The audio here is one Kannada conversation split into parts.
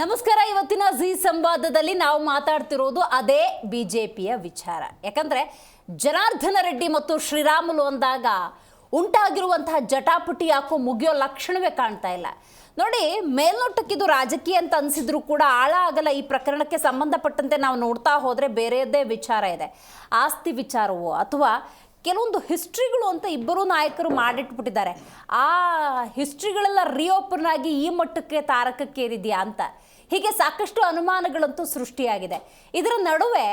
ನಮಸ್ಕಾರ. ಇವತ್ತಿನ ಜಿ ಸಂವಾದದಲ್ಲಿ ನಾವು ಮಾತಾಡ್ತಿರೋದು ಅದೇ ಬಿಜೆಪಿಯ ವಿಚಾರ. ಯಾಕಂದ್ರೆ ಜನಾರ್ದನ ರೆಡ್ಡಿ ಮತ್ತು ಶ್ರೀರಾಮುಲು ಅಂದಾಗ ಉಂಟಾಗಿರುವಂತಹ ಜಟಾಪಟಿ ಯಾಕೋ ಮುಗಿಯೋ ಲಕ್ಷಣವೇ ಕಾಣ್ತಾ ಇಲ್ಲ. ನೋಡಿ, ಮೇಲ್ನೋಟಕ್ಕಿದು ರಾಜಕೀಯ ಅಂತ ಅನಿಸಿದ್ರು ಕೂಡ ಆಳ ಆಗಲ್ಲ. ಈ ಪ್ರಕರಣಕ್ಕೆ ಸಂಬಂಧಪಟ್ಟಂತೆ ನಾವು ನೋಡ್ತಾ ಹೋದರೆ ಬೇರೆಯದೇ ವಿಚಾರ ಇದೆ. ಆಸ್ತಿ ವಿಚಾರವೋ ಅಥವಾ ಕೆಲವೊಂದು ಹಿಸ್ಟ್ರಿಗಳು ಅಂತ ಇಬ್ಬರು ನಾಯಕರು ಮಾಡಿಟ್ಬಿಟ್ಟಿದ್ದಾರೆ. ಆ ಹಿಸ್ಟ್ರಿಗಳೆಲ್ಲ ರಿಓಪನ್ ಆಗಿ ಈ ಮಟ್ಟಕ್ಕೆ ತಾರಕಕ್ಕೇರಿದೆಯಾ ಅಂತ ಹೀಗೆ ಸಾಕಷ್ಟು ಅನುಮಾನಗಳಂತೂ ಸೃಷ್ಟಿಯಾಗಿದೆ. ಇದರ ನಡುವೆ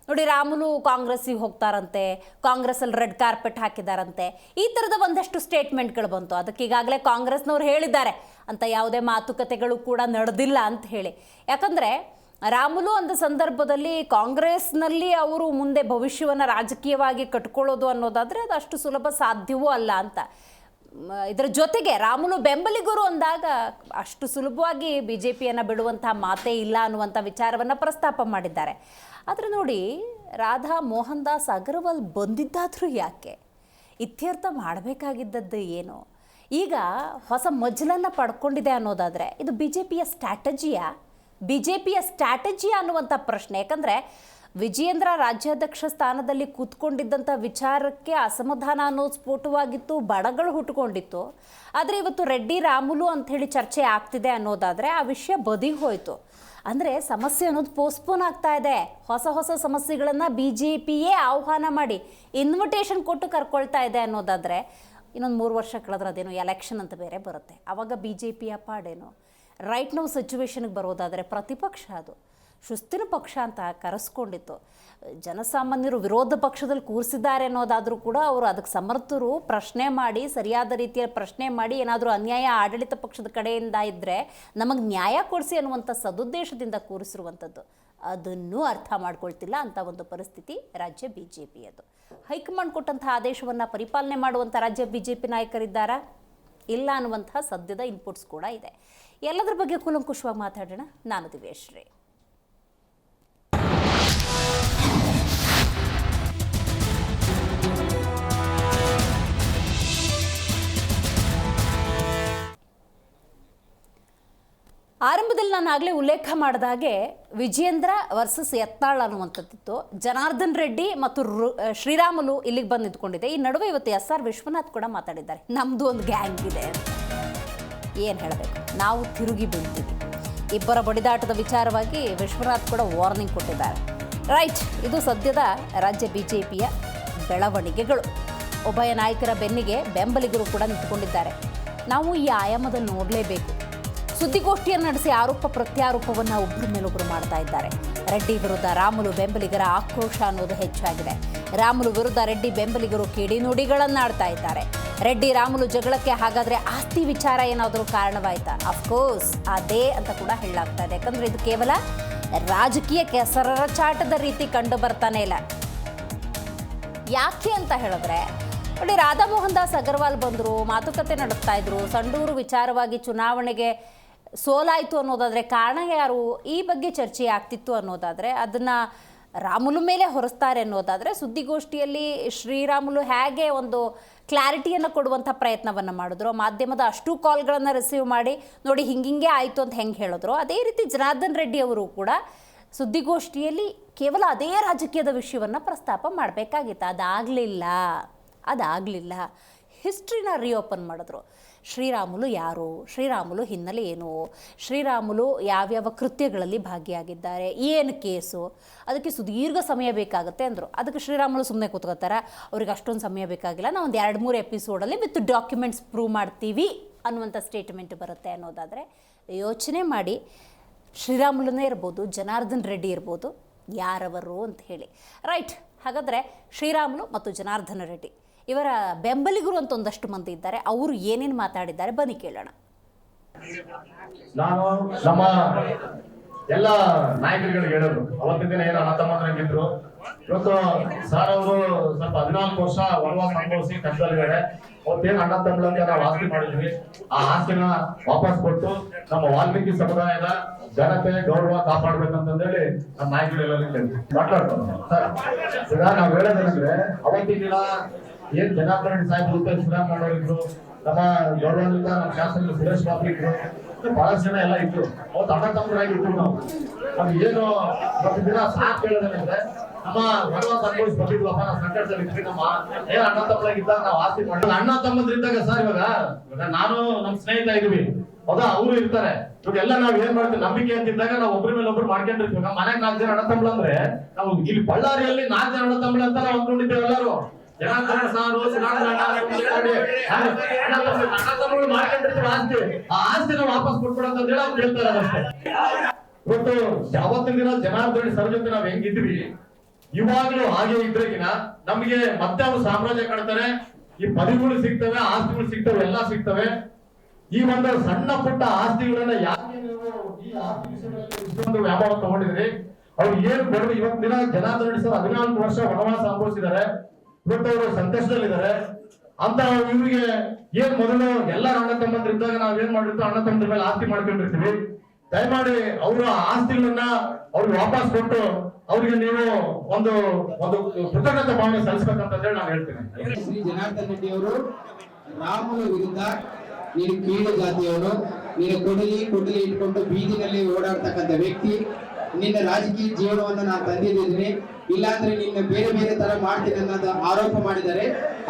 ನೋಡಿ, ರಾಮುಲು ಕಾಂಗ್ರೆಸ್ಸಿಗೆ ಹೋಗ್ತಾರಂತೆ, ಕಾಂಗ್ರೆಸ್ಸಲ್ಲಿ ರೆಡ್ ಕಾರ್ಪೆಟ್ ಹಾಕಿದಾರಂತೆ, ಈ ಥರದ ಒಂದಷ್ಟು ಸ್ಟೇಟ್ಮೆಂಟ್ಗಳು ಬಂತು. ಅದಕ್ಕೆ ಈಗಾಗಲೇ ಕಾಂಗ್ರೆಸ್ನವ್ರು ಹೇಳಿದ್ದಾರೆ ಅಂತ ಯಾವುದೇ ಮಾತುಕತೆಗಳು ಕೂಡ ನಡೆದಿಲ್ಲ ಅಂತ ಹೇಳಿ. ಯಾಕಂದರೆ ರಾಮುಲು ಅಂದ ಸಂದರ್ಭದಲ್ಲಿ ಕಾಂಗ್ರೆಸ್ನಲ್ಲಿ ಅವರು ಮುಂದೆ ಭವಿಷ್ಯವನ್ನು ರಾಜಕೀಯವಾಗಿ ಕಟ್ಕೊಳ್ಳೋದು ಅನ್ನೋದಾದರೆ ಅದು ಅಷ್ಟು ಸುಲಭ ಸಾಧ್ಯವೂ ಅಲ್ಲ ಅಂತ. ಇದರ ಜೊತೆಗೆ ರಾಮುಲು ಬೆಂಬಲಿಗರು ಅಂದಾಗ ಅಷ್ಟು ಸುಲಭವಾಗಿ ಬಿ ಜೆ ಪಿಯನ್ನು ಬಿಡುವಂಥ ಮಾತೇ ಇಲ್ಲ ಅನ್ನುವಂಥ ವಿಚಾರವನ್ನು ಪ್ರಸ್ತಾಪ ಮಾಡಿದ್ದಾರೆ. ಆದರೆ ನೋಡಿ, ರಾಧಾ ಮೋಹನ್ ದಾಸ್ ಅಗರ್ವಾಲ್ ಬಂದಿದ್ದಾದರೂ ಯಾಕೆ? ಇತ್ಯರ್ಥ ಮಾಡಬೇಕಾಗಿದ್ದದ್ದು ಏನು? ಈಗ ಹೊಸ ಮಜ್ಜಲನ್ನು ಪಡ್ಕೊಂಡಿದೆ ಅನ್ನೋದಾದರೆ ಇದು ಬಿ ಜೆ ಪಿಯ ಸ್ಟ್ರಾಟಜಿಯ ಅನ್ನುವಂಥ ಪ್ರಶ್ನೆ. ಯಾಕಂದರೆ ವಿಜಯೇಂದ್ರ ರಾಜ್ಯಾಧ್ಯಕ್ಷ ಸ್ಥಾನದಲ್ಲಿ ಕೂತ್ಕೊಂಡಿದ್ದಂಥ ವಿಚಾರಕ್ಕೆ ಅಸಮಾಧಾನ ಅನ್ನೋದು ಸ್ಫೋಟವಾಗಿತ್ತು, ಬಡಗಳು ಹುಟ್ಟುಕೊಂಡಿತ್ತು. ಆದರೆ ಇವತ್ತು ರೆಡ್ಡಿ ರಾಮುಲು ಅಂಥೇಳಿ ಚರ್ಚೆ ಆಗ್ತಿದೆ ಅನ್ನೋದಾದರೆ ಆ ವಿಷಯ ಬದಿಗೆ ಹೋಯಿತು. ಅಂದರೆ ಸಮಸ್ಯೆ ಅನ್ನೋದು ಪೋಸ್ಟ್ಪೋನ್ ಆಗ್ತಾ ಇದೆ. ಹೊಸ ಸಮಸ್ಯೆಗಳನ್ನು ಬಿ ಜೆ ಪಿಯೇ ಆಹ್ವಾನ ಮಾಡಿ ಇನ್ವಿಟೇಷನ್ ಕೊಟ್ಟು ಕರ್ಕೊಳ್ತಾ ಇದೆ ಅನ್ನೋದಾದರೆ ಇನ್ನೊಂದು 3 ವರ್ಷ ಕಳೆದ್ರೆ ಅದೇನೋ ಎಲೆಕ್ಷನ್ ಅಂತ ಬೇರೆ ಬರುತ್ತೆ. ಆವಾಗ ಬಿ ಜೆ ಪಿಯ ಪಾಡೇನು? ರೈಟ್ ನೌ ಸಿಚುವೇಶನ್ಗೆ ಬರೋದಾದರೆ ಪ್ರತಿಪಕ್ಷ ಅದು ಶಿಸ್ತಿನ ಪಕ್ಷ ಅಂತ ಕರೆಸ್ಕೊಂಡಿತ್ತು. ಜನಸಾಮಾನ್ಯರು ವಿರೋಧ ಪಕ್ಷದಲ್ಲಿ ಕೂರಿಸಿದ್ದಾರೆ ಅನ್ನೋದಾದರೂ ಕೂಡ ಅವರು ಅದಕ್ಕೆ ಸಮರ್ಥರು. ಪ್ರಶ್ನೆ ಮಾಡಿ, ಸರಿಯಾದ ರೀತಿಯಲ್ಲಿ ಪ್ರಶ್ನೆ ಮಾಡಿ, ಏನಾದರೂ ಅನ್ಯಾಯ ಆಡಳಿತ ಪಕ್ಷದ ಕಡೆಯಿಂದ ಇದ್ದರೆ ನಮಗೆ ನ್ಯಾಯ ಕೊಡಿಸಿ ಅನ್ನುವಂಥ ಸದುದ್ದೇಶದಿಂದ ಕೂರಿಸಿರುವಂಥದ್ದು. ಅದನ್ನು ಅರ್ಥ ಮಾಡ್ಕೊಳ್ತಿಲ್ಲ ಅಂತ ಒಂದು ಪರಿಸ್ಥಿತಿ ರಾಜ್ಯ ಬಿ ಜೆ ಪಿಯದು. ಹೈಕಮಾಂಡ್ ಕೊಟ್ಟಂಥ ಆದೇಶವನ್ನು ಪರಿಪಾಲನೆ ಮಾಡುವಂಥ ರಾಜ್ಯ ಬಿ ಜೆ ಪಿ ನಾಯಕರಿದ್ದಾರಾ? ಇಲ್ಲ ಅನ್ನುವಂತಹ ಸದ್ಯದ ಇನ್ಪುಟ್ಸ್ ಕೂಡ ಇದೆ. ಎಲ್ಲದರ ಬಗ್ಗೆ ಕೂಲಂಕುಷವಾಗಿ ಮಾತಾಡೋಣ. ನಾನು ದಿವ್ಯಶ್ರೀ. ಆರಂಭದಲ್ಲಿ ನಾನು ಆಗಲೇ ಉಲ್ಲೇಖ ಮಾಡಿದ ಹಾಗೆ ವಿಜಯೇಂದ್ರ ವರ್ಸಸ್ ಯತ್ನಾಳ್ ಅನ್ನುವಂಥದ್ದಿತ್ತು. ಜನಾರ್ದನ್ ರೆಡ್ಡಿ ಮತ್ತು ಶ್ರೀರಾಮುಲು ಇಲ್ಲಿಗೆ ಬಂದು ನಿಂತ್ಕೊಂಡಿದೆ. ಈ ನಡುವೆ ಇವತ್ತು SR ವಿಶ್ವನಾಥ್ ಕೂಡ ಮಾತಾಡಿದ್ದಾರೆ. ನಮ್ಮದು ಒಂದು ಗ್ಯಾಂಗ್ ಇದೆ, ಏನು ಹೇಳಬೇಕು, ನಾವು ತಿರುಗಿ ಬೀಳ್ತೀವಿ. ಇಬ್ಬರ ಬಡಿದಾಟದ ವಿಚಾರವಾಗಿ ವಿಶ್ವನಾಥ್ ಕೂಡ ವಾರ್ನಿಂಗ್ ಕೊಟ್ಟಿದ್ದಾರೆ. ರೈಟ್, ಇದು ಸದ್ಯದ ರಾಜ್ಯ ಬಿ ಜೆ ಪಿಯ ಬೆಳವಣಿಗೆಗಳು. ಉಭಯ ನಾಯಕರ ಬೆನ್ನಿಗೆ ಬೆಂಬಲಿಗರು ಕೂಡ ನಿಂತುಕೊಂಡಿದ್ದಾರೆ. ನಾವು ಈ ಆಯಾಮದಲ್ಲಿ ನೋಡಲೇಬೇಕು. ಸುದ್ದಿಗೋಷ್ಠಿಯನ್ನು ನಡೆಸಿ ಆರೋಪ ಪ್ರತ್ಯಾರೋಪವನ್ನು ಒಬ್ಬರ ಮೇಲೊಬ್ಬರು ಮಾಡ್ತಾ ಇದ್ದಾರೆ. ರೆಡ್ಡಿ ವಿರುದ್ಧ ರಾಮುಲು ಬೆಂಬಲಿಗರ ಆಕ್ರೋಶ ಅನ್ನೋದು ಹೆಚ್ಚಾಗಿದೆ. ರಾಮುಲು ವಿರುದ್ಧ ರೆಡ್ಡಿ ಬೆಂಬಲಿಗರು ಕಿಡಿನುಡಿಗಳನ್ನಾಡ್ತಾ ಇದ್ದಾರೆ. ರೆಡ್ಡಿ ರಾಮುಲು ಜಗಳಕ್ಕೆ ಹಾಗಾದರೆ ಆಸ್ತಿ ವಿಚಾರ ಏನಾದರೂ ಕಾರಣವಾಯಿತಾ? ಅಫ್ಕೋರ್ಸ್ ಅದೇ ಅಂತ ಕೂಡ ಹೇಳಲಾಗ್ತಾ ಇದೆ. ಯಾಕಂದರೆ ಇದು ಕೇವಲ ರಾಜಕೀಯ ಕೆಸರರ ಚಾಟದ ರೀತಿ ಕಂಡು ಬರ್ತಾನೆ ಇಲ್ಲ. ಯಾಕೆ ಅಂತ ಹೇಳಿದ್ರೆ ನೋಡಿ, ರಾಧಾ ಮೋಹನ್ ದಾಸ್ ಅಗರ್ವಾಲ್ ಬಂದರು, ಮಾತುಕತೆ ನಡೆಸ್ತಾ ಇದ್ರು. ಸಂಡೂರು ವಿಚಾರವಾಗಿ ಚುನಾವಣೆಗೆ ಸೋಲಾಯಿತು ಅನ್ನೋದಾದರೆ ಕಾರಣ ಯಾರು? ಈ ಬಗ್ಗೆ ಚರ್ಚೆ ಆಗ್ತಿತ್ತು ಅನ್ನೋದಾದರೆ ಅದನ್ನು ರಾಮುಲು ಮೇಲೆ ಹೊರಿಸ್ತಾರೆ ಅನ್ನೋದಾದರೆ ಸುದ್ದಿಗೋಷ್ಠಿಯಲ್ಲಿ ಶ್ರೀರಾಮುಲು ಹೇಗೆ ಒಂದು ಕ್ಲಾರಿಟಿಯನ್ನು ಕೊಡುವಂಥ ಪ್ರಯತ್ನವನ್ನು ಮಾಡಿದ್ರು, ಮಾಧ್ಯಮದ ಅಷ್ಟು ಕಾಲ್ಗಳನ್ನು ರಿಸೀವ್ ಮಾಡಿ ನೋಡಿ ಹಿಂಗಿಂಗೆ ಆಯಿತು ಅಂತ ಹೆಂಗೆ ಹೇಳಿದ್ರು, ಅದೇ ರೀತಿ ಜನಾರ್ದನ್ ರೆಡ್ಡಿ ಅವರು ಕೂಡ ಸುದ್ದಿಗೋಷ್ಠಿಯಲ್ಲಿ ಕೇವಲ ಅದೇ ರಾಜಕೀಯದ ವಿಷಯವನ್ನು ಪ್ರಸ್ತಾಪ ಮಾಡಬೇಕಾಗಿತ್ತು. ಅದಾಗಲಿಲ್ಲ. ಹಿಸ್ಟ್ರಿನ ರಿಓಪನ್ ಮಾಡಿದ್ರು. ಶ್ರೀರಾಮುಲು ಯಾರು, ಶ್ರೀರಾಮುಲು ಹಿನ್ನೆಲೆ ಏನು, ಶ್ರೀರಾಮುಲು ಯಾವ್ಯಾವ ಕೃತ್ಯಗಳಲ್ಲಿ ಭಾಗಿಯಾಗಿದ್ದಾರೆ, ಏನು ಕೇಸು, ಅದಕ್ಕೆ ಸುದೀರ್ಘ ಸಮಯ ಬೇಕಾಗುತ್ತೆ ಅಂದರು. ಅದಕ್ಕೆ ಶ್ರೀರಾಮುಲು ಸುಮ್ಮನೆ ಕೂತ್ಕೋತಾರೆ, ಅವ್ರಿಗೆ ಅಷ್ಟೊಂದು ಸಮಯ ಬೇಕಾಗಿಲ್ಲ, ನಾವು ಒಂದು 2-3 ಎಪಿಸೋಡಲ್ಲಿ ವಿತ್ ಡಾಕ್ಯುಮೆಂಟ್ಸ್ ಪ್ರೂವ್ ಮಾಡ್ತೀವಿ ಅನ್ನುವಂಥ ಸ್ಟೇಟ್ಮೆಂಟ್ ಬರುತ್ತೆ ಅನ್ನೋದಾದರೆ ಯೋಚನೆ ಮಾಡಿ. ಶ್ರೀರಾಮುಲುನೇ ಇರ್ಬೋದು, ಜನಾರ್ದನ್ ರೆಡ್ಡಿ ಇರ್ಬೋದು, ಯಾರವರು ಅಂತ ಹೇಳಿ. ರೈಟ್, ಹಾಗಾದರೆ ಶ್ರೀರಾಮುಲು ಮತ್ತು ಜನಾರ್ದನ ರೆಡ್ಡಿ ಇವರ ಬೆಂಬಲಿಗರು ಅಂತ ಒಂದಷ್ಟು ಮಂದಿ ಇದ್ದಾರೆ. ಅವರು ಏನೇನು ಮಾತಾಡಿದ್ದಾರೆ ಬನ್ನಿ ಕೇಳೋಣ. ನಾನು ನಮ್ಮ ಎಲ್ಲ ನಾಯಕರುಗಳಿಗೆ ಹೇಳೋದು, ಅವತ್ತಿನ ದಿನ ಏನೋ ಹತ್ತೊಂಬತ್ತರಂಗಿದ್ರು. ಇವತ್ತು ಸರ್ ಅವರು ಸ್ವಲ್ಪ 14 ವರ್ಷ ವನವಾಸ ಅನುಭವಿಸಿ ಕಷ್ಟದಲ್ಲಿದ್ದಾರೆ. ಅವತ್ತೇನು ಅಣ್ಣ ತಮ್ಮಳಂತ ನಾವು ಆಸ್ತಿ ಮಾಡಿದ್ವಿ, ಆ ಆಸ್ತಿನ ವಾಪಸ್ ಕೊಟ್ಟು ನಮ್ಮ ವಾಲ್ಮೀಕಿ ಸಮುದಾಯದ ಜನತೆ ಗೌರವ ಕಾಪಾಡ್ಬೇಕಂತಂದೇಳಿ ನಮ್ಮ ನಾಯಕರೆಲ್ಲರೂ ಮಾತಾಡ್ತಾರೆ. ಸರ್ ನಾವು ಹೇಳೋದಂದ್ರೆ ಅವತ್ತಿನ ದಿನ ಏನ್ ಜನಾರ್ದನ ಸಾಹೇಬ್ ಶ್ರೀರಾಮ್ ಮಾಡೋರಿದ್ರು, ನಮ್ಮ ಗೌರವಾನ್ವಿತ ನಮ್ಮ ಶಾಸಕರು ಸುರೇಶ್ ಬಾಬು ಇದ್ರು, ಬಹಳಷ್ಟು ಜನ ಎಲ್ಲ ಇತ್ತು. ಅವತ್ತು ಅಣ್ಣ ತಮ್ಮರಾಗಿ ಇತ್ತು ನಾವು. ಅದು ಏನು ಒಂದು ದಿನ ಸಾಕು ಹೇಳೋದಂದ್ರೆ ನಮ್ಮ ವನವಾಸ ಅನುಭವಿಸಿ ಬಂದಿದ್ವಪ್ಪ, ನಾವು ಸಂಕಟದಲ್ಲಿ ಇದ್ವಿ. ನಮ್ಮ ಏನ್ ಅಣ್ಣ ತಮ್ಮರಾಗಿದ್ದಾಗ ನಾವು ಆಸ್ತಿ ಮಾಡಿ ಅಣ್ಣ ತಮ್ಮಂದ್ರಿದ್ದಾಗ ಸರ್ ಇವಾಗ ನಾನು ನಮ್ಮ ಸ್ನೇಹಿತ ಇದೀವಿ, ಹೌದಾ, ಅವರು ಇರ್ತಾರೆ. ಇವಾಗೆಲ್ಲ ನಾವ್ ಏನ್ ಮಾಡ್ತೀವಿ, ನಂಬಿಕೆ ಅಂತಿದ್ದಾಗ ನಾವು ಒಬ್ರ ಮೇಲೆ ಒಬ್ರು ಮಾಡ್ಕೊಂಡಿರ್ತೀವಿ. ನಮ್ಮ ಮನೆಗೆ 4 ಜನ ಅಣ್ಣ ತಮ್ಮಳು ಅಂದ್ರೆ ನಾವು ಇಲ್ಲಿ ಬಳ್ಳಾರಿಯಲ್ಲಿ 4 ಜನ ಅಣ್ಣ ತಮ್ಮಳು ಅಂತ ನಾವು ಅಂದ್ಕೊಂಡಿದ್ದೇವೆ ಎಲ್ಲರೂ. ಆಸ್ತಿನ ವಾಪಸ್ ಕೊಟ್ಬಿಡಂತ ಹೇಳಿ ಅವ್ರು ಹೇಳ್ತಾರೆ ಅಷ್ಟೇ. ಇವತ್ತು ಯಾವತ್ತಿನ ದಿನ ಜನಾರ್ದನ್ ಸರ್ ಜೊತೆ ನಾವ್ ಹೆಂಗಿದ್ವಿ ಇವಾಗ್ಲೂ ಹಾಗೆ ಇದ್ರೆಗಿನ ನಮ್ಗೆ ಮತ್ತೆ ಅವ್ರು ಸಾಮ್ರಾಜ್ಯ ಕಟ್ತಾರೆ, ಈ ಪದವಿಗಳು ಸಿಗ್ತವೆ, ಆಸ್ತಿಗಳು ಸಿಗ್ತವೆ, ಎಲ್ಲಾ ಸಿಗ್ತವೆ. ಈ ಒಂದು ಸಣ್ಣ ಪುಟ್ಟ ಆಸ್ತಿಗಳನ್ನ ಯಾಕೆ ನೀವು ಈ ಆಸ್ತಿ ವಿಷಯಗಳಲ್ಲಿ ಇಷ್ಟೊಂದು ವ್ಯಾಪಾರ ತಗೊಂಡಿದ್ರಿ? ಅವ್ರು ಏನ್ ಬಡವರು ಇವತ್ತಿನ ದಿನ ಜನಾರ್ದನ್ ಸರ್ 14 ವರ್ಷ ವನವಾಸ ಅನುಭವಿಸಿದ್ದಾರೆ. ಇವತ್ತು ಅವರು ಸಂಕಷ್ಟದಲ್ಲಿದ್ದಾರೆ ಅಂತ ಇವ್ರಿಗೆ ಏನ್ ಮೊದಲು ಎಲ್ಲರ ಅಣ್ಣ ತಮ್ಮಂದ್ರಿದ್ದಾಗ ನಾವ್ ಏನ್ ಮಾಡಿರ್ತೀವಿ, ಅಣ್ಣ ತಮ್ಮದ್ರ ಮೇಲೆ ಆಸ್ತಿ ಮಾಡ್ಕೊಂಡಿರ್ತೀವಿ. ದಯಮಾಡಿ ಅವರ ಆಸ್ತಿಗಳನ್ನ ಅವ್ರಿಗೆ ವಾಪಸ್ ಕೊಟ್ಟು ಅವ್ರಿಗೆ ನೀವು ಒಂದು ಒಂದು ಕೃತಜ್ಞತಾ ಭಾವನೆ ಸಲ್ಲಿಸಬೇಕಂತ ಹೇಳಿ ನಾನು ಹೇಳ್ತೀನಿ. ಶ್ರೀ ಜನಾರ್ದನ್ ರೆಡ್ಡಿ ಅವರು ರಾಮುಲ ವಿರುದ್ಧ ನೀನು ಕೀಳು ಜಾತಿಯವರು, ನೀನು ಕೊಡಲಿ ಇಟ್ಕೊಂಡು ಬೀದಿನಲ್ಲಿ ಓಡಾಡ್ತಕ್ಕಂಥ ವ್ಯಕ್ತಿ, ನಿನ್ನ ರಾಜಕೀಯ ಜೀವನವನ್ನು ನಾನು ತಂದಿದ್ದೀನಿ, ಇಲ್ಲಾಂದ್ರೆ ನಿನ್ನ ಬೇರೆ ಬೇರೆ ತರ ಮಾಡ್ತೀನಿ ಅನ್ನೋದು ಆರೋಪ ಮಾಡಿದ್ದಾರೆ.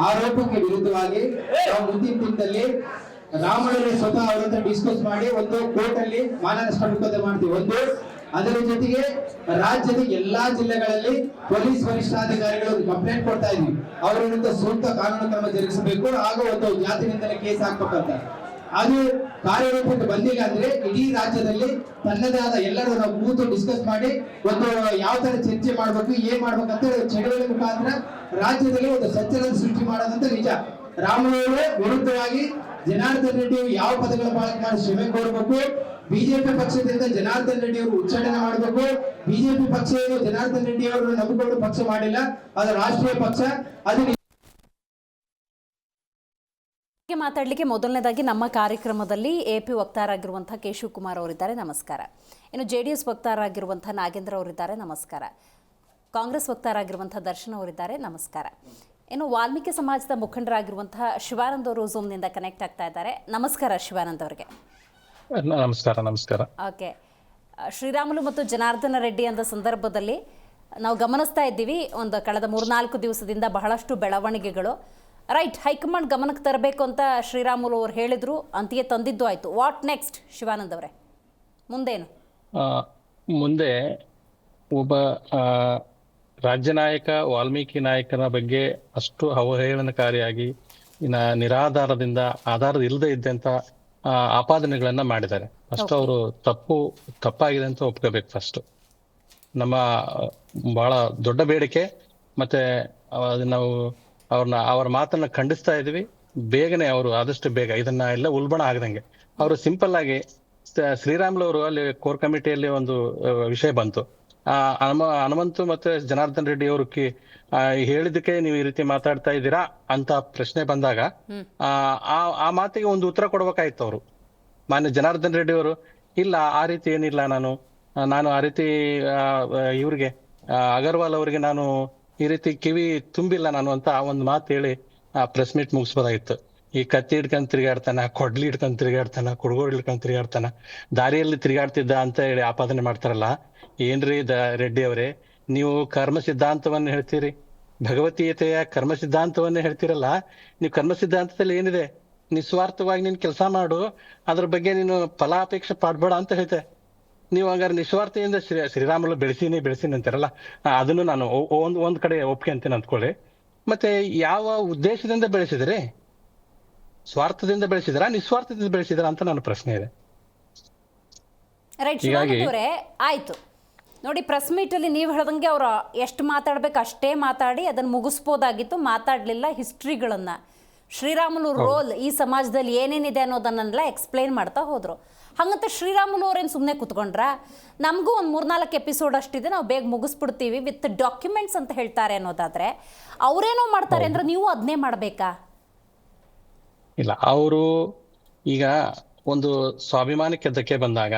ಆರೋಪಕ್ಕೆ ವಿರುದ್ಧವಾಗಿ ನಾವು ಮುಂದಿನ ದಿನದಲ್ಲಿ ರಾಮುಲಲ್ಲಿ ಸ್ವತಃ ಅವ್ರ ಹತ್ರ ಡಿಸ್ಕಸ್ ಮಾಡಿ ಒಂದು ಕೋರ್ಟ್ ಅಲ್ಲಿ ಮಾನನಷ್ಟ ಮೊಕದ್ದಮೆ ಮಾಡ್ತೀವಿ. ಒಂದು ಅದರ ಜೊತೆಗೆ ರಾಜ್ಯದ ಎಲ್ಲಾ ಜಿಲ್ಲೆಗಳಲ್ಲಿ ಪೊಲೀಸ್ ವರಿಷ್ಠಾಧಿಕಾರಿಗಳು ಕಂಪ್ಲೇಂಟ್ ಕೊಡ್ತಾ ಇದ್ವಿ, ಅವರ ವಿರುದ್ಧ ಸೂಕ್ತ ಕಾನೂನು ಕ್ರಮ ಜರುಗಿಸಬೇಕು, ಆಗ ಒಂದು ಜಾತಿ ನಿಂದನೆ ಕೇಸ್ ಹಾಕ್ಬೇಕಂತ. ಅದು ಕಾರ್ಯರೂಪಕ್ಕೆ ಬಂದಿಲ್ಲ ಅಂದ್ರೆ ಇಡೀ ರಾಜ್ಯದಲ್ಲಿ ತನ್ನದೇ ಆದ ಎಲ್ಲರೂ ನಾವು ಕೂತು ಡಿಸ್ಕಸ್ ಮಾಡಿ ಒಂದು ಯಾವ ತರ ಚರ್ಚೆ ಮಾಡ್ಬೇಕು, ಏನ್ ಮಾಡ್ಬೇಕಂತ ಚಳವಳಿ ಮುಖಾಂತರ ರಾಜ್ಯದಲ್ಲಿ ಒಂದು ಸಂಚಲನ ಸೃಷ್ಟಿ ಮಾಡೋದಂತ ನಿಜ. ರಾಮುಲು ವಿರುದ್ಧವಾಗಿ ಜನಾರ್ದನ್ ರೆಡ್ಡಿ ಅವರು ಯಾವ ಪದಗಳ ಬಳಕೆ ಮಾಡಿ ಕ್ಷಮೆ ಕೋರಬೇಕು. ಬಿಜೆಪಿ ಪಕ್ಷದಿಂದ ಜನಾರ್ದನ್ ರೆಡ್ಡಿ ಅವರು ಉಚ್ಚಾಟನೆ ಮಾಡಬೇಕು. ಬಿಜೆಪಿ ಪಕ್ಷ ಏನು ಜನಾರ್ದನ್ ರೆಡ್ಡಿ ಅವರು ನಂಬಿಕೊಂಡು ಪಕ್ಷ ಮಾಡಿಲ್ಲ, ಅದು ರಾಷ್ಟ್ರೀಯ ಪಕ್ಷ. ಅದು ಮಾತಾಡಲಿಕ್ಕೆ ಮೊದಲನೇದಾಗಿ ನಮ್ಮ ಕಾರ್ಯಕ್ರಮದಲ್ಲಿ ಎಪಿ ವಕ್ತಾರರಾಗಿರುವಂಥ ಕೆ ಶಿವಕುಮಾರ್ ಅವರಿದ್ದಾರೆ, ನಮಸ್ಕಾರ. ಇನ್ನು JDS ವಕ್ತಾರರಾಗಿರುವಂಥ ನಾಗೇಂದ್ರ ಅವರಿದ್ದಾರೆ, ನಮಸ್ಕಾರ. ಕಾಂಗ್ರೆಸ್ ವಕ್ತಾರರಾಗಿರುವಂಥ ದರ್ಶನ್ ಅವರಿದ್ದಾರೆ, ನಮಸ್ಕಾರ. ಇನ್ನು ವಾಲ್ಮೀಕಿ ಸಮಾಜದ ಮುಖಂಡರಾಗಿರುವಂತಹ ಶಿವಾನಂದ್ ಅವರು ಝೂಮ್ನಿಂದ ಕನೆಕ್ಟ್ ಆಗ್ತಾ ಇದ್ದಾರೆ. ನಮಸ್ಕಾರ ಶಿವಾನಂದ್ ಅವರಿಗೆ. ನಮಸ್ಕಾರ. ಓಕೆ, ಶ್ರೀರಾಮುಲು ಮತ್ತು ಜನಾರ್ದನ ರೆಡ್ಡಿ ಅಂದ ಸಂದರ್ಭದಲ್ಲಿ ನಾವು ಗಮನಿಸ್ತಾ ಇದ್ದೀವಿ ಒಂದು ಕಳೆದ 3-4 ದಿವಸದಿಂದ ಬಹಳಷ್ಟು ಬೆಳವಣಿಗೆಗಳು. ರೈಟ್, ಹೈಕಮಾಂಡ್ ಗಮನಕ್ಕೆ ತರಬೇಕು ಅಂತ ಶ್ರೀರಾಮುಲು ಅವರು ಹೇಳಿದ್ರು, ಅಂತೆಯೇ ತಂದಿದ್ದು ಆಯ್ತು. ವಾಟ್ ನೆಕ್ಸ್ಟ್ ಶಿವಾನಂದ್ ಅವರೇ, ಮುಂದೇನು? ಮುಂದೆ ಒಬ್ಬ ರಾಜ್ಯ ನಾಯಕ ವಾಲ್ಮೀಕಿ ನಾಯಕನ ಬಗ್ಗೆ ಅಷ್ಟು ಅವಹೇಳನಕಾರಿಯಾಗಿ ನಿರಾಧಾರದಿಂದ ಆಧಾರದ ಇಲ್ಲದೆ ಇದ್ದಂತ ಆಪಾದನೆಗಳನ್ನ ಮಾಡಿದ್ದಾರೆ. ಅಷ್ಟು ಅವರು ತಪ್ಪಾಗಿದೆ ಅಂತ ಒಪ್ಕೋಬೇಕು. ಫಸ್ಟ್ ನಮ್ಮ ಬಹಳ ದೊಡ್ಡ ಬೇಡಿಕೆ, ಮತ್ತೆ ನಾವು ಅವ್ರ ಮಾತನ್ನ ಖಂಡಿಸ್ತಾ ಇದೀವಿ. ಬೇಗನೆ ಅವರು ಆದಷ್ಟು ಬೇಗ ಇದನ್ನ ಎಲ್ಲ ಉಲ್ಬಣ ಆಗದಂಗೆ ಅವರು ಸಿಂಪಲ್ ಆಗಿ ಶ್ರೀರಾಮುಲು ಅವರು ಅಲ್ಲಿ ಕೋರ್ ಕಮಿಟಿಯಲ್ಲಿ ಒಂದು ವಿಷಯ ಬಂತು, ಹನುಮಂತು ಮತ್ತೆ ಜನಾರ್ದನ್ ರೆಡ್ಡಿ ಅವರು ಹೇಳಿದಕ್ಕೆ ನೀವು ಈ ರೀತಿ ಮಾತಾಡ್ತಾ ಇದ್ದೀರಾ ಅಂತ ಪ್ರಶ್ನೆ ಬಂದಾಗ ಆ ಮಾತಿಗೆ ಒಂದು ಉತ್ತರ ಕೊಡ್ಬೇಕಾಯ್ತು ಅವರು. ಮಾನ್ಯ ಜನಾರ್ದನ್ ರೆಡ್ಡಿ ಅವರು ಇಲ್ಲ, ಆ ರೀತಿ ಏನಿಲ್ಲ, ನಾನು ಆ ರೀತಿ ಇವ್ರಿಗೆ ಅಗರ್ವಾಲ್ ಅವರಿಗೆ ನಾನು ಈ ರೀತಿ ಕಿವಿ ತುಂಬಿಲ್ಲ ನಾನು ಅಂತ ಒಂದು ಮಾತು ಹೇಳಿ ಪ್ರೆಸ್ ಮೀಟ್ ಮುಗಿಸ್ಬೋದಾಗಿತ್ತು. ಈ ಕತ್ತಿ ಹಿಡ್ಕೊಂಡ್ ತಿರುಗಾಡ್ತಾನ, ಕೊಡ್ಲಿ ಹಿಡ್ಕೊಂಡ್ ತಿರುಗಾಡ್ತಾನ, ಕುಡ್ಗೋಡ್ ಹಿಡ್ಕೊಂಡ್ ತಿರುಗಾಡ್ತಾನ, ದಾರಿಯಲ್ಲಿ ತಿರುಗಾಡ್ತಿದ್ದ ಅಂತ ಹೇಳಿ ಆಪಾದನೆ ಮಾಡ್ತಾರಲ್ಲ. ಏನ್ರಿ ರೆಡ್ಡಿ ಅವರೇ, ನೀವು ಕರ್ಮ ಸಿದ್ಧಾಂತವನ್ನ ಹೇಳ್ತೀರಿ, ಭಗವತೀಯತೆಯ ಕರ್ಮ ಸಿದ್ಧಾಂತವನ್ನ ಹೇಳ್ತಿರಲ್ಲ. ನೀವು ಕರ್ಮ ಸಿದ್ಧಾಂತದಲ್ಲಿ ಏನಿದೆ, ನಿಸ್ವಾರ್ಥವಾಗಿ ನೀನ್ ಕೆಲಸ ಮಾಡು, ಅದ್ರ ಬಗ್ಗೆ ನೀನು ಫಲಾಪೇಕ್ಷೆ ಪಡ್ಬೇಡ ಅಂತ ಹೇಳ್ತೆ. ನೀವು ಹಂಗಾರೆ ನಿಸ್ವಾರ್ಥದಿಂದ ಶ್ರೀರಾಮುಲು ಬೆಳೆಸಿನಿ ಅಂತಾರಲ್ಲ, ಅದನ್ನು ನಾನು ಒಂದ್ ಕಡೆ ಒಪ್ಕೊಂತೀನಿ ಅಂದ್ಕೊಳ್ಳಿ. ಮತ್ತೆ ಯಾವ ಉದ್ದೇಶದಿಂದ ಬೆಳೆಸಿದ್ರಿ? ಸ್ವಾರ್ಥದಿಂದ ಬೆಳೆಸಿದ್ರ, ನಿಸ್ವಾರ್ಥದಿಂದ ಬೆಳೆಸಿದ್ರ ಅಂತ ನನ್ನ ಪ್ರಶ್ನೆ ಇದೆ. ರೈಟ್ ಶಿವಾನಂದ್ ಅವರೇ, ಆಯ್ತು ನೋಡಿ, ಪ್ರೆಸ್ ಮೀಟಲ್ಲಿ ನೀವು ಹೇಳ್ದಂಗೆ ಅವ್ರು ಎಷ್ಟು ಮಾತಾಡ್ಬೇಕು ಅಷ್ಟೇ ಮಾತಾಡಿ ಅದನ್ನು ಮುಗಿಸ್ಬೋದಾಗಿತ್ತು. ಮಾತಾಡಲಿಲ್ಲ. ಹಿಸ್ಟ್ರಿಗಳನ್ನು, ಶ್ರೀರಾಮುಲು ರೋಲ್ ಈ ಸಮಾಜದಲ್ಲಿ ಏನೇನಿದೆ ಅನ್ನೋದನ್ನೆಲ್ಲ ಎಕ್ಸ್ಪ್ಲೇನ್ ಮಾಡ್ತಾ ಹೋದರು. ಹಾಗಂತ ಶ್ರೀರಾಮುಲು ಅವ್ರೇನು ಸುಮ್ಮನೆ ಕೂತ್ಕೊಂಡ್ರ? ನಮಗೂ ಒಂದು 3-4 ಎಪಿಸೋಡ್ ಅಷ್ಟಿದೆ, ನಾವು ಬೇಗ ಮುಗಿಸ್ಬಿಡ್ತೀವಿ ವಿತ್ ಡಾಕ್ಯುಮೆಂಟ್ಸ್ ಅಂತ ಹೇಳ್ತಾರೆ ಅನ್ನೋದಾದರೆ, ಅವರೇನೋ ಮಾಡ್ತಾರೆ ಅಂದ್ರೆ ನೀವು ಅದನ್ನೇ ಮಾಡಬೇಕಾ? ಇಲ್ಲ, ಅವರು ಈಗ ಒಂದು ಸ್ವಾಭಿಮಾನಕ್ಕೆ ಧಕ್ಕೆ ಬಂದಾಗ,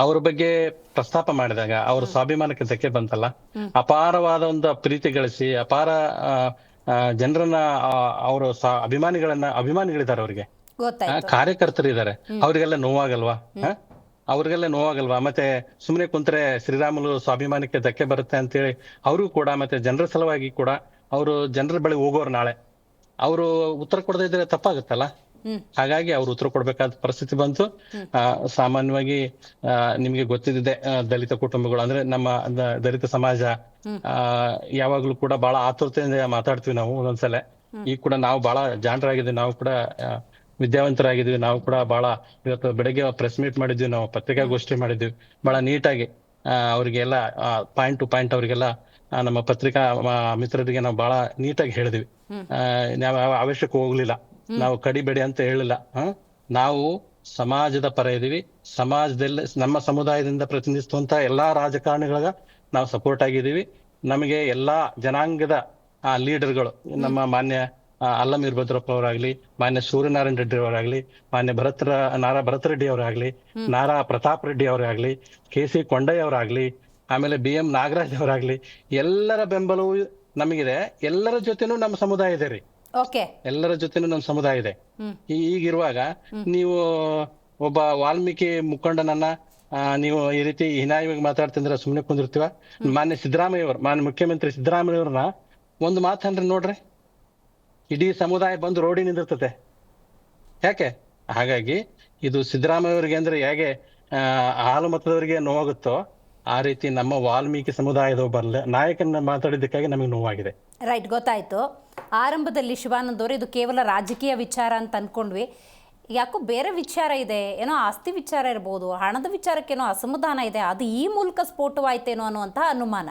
ಅವ್ರ ಬಗ್ಗೆ ಪ್ರಸ್ತಾಪ ಮಾಡಿದಾಗ ಅವ್ರ ಸ್ವಾಭಿಮಾನಕ್ಕೆ ಧಕ್ಕೆ ಬಂತಲ್ಲ. ಅಪಾರವಾದ ಒಂದು ಪ್ರೀತಿ ಗಳಿಸಿ ಅಪಾರ ಜನರನ್ನ ಅವರು ಅಭಿಮಾನಿಗಳಿದ್ದಾರೆ ಅವ್ರಿಗೆ. ಗೊತ್ತಾಯ್ತು. ಕಾರ್ಯಕರ್ತರು ಇದ್ದಾರೆ, ಅವ್ರಿಗೆಲ್ಲ ನೋವಾಗಲ್ವಾ? ಅವ್ರಿಗೆಲ್ಲ ನೋವಾಗಲ್ವಾ? ಮತ್ತೆ ಸುಮ್ಮನೆ ಕುಂತ್ರೆ ಶ್ರೀರಾಮುಲು ಸ್ವಾಭಿಮಾನಕ್ಕೆ ಧಕ್ಕೆ ಬರುತ್ತೆ ಅಂತೇಳಿ ಅವರು ಕೂಡ, ಮತ್ತೆ ಜನರ ಸಲುವಾಗಿ ಕೂಡ ಅವರು ಜನರ ಬಳಿ ಹೋಗೋರು. ನಾಳೆ ಅವರು ಉತ್ತರ ಕೊಡದೇ ಇದ್ರೆ ತಪ್ಪಾಗುತ್ತಲ್ಲ. ಹಾಗಾಗಿ ಅವ್ರು ಉತ್ತರ ಕೊಡ್ಬೇಕಾದ ಪರಿಸ್ಥಿತಿ ಬಂತು. ಸಾಮಾನ್ಯವಾಗಿ ನಿಮ್ಗೆ ಗೊತ್ತಿದೆ, ದಲಿತ ಕುಟುಂಬಗಳು ಅಂದ್ರೆ ನಮ್ಮ ದಲಿತ ಸಮಾಜ ಯಾವಾಗ್ಲೂ ಕೂಡ ಬಹಳ ಆತುರತೆಯಿಂದ ಮಾತಾಡ್ತೀವಿ ನಾವು. ಒಂದೊಂದ್ಸಲ ಈಗ ಕೂಡ ನಾವು ಬಹಳ ಜಾಣರಾಗಿದ್ದೀವಿ, ನಾವು ಕೂಡ ವಿದ್ಯಾವಂತರಾಗಿದ್ವಿ. ನಾವು ಕೂಡ ಬಹಳ ಇವತ್ತು ಬೆಳಗ್ಗೆ ಪ್ರೆಸ್ ಮೀಟ್ ಮಾಡಿದ್ವಿ, ನಾವು ಪತ್ರಿಕಾಗೋಷ್ಠಿ ಮಾಡಿದ್ವಿ ಬಹಳ ನೀಟಾಗಿ. ಅವ್ರಿಗೆಲ್ಲ ಪಾಯಿಂಟ್ ಟು ಪಾಯಿಂಟ್ ಅವ್ರಿಗೆಲ್ಲ ನಮ್ಮ ಪತ್ರಿಕಾ ಮಿತ್ರರಿಗೆ ನಾವು ಬಹಳ ನೀಟಾಗಿ ಹೇಳಿದ್ವಿ. ನಾವು ಅವಶ್ಯಕ್ಕೆ ಹೋಗ್ಲಿಲ್ಲ, ನಾವು ಕಡಿಬೇಡಿ ಅಂತ ಹೇಳಿಲ್ಲ. ನಾವು ಸಮಾಜದ ಪರ ಇದೀವಿ. ಸಮಾಜದಲ್ಲಿ ನಮ್ಮ ಸಮುದಾಯದಿಂದ ಪ್ರತಿನಿಧಿಸುವಂತ ಎಲ್ಲಾ ರಾಜಕಾರಣಿಗಳಿಗೆ ನಾವು ಸಪೋರ್ಟ್ ಆಗಿದ್ದೀವಿ. ನಮಗೆ ಎಲ್ಲಾ ಜನಾಂಗದ ಲೀಡರ್ಗಳು, ನಮ್ಮ ಮಾನ್ಯ ಅಲ್ಲಂ ವೀರಭದ್ರಪ್ಪ ಅವರಾಗ್ಲಿ, ಮಾನ್ಯ ಸೂರ್ಯನಾರಾಯಣ ರೆಡ್ಡಿ ಅವರಾಗ್ಲಿ, ಮಾನ್ಯ ನಾರಾ ಭರತ್ ರೆಡ್ಡಿ ಅವರಾಗ್ಲಿ, ನಾರಾ ಪ್ರತಾಪ್ ರೆಡ್ಡಿ ಅವರಾಗ್ಲಿ, KC ಕೊಂಡಯ್ಯ ಅವರಾಗ್ಲಿ, ಆಮೇಲೆ BM ನಾಗರಾಜ್ ಅವರಾಗ್ಲಿ, ಎಲ್ಲರ ಬೆಂಬಲವು ನಮಗಿದೆ. ಎಲ್ಲರ ಜೊತೆನೂ ನಮ್ಮ ಸಮುದಾಯ ಇದೆ ರೀ. ಎಲ್ಲರ ಜೊತೆನೂ ನಮ್ಮ ಸಮುದಾಯ ಇದೆ. ಈಗಿರುವಾಗ ನೀವು ಒಬ್ಬ ವಾಲ್ಮೀಕಿ ಮುಖಂಡನನ್ನ ನೀವು ಈ ರೀತಿ ಹೀನಾಯವಾಗಿ ಮಾತಾಡ್ತಿದ್ರೆ ಸುಮ್ನೆ ಕುಂದಿರ್ತೀವ? ಮಾನ್ಯ ಸಿದ್ದರಾಮಯ್ಯ ಅವರು, ಮಾನ್ಯ ಮುಖ್ಯಮಂತ್ರಿ ಸಿದ್ದರಾಮಯ್ಯ ಅವ್ರನ್ನ ಒಂದು ಮಾತಂದ್ರೆ ನೋಡ್ರಿ, ಇಡೀ ಸಮುದಾಯ ಬಂದು ರೋಡಿ ನಿಂದಿರ್ತತೆ. ಯಾಕೆ? ಹಾಗಾಗಿ ಇದು ಸಿದ್ದರಾಮಯ್ಯ ಅವರಿಗೆ ಅಂದ್ರೆ ಹೇಗೆ ಹಾಲು ಮತದವರಿಗೆ ನೋವಾಗುತ್ತೋ ಆ ರೀತಿ ನಮ್ಮ ವಾಲ್ಮೀಕಿ ಸಮುದಾಯದ ಒಬ್ಬ ನಾಯಕನ ಮಾತಾಡಿದ್ದಕ್ಕಾಗಿ ನಮಗೆ ನೋವಾಗಿದೆ. ರೈಟ್, ಗೊತ್ತಾಯ್ತು. ಆರಂಭದಲ್ಲಿ ಶಿವಾನಂದ್ ಅವರು ಇದು ಕೇವಲ ರಾಜಕೀಯ ವಿಚಾರ ಅಂತ ಅನ್ಕೊಂಡ್ವಿ. ಯಾಕೋ ಬೇರೆ ವಿಚಾರ ಇದೆ, ಏನೋ ಆಸ್ತಿ ವಿಚಾರ ಇರ್ಬೋದು, ಹಣದ ವಿಚಾರಕ್ಕೇನೋ ಅಸಮಾಧಾನ ಇದೆ, ಅದು ಈ ಮೂಲಕ ಸ್ಫೋಟವಾಯ್ತೇನೋ ಅನ್ನುವಂತಹ ಅನುಮಾನ.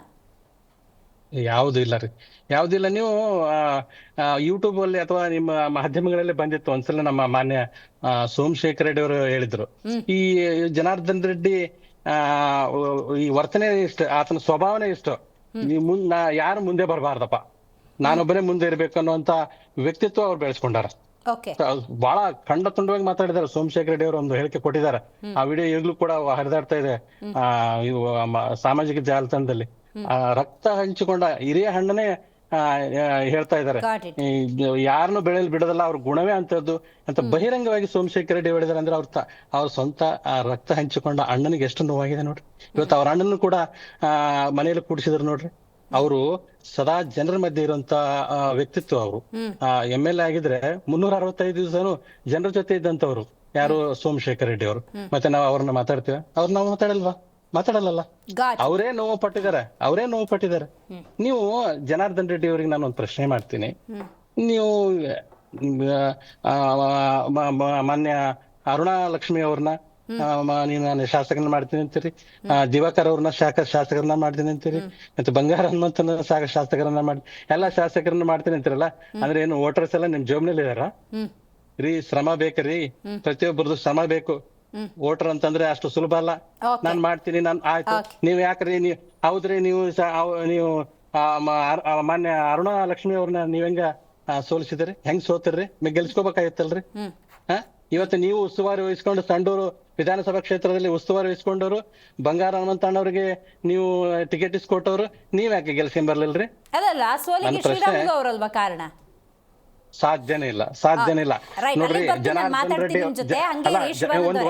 ಯಾವ್ದು ಇಲ್ಲ ರೀ, ಯಾವ್ದಿಲ್ಲ. ನೀವು ಯೂಟ್ಯೂಬ್ ಅಲ್ಲಿ ಅಥವಾ ನಿಮ್ಮ ಮಾಧ್ಯಮಗಳಲ್ಲಿ ಬಂದಿತ್ತು ಒಂದ್ಸಲ, ನಮ್ಮ ಮಾನ್ಯ ಸೋಮಶೇಖರ್ ರೆಡ್ಡಿ ಅವರು ಹೇಳಿದ್ರು, ಈ ಜನಾರ್ದನ್ ರೆಡ್ಡಿ ಈ ವರ್ತನೆ ಇಷ್ಟ, ಆತನ ಸ್ವಭಾವನೆ ಇಷ್ಟ, ಯಾರು ಮುಂದೆ ಬರಬಾರ್ದಪ್ಪ, ನಾನೊಬ್ಬನೇ ಮುಂದೆ ಇರ್ಬೇಕು ಅನ್ನುವಂತ ವ್ಯಕ್ತಿತ್ವ ಅವ್ರು ಬೆಳೆಸ್ಕೊಂಡಾರ. ಬಹಳ ಖಂಡ ತುಂಡವಾಗಿ ಮಾತಾಡಿದಾರೆ ಸೋಮಶೇಖರ್ ರೆಡ್ಡಿ ಅವರು, ಒಂದು ಹೇಳಿಕೆ ಕೊಟ್ಟಿದ್ದಾರೆ. ಆ ವಿಡಿಯೋ ಈಗಲೂ ಕೂಡ ಹರಿದಾಡ್ತಾ ಇದೆ ಸಾಮಾಜಿಕ ಜಾಲತಾಣದಲ್ಲಿ. ರಕ್ತ ಹಂಚಿಕೊಂಡ ಹಿರಿಯ ಹಣ್ಣನೇ ಹೇಳ್ತಾ ಇದ್ದಾರೆ, ಯಾರನ್ನು ಬೆಳೆಯಲು ಬಿಡೋದಲ್ಲ, ಅವ್ರ ಗುಣವೇ ಅಂತದ್ದು ಅಂತ ಬಹಿರಂಗವಾಗಿ ಸೋಮಶೇಖರ್ ರೆಡ್ಡಿ ಹೇಳಿದಾರೆ. ಅಂದ್ರೆ ಅವ್ರ ಸ್ವಂತ ರಕ್ತ ಹಂಚಿಕೊಂಡ ಅಣ್ಣನಿಗೆ ಎಷ್ಟು ನೋವಾಗಿದೆ ನೋಡ್ರಿ. ಇವತ್ತು ಅವ್ರ ಅಣ್ಣನ್ನು ಕೂಡ ಮನೆಯಲ್ಲಿ ಕೂಡಿಸಿದ್ರು ನೋಡ್ರಿ. ಅವರು ಸದಾ ಜನರ ಮಧ್ಯೆ ಇರುವಂತ ವ್ಯಕ್ತಿತ್ವ. ಅವರು MLA ಆಗಿದ್ರೆ 365 ದಿವಸನು ಜನರ ಜೊತೆ ಇದ್ದಂತವ್ರು. ಯಾರು? ಸೋಮಶೇಖರ್ ರೆಡ್ಡಿ ಅವರು. ಮತ್ತೆ ನಾವು ಅವ್ರನ್ನ ಮಾತಾಡ್ತೀವ? ನಾವು ಮಾತಾಡಲ್ಲ. ಅವರೇ ನೋವು ಪಟ್ಟಿದ್ದಾರೆ. ನೀವು ಜನಾರ್ದನ್ ರೆಡ್ಡಿ ಅವರಿಗೆ ನಾನು ಒಂದು ಪ್ರಶ್ನೆ ಮಾಡ್ತೀನಿ. ನೀವು ಮಾನ್ಯ ಅರುಣಾ ಲಕ್ಷ್ಮಿ ಅವ್ರನ್ನ ನಾನು ಶಾಸಕರನ್ನ ಮಾಡ್ತೀನಿ ಅಂತೀರಿ, ದಿವಾಕರ್ ಅವ್ರನ್ನ ಶಾಸಕರನ್ನ ಮಾಡ್ತೀನಿ ಅಂತೀರಿ, ಮತ್ತೆ ಬಂಗಾರ ಹನುಮಂತನ ಶಾಸಕರನ್ನ ಎಲ್ಲಾ ಶಾಸಕರನ್ನ ಮಾಡ್ತೀನಿ ಅಂತೀರಲ್ಲ. ಅಂದ್ರೆ ಏನು ವೋಟರ್ಸ್ ಎಲ್ಲ ನಿಮ್ ಜೋಬ್ನಲ್ಲಿ ಇದಾರ ರೀ? ಶ್ರಮ ಬೇಕ್ರಿ, ಪ್ರತಿಯೊಬ್ಬರದು ಶ್ರಮ ಬೇಕು. ವೋಟರ್ ಅಂತಂದ್ರೆ ಅಷ್ಟು ಸುಲಭ ಅಲ್ಲ. ನಾನ್ ಮಾಡ್ತೀನಿ, ಆಯ್ತು, ನೀವ್ ಯಾಕ್ರಿ ಹೌದ್ರಿ, ನೀವು ಮಾನ್ಯ ಅರುಣಾ ಲಕ್ಷ್ಮಿ ಅವ್ರನ್ನ ನೀವ್ ಹೆಂಗ ಸೋಲಿಸಿದ್ರಿ? ಹೆಂಗ್ ಸೋತಿರ್ರಿ? ಗೆಲ್ಸ್ಕೋಬೇಕಾಗಿತ್ತಲ್ರಿ? ಇವತ್ತು ನೀವು ಉಸ್ತುವಾರಿ ವಹಿಸ್ಕೊಂಡು ಸಂಡೂರು ವಿಧಾನಸಭಾ ಕ್ಷೇತ್ರದಲ್ಲಿ ಉಸ್ತುವಾರಿ ವಹಿಸ್ಕೊಂಡವ್ರು, ಬಂಗಾರ ಹನುಮಂತಣ್ಣವ್ರಿಗೆ ನೀವು ಟಿಕೆಟ್ ಇಸ್ಕೊಟ್ಟವ್ರು, ನೀವ್ ಯಾಕೆ ಗೆಲ್ಸ್ಕೊಂಡ್ ಬರ್ಲಿಲ್ರಿ? ಕಾರಣ ಸಾಧ್ಯನೇ ಇಲ್ಲ. ನೋಡ್ರಿ, ಜನಾರ್ದನ್ ರೆಡ್ಡಿ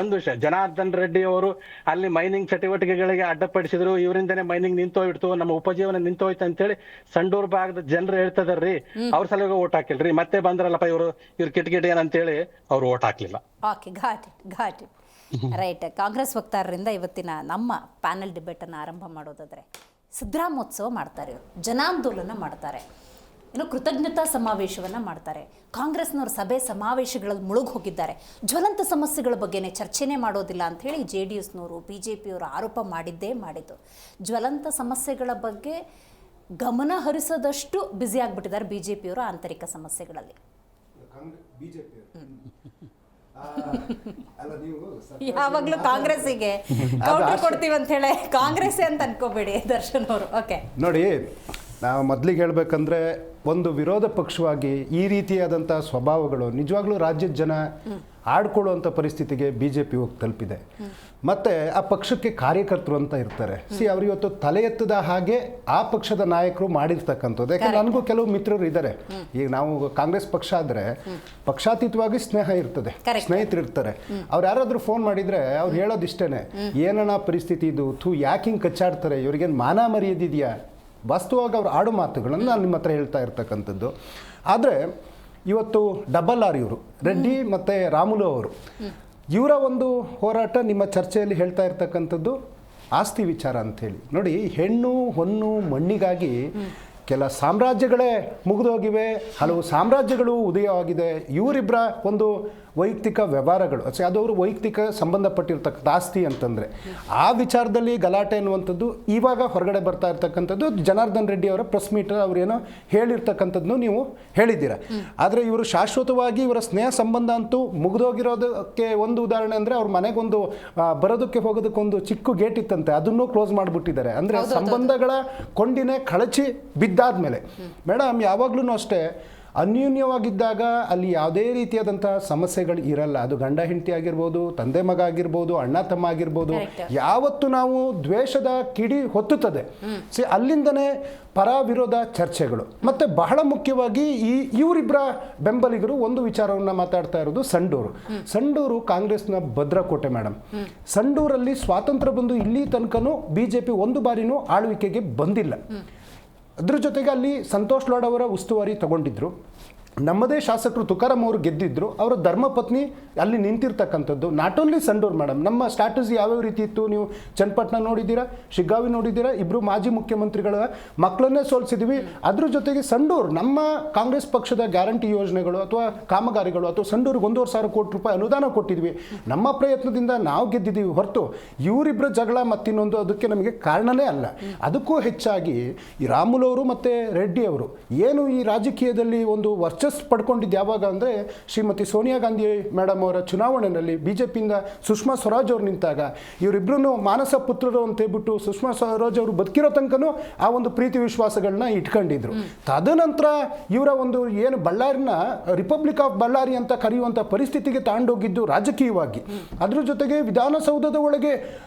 ಒಂದು ವಿಷಯ, ಜನಾರ್ದನ್ ರೆಡ್ಡಿ ಅವರು ಅಲ್ಲಿ ಮೈನಿಂಗ್ ಚಟುವಟಿಕೆಗಳಿಗೆ ಅಡ್ಡಪಡಿಸಿದ್ರು, ಇವರಿಂದನೇ ಮೈನಿಂಗ್ ನಿಂತೋಯ್ತು, ನಮ್ಮ ಉಪಜೀವನ ನಿಂತೋಯ್ತು ಅಂತೇಳಿ ಸಂಡೂರ್ ಭಾಗದ ಜನರು ಹೇಳ್ತಿದಾರ್ರಿ. ಅವ್ರ ಸಲುವಾಗಿ ಓಟ್ ಹಾಕಿಲ್ರಿ. ಮತ್ತೆ ಬಂದ್ರಲ್ಲಪ್ಪ ಇವ್ರು ಕಿಟಕಿಟಿ ಏನಂತೇಳಿ ಅವ್ರು ಓಟ್ ಹಾಕ್ಲಿಲ್ಲ. ರೈಟ್. ಕಾಂಗ್ರೆಸ್ ವಕ್ತಾರರಿಂದ ಇವತ್ತಿನ ನಮ್ಮ ಪ್ಯಾನೆಲ್ ಡಿಬೇಟ್ ಅನ್ನು ಆರಂಭ ಮಾಡೋದಾದ್ರೆ, ಸಿದ್ದರಾಮೋತ್ಸವ ಮಾಡ್ತಾರೆ, ಜನಾಂದೋಲನ ಮಾಡ್ತಾರೆ, ಇನ್ನು ಕೃತಜ್ಞತಾ ಸಮಾವೇಶವನ್ನು ಮಾಡ್ತಾರೆ. ಕಾಂಗ್ರೆಸ್ನವ್ರ ಸಭೆ ಸಮಾವೇಶಗಳಲ್ಲಿ ಮುಳುಗಿ ಹೋಗಿದ್ದಾರೆ. ಜ್ವಲಂತ ಸಮಸ್ಯೆಗಳ ಬಗ್ಗೆನೇ ಚರ್ಚೆನೇ ಮಾಡೋದಿಲ್ಲ ಅಂಥೇಳಿ JDSನವರು BJPಯವರು ಆರೋಪ ಮಾಡಿದ್ದು. ಜ್ವಲಂತ ಸಮಸ್ಯೆಗಳ ಬಗ್ಗೆ ಗಮನ ಹರಿಸೋದಷ್ಟು ಬ್ಯುಸಿ ಆಗಿಬಿಟ್ಟಿದ್ದಾರೆ BJPಯವರು ಆಂತರಿಕ ಸಮಸ್ಯೆಗಳಲ್ಲಿ. ಯಾವಾಗಲೂ ಕಾಂಗ್ರೆಸ್ಸಿಗೆ ಕೌಂಟರ್ ಕೊಡ್ತೀವಿ ಅಂತ ಹೇಳಿ ಕಾಂಗ್ರೆಸ್ ಅಂತ ಅನ್ಕೋಬೇಡಿ ದರ್ಶನ್ ಅವರು. ಓಕೆ, ನೋಡಿ, ನಾವು ಮೊದಲಿಗೆ ಹೇಳಬೇಕಂದ್ರೆ ಒಂದು ವಿರೋಧ ಪಕ್ಷವಾಗಿ ಈ ರೀತಿಯಾದಂಥ ಸ್ವಭಾವಗಳು ನಿಜವಾಗ್ಲೂ ರಾಜ್ಯದ ಜನ ಆಡ್ಕೊಳ್ಳುವಂಥ ಪರಿಸ್ಥಿತಿಗೆ BJP ಹೋಗಿ ತಲುಪಿದೆ. ಮತ್ತು ಆ ಪಕ್ಷಕ್ಕೆ ಕಾರ್ಯಕರ್ತರು ಅಂತ ಇರ್ತಾರೆ. ಅವ್ರು ಇವತ್ತು ತಲೆ ಎತ್ತದ ಹಾಗೆ ಆ ಪಕ್ಷದ ನಾಯಕರು ಮಾಡಿರ್ತಕ್ಕಂಥದ್ದು. ಯಾಕಂದ್ರೆ ನನಗೂ ಕೆಲವು ಮಿತ್ರರು ಇದ್ದಾರೆ. ಈಗ ನಾವು ಕಾಂಗ್ರೆಸ್ ಪಕ್ಷ ಆದರೆ ಪಕ್ಷಾತೀತವಾಗಿ ಸ್ನೇಹ ಇರ್ತದೆ, ಸ್ನೇಹಿತರು ಇರ್ತಾರೆ. ಅವ್ರು ಯಾರಾದರೂ ಫೋನ್ ಮಾಡಿದರೆ ಅವ್ರು ಹೇಳೋದಿಷ್ಟೇ, ಏನಣ್ಣ ಪರಿಸ್ಥಿತಿ ಇದು, ಯಾಕೆ ಹಿಂಗೆ ಕಚ್ಚಾಡ್ತಾರೆ, ಇವ್ರಿಗೇನು ಮಾನ ಮರ್ಯಾದಿದೆಯಾ, ವಾಸ್ತವವಾಗಿ ಅವ್ರು ಆಡು ಮಾತುಗಳನ್ನು ನಾನು ನಿಮ್ಮ ಹತ್ರ ಹೇಳ್ತಾ ಇರ್ತಕ್ಕಂಥದ್ದು. ಆದರೆ ಇವತ್ತು ಡಬಲ್ ಆರ್ ಇವರು ರೆಡ್ಡಿ ಮತ್ತು ರಾಮುಲು ಅವರು ಇವರ ಒಂದು ಹೋರಾಟ ನಿಮ್ಮ ಚರ್ಚೆಯಲ್ಲಿ ಹೇಳ್ತಾ ಇರ್ತಕ್ಕಂಥದ್ದು ಆಸ್ತಿ ವಿಚಾರ ಅಂಥೇಳಿ. ನೋಡಿ, ಹೆಣ್ಣು ಹೊನ್ನು ಮಣ್ಣಿಗಾಗಿ ಕೆಲ ಸಾಮ್ರಾಜ್ಯಗಳೇ ಮುಗಿದೋಗಿವೆ, ಹಲವು ಸಾಮ್ರಾಜ್ಯಗಳು ಉದಯವಾಗಿದೆ. ಇವರಿಬ್ಬರ ಒಂದು ವೈಯಕ್ತಿಕ ವ್ಯವಹಾರಗಳು, ಅದವರು ವೈಯಕ್ತಿಕ ಸಂಬಂಧಪಟ್ಟಿರ್ತಕ್ಕಂಥ ಆಸ್ತಿ ಅಂತಂದರೆ ಆ ವಿಚಾರದಲ್ಲಿ ಗಲಾಟೆ ಅನ್ನುವಂಥದ್ದು ಇವಾಗ ಹೊರಗಡೆ ಬರ್ತಾ ಇರ್ತಕ್ಕಂಥದ್ದು. ಜನಾರ್ದನ್ ರೆಡ್ಡಿ ಅವರ ಪ್ರೆಸ್ ಮೀಟ್ ಅವರೇನೋ ಹೇಳಿರ್ತಕ್ಕಂಥದ್ದನ್ನು ನೀವು ಹೇಳಿದ್ದೀರ. ಆದರೆ ಇವರು ಶಾಶ್ವತವಾಗಿ ಇವರ ಸ್ನೇಹ ಸಂಬಂಧ ಅಂತೂ ಮುಗಿದೋಗಿರೋದಕ್ಕೆ ಒಂದು ಉದಾಹರಣೆ ಅಂದರೆ ಅವ್ರ ಮನೆಗೊಂದು ಬರೋದಕ್ಕೆ ಹೋಗೋದಕ್ಕೊಂದು ಚಿಕ್ಕ ಗೇಟ್ ಇತ್ತಂತೆ, ಅದನ್ನು ಕ್ಲೋಸ್ ಮಾಡಿಬಿಟ್ಟಿದ್ದಾರೆ. ಅಂದರೆ ಸಂಬಂಧಗಳ ಕೊಂಡಿನೇ ಕಳಚಿ ಬಿದ್ದಾದ್ಮೇಲೆ. ಮೇಡಮ್, ಯಾವಾಗ್ಲೂ ಅಷ್ಟೇ ಅನ್ಯೂನ್ಯವಾಗಿದ್ದಾಗ ಅಲ್ಲಿ ಯಾವುದೇ ರೀತಿಯಾದಂಥ ಸಮಸ್ಯೆಗಳು ಇರಲ್ಲ. ಅದು ಗಂಡ ಹೆಂಡತಿ ಆಗಿರ್ಬೋದು, ತಂದೆ ಮಗ ಆಗಿರ್ಬೋದು, ಅಣ್ಣ ತಮ್ಮ ಆಗಿರ್ಬೋದು. ಯಾವತ್ತು ನಾವು ದ್ವೇಷದ ಕಿಡಿ ಹೊತ್ತುತ್ತದೆ, ಅಲ್ಲಿಂದನೇ ಪರ ವಿರೋಧ ಚರ್ಚೆಗಳು. ಮತ್ತು ಬಹಳ ಮುಖ್ಯವಾಗಿ ಇವರಿಬ್ಬರ ಬೆಂಬಲಿಗರು ಒಂದು ವಿಚಾರವನ್ನು ಮಾತಾಡ್ತಾ ಇರೋದು ಸಂಡೂರು ಕಾಂಗ್ರೆಸ್ನ ಭದ್ರಕೋಟೆ ಮೇಡಮ್. ಸಂಡೂರಲ್ಲಿ ಸ್ವಾತಂತ್ರ್ಯ ಬಂದು ಇಲ್ಲಿ ತನಕನೂ BJP ಒಂದು ಬಾರಿನೂ ಆಳ್ವಿಕೆಗೆ ಬಂದಿಲ್ಲ. ಅದ್ರ ಜೊತೆಗೆ ಅಲ್ಲಿ ಸಂತೋಷ್ ಲಾಡ್ ಅವರ ಉಸ್ತುವಾರಿ ತಗೊಂಡಿದ್ರು. ನಮ್ಮದೇ ಶಾಸಕರು ತುಕಾರಾಮ್ ಅವರು ಗೆದ್ದಿದ್ರು. ಅವರ ಧರ್ಮಪತ್ನಿ ಅಲ್ಲಿ ನಿಂತಿರ್ತಕ್ಕಂಥದ್ದು. ನಾಟ್ ಓನ್ಲಿ ಸಂಡೂರು ಮೇಡಮ್, ನಮ್ಮ ಸ್ಟ್ರಾಟಜಿ ಯಾವ್ಯಾವ ರೀತಿ ಇತ್ತು ನೀವು ಚನ್ನಪಟ್ಟಣ ನೋಡಿದ್ದೀರಾ, ಶಿಗ್ಗಾವಿ ನೋಡಿದ್ದೀರಾ. ಇಬ್ಬರು ಮಾಜಿ ಮುಖ್ಯಮಂತ್ರಿಗಳ ಮಕ್ಕಳನ್ನೇ ಸೋಲಿಸಿದ್ವಿ. ಅದ್ರ ಜೊತೆಗೆ ಸಂಡೂರು ನಮ್ಮ ಕಾಂಗ್ರೆಸ್ ಪಕ್ಷದ ಗ್ಯಾರಂಟಿ ಯೋಜನೆಗಳು ಅಥವಾ ಕಾಮಗಾರಿಗಳು ಅಥವಾ ಸಂಡೂರಿಗೆ 1,500 ಕೋಟಿ ರೂಪಾಯಿ ಅನುದಾನ ಕೊಟ್ಟಿದ್ವಿ. ನಮ್ಮ ಪ್ರಯತ್ನದಿಂದ ನಾವು ಗೆದ್ದಿದ್ದೀವಿ ಹೊರತು ಇವರಿಬ್ಬರ ಜಗಳ ಮತ್ತಿನ್ನೊಂದು ಅದಕ್ಕೆ ನಮಗೆ ಕಾರಣನೇ ಅಲ್ಲ. ಅದಕ್ಕೂ ಹೆಚ್ಚಾಗಿ ಈ ರಾಮುಲು ಅವರು ಮತ್ತು ರೆಡ್ಡಿ ಅವರು ಏನು ಈ ರಾಜಕೀಯದಲ್ಲಿ ಒಂದು ವರ್ಚಸ್ ಪಡ್ಕೊಂಡಿದ್ದು ಯಾವಾಗ ಅಂದರೆ ಶ್ರೀಮತಿ ಸೋನಿಯಾ ಗಾಂಧಿ ಮೇಡಮ್ ಅವರ ಚುನಾವಣೆಯಲ್ಲಿ BJPಯಿಂದ ಸುಷ್ಮಾ ಸ್ವರಾಜ್ ಅವರು ನಿಂತಾಗ ಇವರಿಬ್ಬರೂ ಮಾನಸ ಪುತ್ರರು ಅಂತ ಹೇಳ್ಬಿಟ್ಟು ಸುಷ್ಮಾ ಸ್ವರಾಜ್ ಅವರು ಬದುಕಿರೋ ತನಕನೂ ಆ ಒಂದು ಪ್ರೀತಿ ವಿಶ್ವಾಸಗಳನ್ನ ಇಟ್ಕೊಂಡಿದ್ರು. ತದನಂತರ ಇವರ ಒಂದು ಏನು ಬಳ್ಳಾರಿನ ರಿಪಬ್ಲಿಕ್ ಆಫ್ ಬಳ್ಳಾರಿ ಅಂತ ಕರೆಯುವಂಥ ಪರಿಸ್ಥಿತಿಗೆ ತಾಂಡೋಗಿದ್ದು ರಾಜಕೀಯವಾಗಿ. ಅದ್ರ ಜೊತೆಗೆ ವಿಧಾನಸೌಧದ ಒಳಗೆ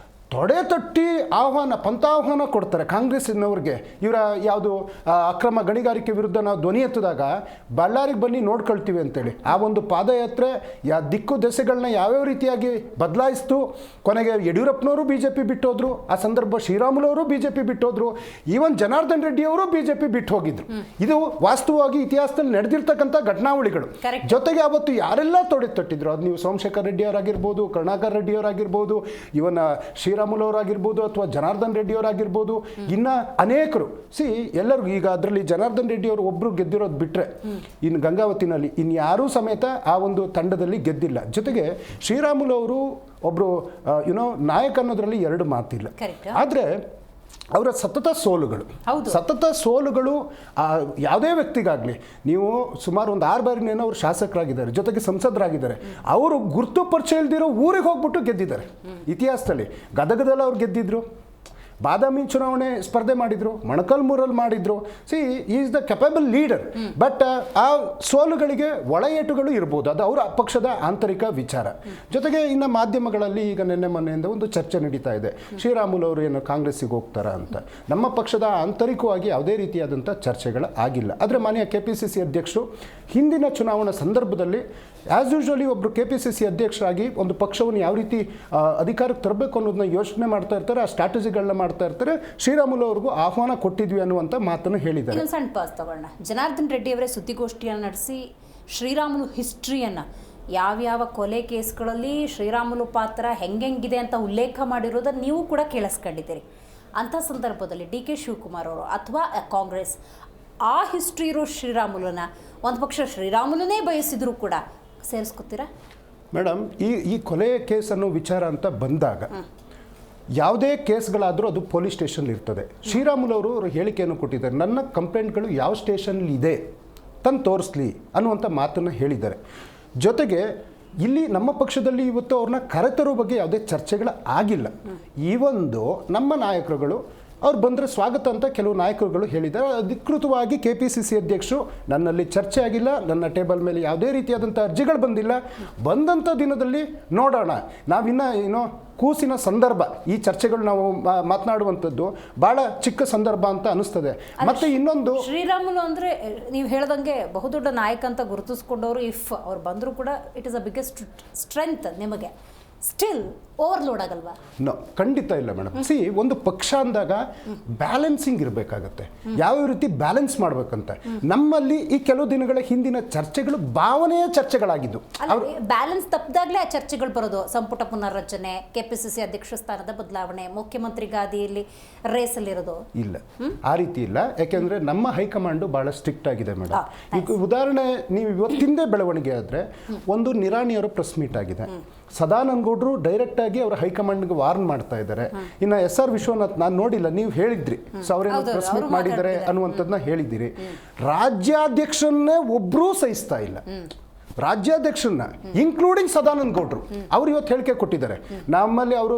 ತೊಡೆ ತಟ್ಟಿ ಪಂಥಾಹ್ವಾನ ಕೊಡ್ತಾರೆ ಕಾಂಗ್ರೆಸ್ನವ್ರಿಗೆ. ಇವರ ಯಾವುದು ಅಕ್ರಮ ಗಣಿಗಾರಿಕೆ ವಿರುದ್ಧ ನಾವು ಧ್ವನಿ ಎತ್ತಿದಾಗ ಬಳ್ಳಾರಿಗೆ ಬನ್ನಿ ನೋಡ್ಕೊಳ್ತೀವಿ ಅಂತೇಳಿ ಆ ಒಂದು ಪಾದಯಾತ್ರೆ ದಿಕ್ಕು ದೆಸೆಗಳನ್ನ ಯಾವ್ಯಾವ ರೀತಿಯಾಗಿ ಬದಲಾಯಿಸ್ತು. ಕೊನೆಗೆ ಯಡಿಯೂರಪ್ಪನವರು BJP ಬಿಟ್ಟೋದ್ರು. ಆ ಸಂದರ್ಭ ಶ್ರೀರಾಮುಲು ಅವರು BJP ಬಿಟ್ಟೋದ್ರು. ಈವನ್ ಜನಾರ್ದನ್ ರೆಡ್ಡಿ ಅವರು BJP ಬಿಟ್ಟು ಹೋಗಿದ್ರು. ಇದು ವಾಸ್ತವವಾಗಿ ಇತಿಹಾಸದಲ್ಲಿ ನಡೆದಿರ್ತಕ್ಕಂಥ ಘಟನಾವಳಿಗಳು. ಜೊತೆಗೆ ಅವತ್ತು ಯಾರೆಲ್ಲ ತೊಡೆ ತಟ್ಟಿದ್ರು, ಅದು ನೀವು ಸೋಮಶೇಖರ್ ರೆಡ್ಡಿ ಅವರಾಗಿರ್ಬೋದು, ಕರುಣಾಕರ್ ರೆಡ್ಡಿ ಅವರಾಗಿರ್ಬೋದು, ಇವನ್ ಶ್ರೀರಾಮುಲು ಅವರಾಗಿರ್ಬೋದು ಅಥವಾ ಜನಾರ್ದನ್ ರೆಡ್ಡಿ ಅವರಾಗಿರ್ಬೋದು, ಇನ್ನು ಅನೇಕರು. ಎಲ್ಲರಿಗೂ ಈಗ ಅದರಲ್ಲಿ ಜನಾರ್ದನ್ ರೆಡ್ಡಿ ಅವರು ಒಬ್ಬರು ಗೆದ್ದಿರೋದು ಬಿಟ್ಟರೆ ಇನ್ನು ಗಂಗಾವತಿನಲ್ಲಿ ಇನ್ಯಾರೂ ಸಮೇತ ಆ ಒಂದು ತಂಡದಲ್ಲಿ ಗೆದ್ದಿಲ್ಲ. ಜೊತೆಗೆ ಶ್ರೀರಾಮುಲು ಅವರು ಒಬ್ಬರು ನಾಯಕ ಅನ್ನೋದ್ರಲ್ಲಿ ಎರಡು ಮಾತಿಲ್ಲ. ಆದರೆ ಅವರ ಸತತ ಸೋಲುಗಳು ಯಾವುದೇ ವ್ಯಕ್ತಿಗಾಗಲಿ, ನೀವು ಸುಮಾರು ಒಂದು 6 ಬಾರಿನೇನೋ ಅವರು ಶಾಸಕರಾಗಿದ್ದಾರೆ, ಜೊತೆಗೆ ಸಂಸದರಾಗಿದ್ದಾರೆ. ಅವರು ಗುರುತು ಪರಿಚಯ ಇಲ್ದಿರೋ ಊರಿಗೆ ಹೋಗ್ಬಿಟ್ಟು ಗೆದ್ದಿದ್ದಾರೆ. ಇತಿಹಾಸದಲ್ಲಿ ಗದಗದಲ್ಲಿ ಅವ್ರು ಗೆದ್ದಿದ್ರು, ಬಾದಾಮಿ ಚುನಾವಣೆ ಸ್ಪರ್ಧೆ ಮಾಡಿದ್ರು, ಮೊಳಕಾಲ್ಮೂರಲ್ಲಿ ಮಾಡಿದ್ರು. Is the capable leader. But ಆ ಸೋಲುಗಳಿಗೆ ಒಳ ಏಟುಗಳು ಇರ್ಬೋದು, ಅದು ಅವರ ಪಕ್ಷದ ಆಂತರಿಕ ವಿಚಾರ. ಜೊತೆಗೆ ಇನ್ನು ಮಾಧ್ಯಮಗಳಲ್ಲಿ ಈಗ ನಿನ್ನೆ ಮೊನ್ನೆಯಿಂದ ಒಂದು ಚರ್ಚೆ ನಡೀತಾ ಇದೆ, ಶ್ರೀರಾಮುಲು ಅವರು ಏನು ಕಾಂಗ್ರೆಸ್ಸಿಗೆ ಹೋಗ್ತಾರಾ ಅಂತ. ನಮ್ಮ ಪಕ್ಷದ ಆಂತರಿಕವಾಗಿ ಯಾವುದೇ ರೀತಿಯಾದಂಥ ಚರ್ಚೆಗಳು ಆಗಿಲ್ಲ. ಆದರೆ ಮಾನ್ಯ KPCC ಅಧ್ಯಕ್ಷರು ಹಿಂದಿನ ಚುನಾವಣಾ ಸಂದರ್ಭದಲ್ಲಿ ಆ್ಯಸ್ ಯೂಶ್ವಲಿ ಒಬ್ಬರು KPCC ಅಧ್ಯಕ್ಷರಾಗಿ ಒಂದು ಪಕ್ಷವನ್ನು ಯಾವ ರೀತಿ ಅಧಿಕಾರಕ್ಕೆ ತರಬೇಕು ಅನ್ನೋದನ್ನ ಯೋಚನೆ ಮಾಡ್ತಾ ಇರ್ತಾರೆ, ಆ ಸ್ಟ್ರಾಟಜಿಗಳನ್ನ ಮಾಡ್ತಾ ಇರ್ತಾರೆ. ಶ್ರೀರಾಮುಲು ಅವ್ರಿಗೂ ಆಹ್ವಾನ ಕೊಟ್ಟಿದ್ವಿ ಅನ್ನುವಂಥ ಮಾತನ್ನು ಹೇಳಿದ್ದಾರೆ. ಸಣ್ಣ ಪಾಸ್ ತಗೊಳ್ಳೋಣ. ಜನಾರ್ದನ್ ರೆಡ್ಡಿ ಅವರೇ ಸುದ್ದಿಗೋಷ್ಠಿಯನ್ನು ನಡೆಸಿ ಶ್ರೀರಾಮುಲು ಹಿಸ್ಟ್ರಿಯನ್ನು, ಯಾವ್ಯಾವ ಕೊಲೆ ಕೇಸ್ಗಳಲ್ಲಿ ಶ್ರೀರಾಮುಲು ಪಾತ್ರ ಹೆಂಗೆಂಗಿದೆ ಅಂತ ಉಲ್ಲೇಖ ಮಾಡಿರೋದನ್ನು ನೀವು ಕೂಡ ಕೇಳಿಸ್ಕೊಂಡಿದ್ದೀರಿ. ಅಂಥ ಸಂದರ್ಭದಲ್ಲಿ DK ಶಿವಕುಮಾರ್ ಅವರು ಅಥವಾ ಕಾಂಗ್ರೆಸ್ ಆ ಹಿಸ್ಟ್ರಿ ಇರೋ ಶ್ರೀರಾಮುಲುನ ಒಂದು ಪಕ್ಷ ಶ್ರೀರಾಮುಲುನೇ ಬಯಸಿದ್ರು ಕೂಡ ಸೇರಿಸ್ಕೊತೀರಾ ಮೇಡಮ್? ಈ ಕೊಲೆ ಕೇಸ್ ಅನ್ನೋ ವಿಚಾರ ಅಂತ ಬಂದಾಗ ಯಾವುದೇ ಕೇಸ್ಗಳಾದರೂ ಅದು ಪೊಲೀಸ್ ಸ್ಟೇಷನ್ ಇರ್ತದೆ. ಶ್ರೀರಾಮುಲು ಅವರು ಹೇಳಿಕೆಯನ್ನು ಕೊಟ್ಟಿದ್ದಾರೆ, ನನ್ನ ಕಂಪ್ಲೇಂಟ್ಗಳು ಯಾವ ಸ್ಟೇಷನ್ಲಿ ಇದೆ ತಂದು ತೋರಿಸ್ಲಿ ಅನ್ನುವಂಥ ಮಾತನ್ನು ಹೇಳಿದ್ದಾರೆ. ಜೊತೆಗೆ ಇಲ್ಲಿ ನಮ್ಮ ಪಕ್ಷದಲ್ಲಿ ಇವತ್ತು ಅವ್ರನ್ನ ಕರೆತರೋ ಬಗ್ಗೆ ಯಾವುದೇ ಚರ್ಚೆಗಳು ಆಗಿಲ್ಲ. ಈ ಒಂದು ನಮ್ಮ ನಾಯಕರುಗಳು ಅವ್ರು ಬಂದರೆ ಸ್ವಾಗತ ಅಂತ ಕೆಲವು ನಾಯಕರುಗಳು ಹೇಳಿದ್ದಾರೆ. ಅಧಿಕೃತವಾಗಿ KPCC ಅಧ್ಯಕ್ಷರು ನನ್ನಲ್ಲಿ ಚರ್ಚೆ ಆಗಿಲ್ಲ, ನನ್ನ ಟೇಬಲ್ ಮೇಲೆ ಯಾವುದೇ ರೀತಿಯಾದಂಥ ಅರ್ಜಿಗಳು ಬಂದಿಲ್ಲ, ಬಂದಂಥ ದಿನದಲ್ಲಿ ನೋಡೋಣ. ನಾವಿನ್ನೂ ಕೂಸಿನ ಸಂದರ್ಭ, ಈ ಚರ್ಚೆಗಳು ನಾವು ಮಾತನಾಡುವಂಥದ್ದು ಭಾಳ ಚಿಕ್ಕ ಸಂದರ್ಭ ಅಂತ ಅನಿಸ್ತದೆ. ಮತ್ತೆ ಇನ್ನೊಂದು, ಶ್ರೀರಾಮುಲು ಅಂದರೆ ನೀವು ಹೇಳ್ದಂಗೆ ಬಹುದೊಡ್ಡ ನಾಯಕ ಅಂತ ಗುರುತಿಸ್ಕೊಂಡವರು, ಇಫ್ ಅವ್ರು ಬಂದರೂ ಕೂಡ it is a biggest strength ನಿಮಗೆ. ಸ್ಟಿಲ್ ಓವರ್ಲೋಡ್ ಆಗಲ್ವಾ? ನೋ, ಖಂಡಿತ ಇಲ್ಲ ಮೇಡಮ್. ಒಂದು ಪಕ್ಷ ಅಂದಾಗ ಬ್ಯಾಲೆನ್ಸಿಂಗ್ ಇರಬೇಕಾಗತ್ತೆ, ಯಾವ ರೀತಿ ಬ್ಯಾಲೆನ್ಸ್ ಮಾಡ್ಬೇಕಂತ. ನಮ್ಮಲ್ಲಿ ಈ ಕೆಲವು ದಿನಗಳ ಹಿಂದಿನ ಚರ್ಚೆಗಳು ಭಾವನೆಯ ಚರ್ಚೆಗಳಾಗಿದ್ದು. ಬ್ಯಾಲೆನ್ಸ್ ತಪ್ಪಿದಾಗಲೇ ಆ ಚರ್ಚೆಗಳು ಬರೋದು. ಸಂಪುಟ ಪುನರ್ರಚನೆ, KPCC ಅಧ್ಯಕ್ಷ ಸ್ಥಾನದ ಬದಲಾವಣೆ, ಮುಖ್ಯಮಂತ್ರಿ ಗಾದಿಯಲ್ಲಿ ರೇಸಲ್ಲಿರೋದು ಇಲ್ಲ, ಆ ರೀತಿ ಇಲ್ಲ. ಯಾಕೆಂದ್ರೆ ನಮ್ಮ ಹೈಕಮಾಂಡು ಬಹಳ ಸ್ಟ್ರಿಕ್ಟ್ ಆಗಿದೆ ಮೇಡಮ್. ಈಗ ಉದಾಹರಣೆ, ನೀವು ಇವತ್ತಿಂದೇ ಬೆಳವಣಿಗೆ ಆದರೆ, ಒಂದು ನಿರಾಣಿಯವರ ಪ್ರೆಸ್ ಮೀಟ್ ಆಗಿದೆ, ಸದಾನಂದ ಗೌಡರು ಡೈರೆಕ್ಟ್ ಆಗಿ ಅವರ ಹೈಕಮಾಂಡ್ಗೆ ವಾರ್ನ್ ಮಾಡ್ತಾ ಇದ್ದಾರೆ. ಇನ್ನು SR ವಿಶ್ವನಾಥ್ ನಾನು ನೋಡಿಲ್ಲ, ನೀವು ಹೇಳಿದ್ರಿ, ಸೊ ಅವರೇನು ಪ್ರೆಸ್ ಮೀಟ್ ಮಾಡಿದ್ದಾರೆ ಅನ್ನುವಂಥದ್ದನ್ನ ಹೇಳಿದ್ದೀರಿ. ರಾಜ್ಯಾಧ್ಯಕ್ಷರನ್ನೇ ಒಬ್ಬರೂ ಸಹಿಸ್ತಾ ಇಲ್ಲ, ರಾಜ್ಯಾಧ್ಯಕ್ಷರನ್ನ ಇನ್ಕ್ಲೂಡಿಂಗ್ ಸದಾನಂದ ಗೌಡರು. ಅವ್ರು ಇವತ್ತು ಹೇಳಿಕೆ ಕೊಟ್ಟಿದ್ದಾರೆ, ನಮ್ಮಲ್ಲಿ ಅವರು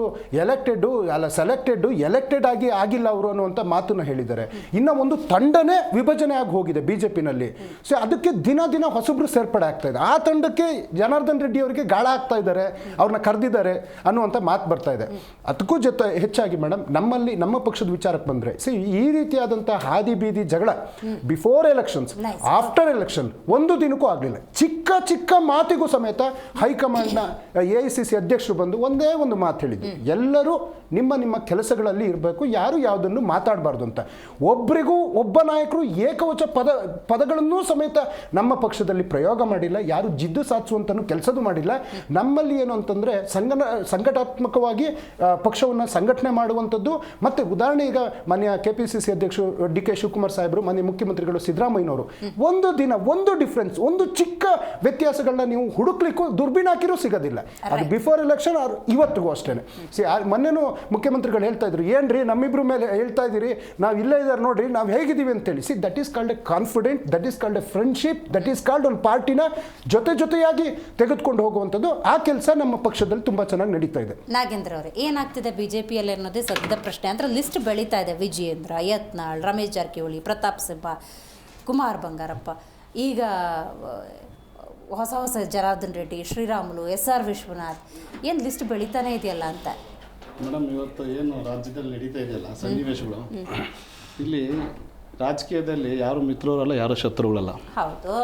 ಎಲೆಕ್ಟೆಡ್ ಆಗಿಲ್ಲ ಅವರು ಅನ್ನುವಂಥ ಮಾತನ್ನು ಹೇಳಿದ್ದಾರೆ. ಇನ್ನು ಒಂದು ತಂಡನೇ ವಿಭಜನೆ ಆಗಿ ಹೋಗಿದೆ BJPನಲ್ಲಿ. ಸೊ ಅದಕ್ಕೆ ದಿನ ಹೊಸಬ್ರು ಸೇರ್ಪಡೆ ಆಗ್ತಾ ಇದೆ. ಆ ತಂಡಕ್ಕೆ ಜನಾರ್ದನ್ ರೆಡ್ಡಿ ಅವರಿಗೆ ಗಾಳ ಆಗ್ತಾ ಇದ್ದಾರೆ, ಅವ್ರನ್ನ ಕರೆದಿದ್ದಾರೆ ಅನ್ನುವಂಥ ಮಾತು ಬರ್ತಾ ಇದೆ. ಅದಕ್ಕೂ ಹೆಚ್ಚಾಗಿ ಮೇಡಮ್, ನಮ್ಮ ಪಕ್ಷದ ವಿಚಾರಕ್ಕೆ ಬಂದರೆ, ಈ ರೀತಿಯಾದಂಥ ಹಾದಿ ಬೀದಿ ಜಗಳ ಬಿಫೋರ್ ಎಲೆಕ್ಷನ್ಸ್, ಆಫ್ಟರ್ ಎಲೆಕ್ಷನ್ ಒಂದು ದಿನಕ್ಕೂ ಆಗಲಿಲ್ಲ. ಚಿಕ್ಕ ಮಾತಿಗೂ ಸಮೇತ ಹೈಕಮಾಂಡ್ನ AICC ಅಧ್ಯಕ್ಷರು ಬಂದು ಒಂದೇ ಒಂದು ಮಾತು ಹೇಳಿದ್ರು, ಎಲ್ಲರೂ ನಿಮ್ಮ ಕೆಲಸಗಳಲ್ಲಿ ಇರಬೇಕು, ಯಾರು ಯಾವುದನ್ನು ಮಾತಾಡಬಾರ್ದು ಅಂತ. ಒಬ್ಬ ನಾಯಕರು ಏಕವಚನ ಪದಗಳನ್ನೂ ಸಮೇತ ನಮ್ಮ ಪಕ್ಷದಲ್ಲಿ ಪ್ರಯೋಗ ಮಾಡಿಲ್ಲ, ಯಾರು ಜಿದ್ದು ಸಾಧಿಸುವಂತನೂ ಕೆಲಸದೂ ಮಾಡಿಲ್ಲ. ನಮ್ಮಲ್ಲಿ ಏನು ಅಂತಂದರೆ ಸಂಘಟಾತ್ಮಕವಾಗಿ ಪಕ್ಷವನ್ನು ಸಂಘಟನೆ ಮಾಡುವಂಥದ್ದು. ಮತ್ತು ಉದಾಹರಣೆ, ಈಗ ಮಾನ್ಯ KPCC ಅಧ್ಯಕ್ಷರು DK ಶಿವಕುಮಾರ್ ಸಾಹೇಬರು, ಮಾನ್ಯ ಮುಖ್ಯಮಂತ್ರಿಗಳು ಸಿದ್ದರಾಮಯ್ಯನವರು ಒಂದು ಡಿಫ್ರೆನ್ಸ್, ಒಂದು ಚಿಕ್ಕ ವ್ಯತ್ಯಾಸಗಳನ್ನ ನೀವು ಹುಡುಕ್ಲಿಕ್ಕೂ ದುರ್ಬೀನ್ ಹಾಕಿರೂ ಸಿಗೋದಿಲ್ಲ. ಅದು ಬಿಫೋರ್ ಎಲೆಕ್ಷನ್ ಇವತ್ತಿಗೂ ಅಷ್ಟೇ. ಮೊನ್ನೆನೂ ಮುಖ್ಯಮಂತ್ರಿಗಳು ಹೇಳ್ತಾ ಇದ್ರು, ಏನ್ರಿ ನಮ್ಮಿಬ್ರು ಮೇಲೆ ಹೇಳ್ತಾ ಇದ್ದೀರಿ, ನಾವು ಇಲ್ಲೇ ಇದ್ದಾರೆ ನೋಡ್ರಿ, ನಾವು ಹೇಗಿದ್ದೀವಿ ಅಂತೇಳಿ. That is called A confident, that is called A friendship, that is called ಒಂದು ಪಾರ್ಟಿನ ಜೊತೆಯಾಗಿ ತೆಗೆದುಕೊಂಡು ಹೋಗುವಂಥದ್ದು. ಆ ಕೆಲಸ ನಮ್ಮ ಪಕ್ಷದಲ್ಲಿ ತುಂಬಾ ಚೆನ್ನಾಗಿ ನಡೀತಾ ಇದೆ. ನಾಗೇಂದ್ರ ಅವರೇ, ಏನಾಗ್ತಿದೆ BJPಯಲ್ಲಿ ಅನ್ನೋದೇ ಸದ್ಯದ ಪ್ರಶ್ನೆ. ಅಂದ್ರೆ ಲಿಸ್ಟ್ ಬೆಳೀತಾ ಇದೆ. ವಿಜಯೇಂದ್ರ, ಯತ್ನಾಳ್, ರಮೇಶ್ ಜಾರಕಿಹೊಳಿ, ಪ್ರತಾಪ್ ಸಿಂಹ, ಕುಮಾರ್ ಬಂಗಾರಪ್ಪ, ಈಗ ಹೊಸ ಜನಾರ್ದನ್ ರೆಡ್ಡಿ, ಶ್ರೀರಾಮುಲು, SR ವಿಶ್ವನಾಥ್, ಏನು ಲಿಸ್ಟ್ ಬೆಳೀತಾನೆ ಇದೆಯಲ್ಲ ಅಂತ. ಮೇಡಮ್, ಇವತ್ತು ಏನು ರಾಜ್ಯದಲ್ಲಿ ನಡೀತಾ ಇದೆಯಲ್ಲ ಸನ್ನಿವೇಶಗಳು, ಇಲ್ಲಿ ರಾಜಕೀಯದಲ್ಲಿ ಯಾರು ಮಿತ್ರರಲ್ಲ, ಯಾರು ಶತ್ರುಗಳಲ್ಲ. ಹೌದು.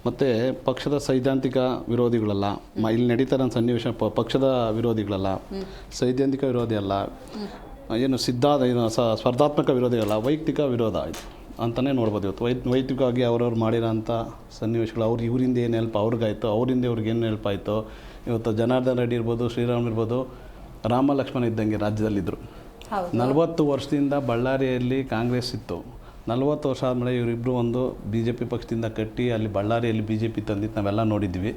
ಮತ್ತು ಪಕ್ಷದ ಸೈದ್ಧಾಂತಿಕ ವಿರೋಧಿಗಳಲ್ಲ. ಇಲ್ಲಿ ನಡೀತಾರ ಸನ್ನಿವೇಶ ಪಕ್ಷದ ವಿರೋಧಿಗಳಲ್ಲ, ಸೈದ್ಧಾಂತಿಕ ವಿರೋಧಿ ಅಲ್ಲ, ಏನು ಸ್ಪರ್ಧಾತ್ಮಕ ವಿರೋಧಿಗಳಲ್ಲ, ವೈಯಕ್ತಿಕ ವಿರೋಧ ಆಯಿತು ಅಂತಲೇ ನೋಡ್ಬೋದು. ಇವತ್ತು ವೈಯಕ್ತಿಕವಾಗಿ ಅವ್ರವ್ರು ಮಾಡಿರೋಂಥ ಸನ್ನಿವೇಶಗಳು, ಇವರಿಂದ ಏನು ಹೆಲ್ಪ್ ಅವ್ರಿಗಾಯಿತು, ಅವರಿಂದ ಇವ್ರಿಗೆ ಏನು ಹೆಲ್ಪ್ ಆಯಿತು. ಇವತ್ತು ಜನಾರ್ದನ್ ರೆಡ್ಡಿ ಇರ್ಬೋದು, ಶ್ರೀರಾಮ್ ಇರ್ಬೋದು, ರಾಮ ಲಕ್ಷ್ಮಣ ಇದ್ದಂಗೆ ರಾಜ್ಯದಲ್ಲಿದ್ದರು. 40 ವರ್ಷದಿಂದ ಬಳ್ಳಾರಿಯಲ್ಲಿ ಕಾಂಗ್ರೆಸ್ ಇತ್ತು. 40 ವರ್ಷ ಆದಮೇಲೆ ಇವರಿಬ್ಬರು ಒಂದು BJP ಪಕ್ಷದಿಂದ ಕಟ್ಟಿ ಅಲ್ಲಿ ಬಳ್ಳಾರಿಯಲ್ಲಿ BJP ತಂದಿದ್ದು ನಾವೆಲ್ಲ ನೋಡಿದ್ವಿ.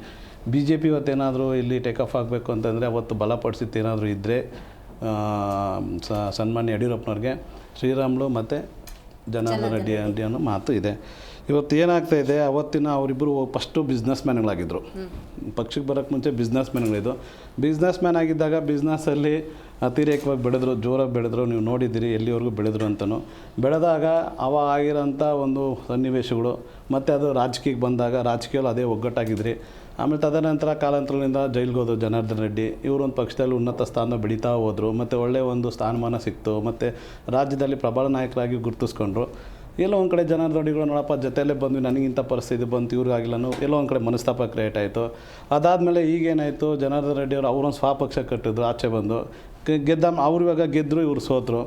BJP ಇವತ್ತೇನಾದರೂ ಇಲ್ಲಿ ಟೇಕ್ ಆಫ್ ಆಗಬೇಕು ಅಂತಂದರೆ ಅವತ್ತು ಬಲಪಡಿಸಿತ್ತು ಏನಾದರೂ ಇದ್ದರೆ ಸನ್ಮಾನ್ಯ ಯಡಿಯೂರಪ್ಪನವ್ರಿಗೆ ಶ್ರೀರಾಮ್ಲು ಮತ್ತು ಜನಾರ್ದನ್ ರೆಡ್ಡಿ ಅನ್ನೋ ಮಾತು ಇದೆ. ಇವತ್ತು ಏನಾಗ್ತಾಯಿದೆ, ಅವತ್ತಿನ ಅವರಿಬ್ಬರು ಫಸ್ಟು ಬಿಸ್ನೆಸ್ ಮ್ಯಾನ್ಗಳಾಗಿದ್ದರು. ಪಕ್ಷಕ್ಕೆ ಬರೋಕ್ಕೆ ಮುಂಚೆ ಬಿಸ್ನೆಸ್ ಮ್ಯಾನ್ಗಳಿದ್ದು. ಬಿಸ್ನೆಸ್ ಮ್ಯಾನ್ ಆಗಿದ್ದಾಗ ಬಿಸ್ನೆಸ್ಸಲ್ಲಿ ಅತಿರೇಕವಾಗಿ ಬೆಳೆದ್ರು, ಜೋರಾಗಿ ಬೆಳೆದ್ರು. ನೀವು ನೋಡಿದ್ದೀರಿ ಎಲ್ಲಿವರೆಗೂ ಬೆಳೆದ್ರು ಅಂತಲೂ. ಬೆಳೆದಾಗ ಆಗಿರೋಂಥ ಒಂದು ಸನ್ನಿವೇಶಗಳು, ಮತ್ತು ಅದು ರಾಜಕೀಯಕ್ಕೆ ಬಂದಾಗ ರಾಜಕೀಯದಲ್ಲಿ ಅದೇ ಒಗ್ಗಟ್ಟಾಗಿದ್ರಿ. ಆಮೇಲೆ ತದನಂತರ ಕಾಲಾಂತರದಿಂದ ಜೈಲಿಗೆ ಹೋದರು ಜನಾರ್ದನ್ ರೆಡ್ಡಿ. ಇವರೊಂದು ಪಕ್ಷದಲ್ಲಿ ಉನ್ನತ ಸ್ಥಾನ ಬೆಳೀತಾ ಹೋದರು, ಮತ್ತು ಒಳ್ಳೆಯ ಒಂದು ಸ್ಥಾನಮಾನ ಸಿಕ್ತು, ಮತ್ತು ರಾಜ್ಯದಲ್ಲಿ ಪ್ರಬಲ ನಾಯಕರಾಗಿ ಗುರುತಿಸ್ಕೊಂಡ್ರು. ಎಲ್ಲೋ ಒಂದು ಕಡೆ ಜನಾರ್ದನ್ ರೆಡ್ಡಿಗಳು ನೋಡಪ್ಪ ಜೊತೆಯಲ್ಲೇ ಬಂದ್ವಿ, ನನಗಿಂತ ಪರಿಸ್ಥಿತಿ ಬಂತು, ಇವ್ರಿಗಾಗಿಲ್ಲನೂ ಎಲ್ಲೋ ಒಂದು ಕಡೆ ಮನಸ್ತಾಪ ಕ್ರಿಯೇಟ್ ಆಯಿತು. ಅದಾದಮೇಲೆ ಈಗೇನಾಯಿತು, ಜನಾರ್ದನ್ ರೆಡ್ಡಿ ಅವರೊಂದು ಸ್ವಪಕ್ಷ ಕಟ್ಟಿದ್ರು, ಆಚೆ ಬಂದು ಅವ್ರು ಇವಾಗ ಗೆದ್ದರು, ಇವ್ರು ಸೋತರು.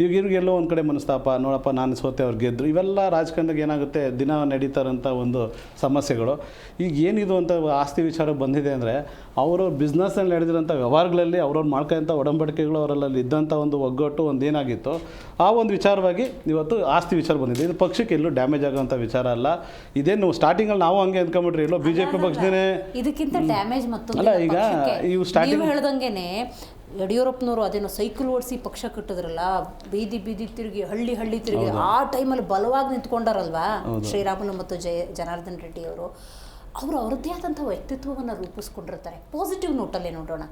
ಇವ್ರಿಗೆಲ್ಲೋ ಒಂದು ಕಡೆ ಮನಸ್ತಾಪ, ನೋಡಪ್ಪ ನಾನು ಸೋತೆ ಅವ್ರು ಗೆದ್ದರು. ಇವೆಲ್ಲ ರಾಜಕಾರಣದಾಗ ಏನಾಗುತ್ತೆ, ದಿನ ನಡೀತಾರಂಥ ಒಂದು ಸಮಸ್ಯೆಗಳು. ಈಗ ಏನಿದು ಅಂತ ಆಸ್ತಿ ವಿಚಾರ ಬಂದಿದೆ ಅಂದರೆ, ಅವರು ಬಿಸ್ನೆಸ್ನಲ್ಲಿ ನಡೆದಿರೋಂಥ ವ್ಯವಹಾರಗಳಲ್ಲಿ ಅವ್ರವ್ರು ಮಾಡ್ಕೊಂಥ ಒಡಂಬಡಿಕೆಗಳು, ಅವರಲ್ಲಿ ಇದ್ದಂಥ ಒಂದು ಒಗ್ಗಟ್ಟು ಒಂದು ಏನಾಗಿತ್ತು, ಆ ಒಂದು ವಿಚಾರವಾಗಿ ಇವತ್ತು ಆಸ್ತಿ ವಿಚಾರ ಬಂದಿದೆ. ಇದು ಪಕ್ಷಕ್ಕೆ ಎಲ್ಲೂ ಡ್ಯಾಮೇಜ್ ಆಗೋಂಥ ವಿಚಾರ ಅಲ್ಲ. ಇದೇನು ಸ್ಟಾರ್ಟಿಂಗಲ್ಲಿ ನಾವು ಹಂಗೆ ಅಂದ್ಕೊಂಬಿಟ್ರಿ, ಎಲ್ಲೋ BJP ಪಕ್ಷನೇ ಇದಕ್ಕಿಂತ ಡ್ಯಾಮೇಜ್ ಮತ್ತೊಂದು ಅಲ್ಲ. ಈಗ ಇವು ಸ್ಟಾರ್ಟಿಂಗ್ ಹೇಳ್ದಂಗೆನೆ ಯಡಿಯೂರಪ್ಪನವರು ಅದೇನೋ ಸೈಕಲ್ ಓಡಿಸಿ ಪಕ್ಷ ಕಟ್ಟಿದ್ರಲ್ಲ, ಬೀದಿ ತಿರುಗಿ ಹಳ್ಳಿ ತಿರುಗಿ, ಆ ಟೈಮಲ್ಲಿ ಬಲವಾಗಿ ನಿಂತ್ಕೊಂಡಾರಲ್ವಾ ಶ್ರೀರಾಮುಲು ಮತ್ತು ಜನಾರ್ದನ್ ರೆಡ್ಡಿ ಅವರು. ಅವರು ಅವ್ರದ್ದೇ ಆದಂಥ ವ್ಯಕ್ತಿತ್ವವನ್ನು ರೂಪಿಸ್ಕೊಂಡಿರ್ತಾರೆ. ಪಾಸಿಟಿವ್ ನೋಟಲ್ಲೇ ನೋಡೋಣ,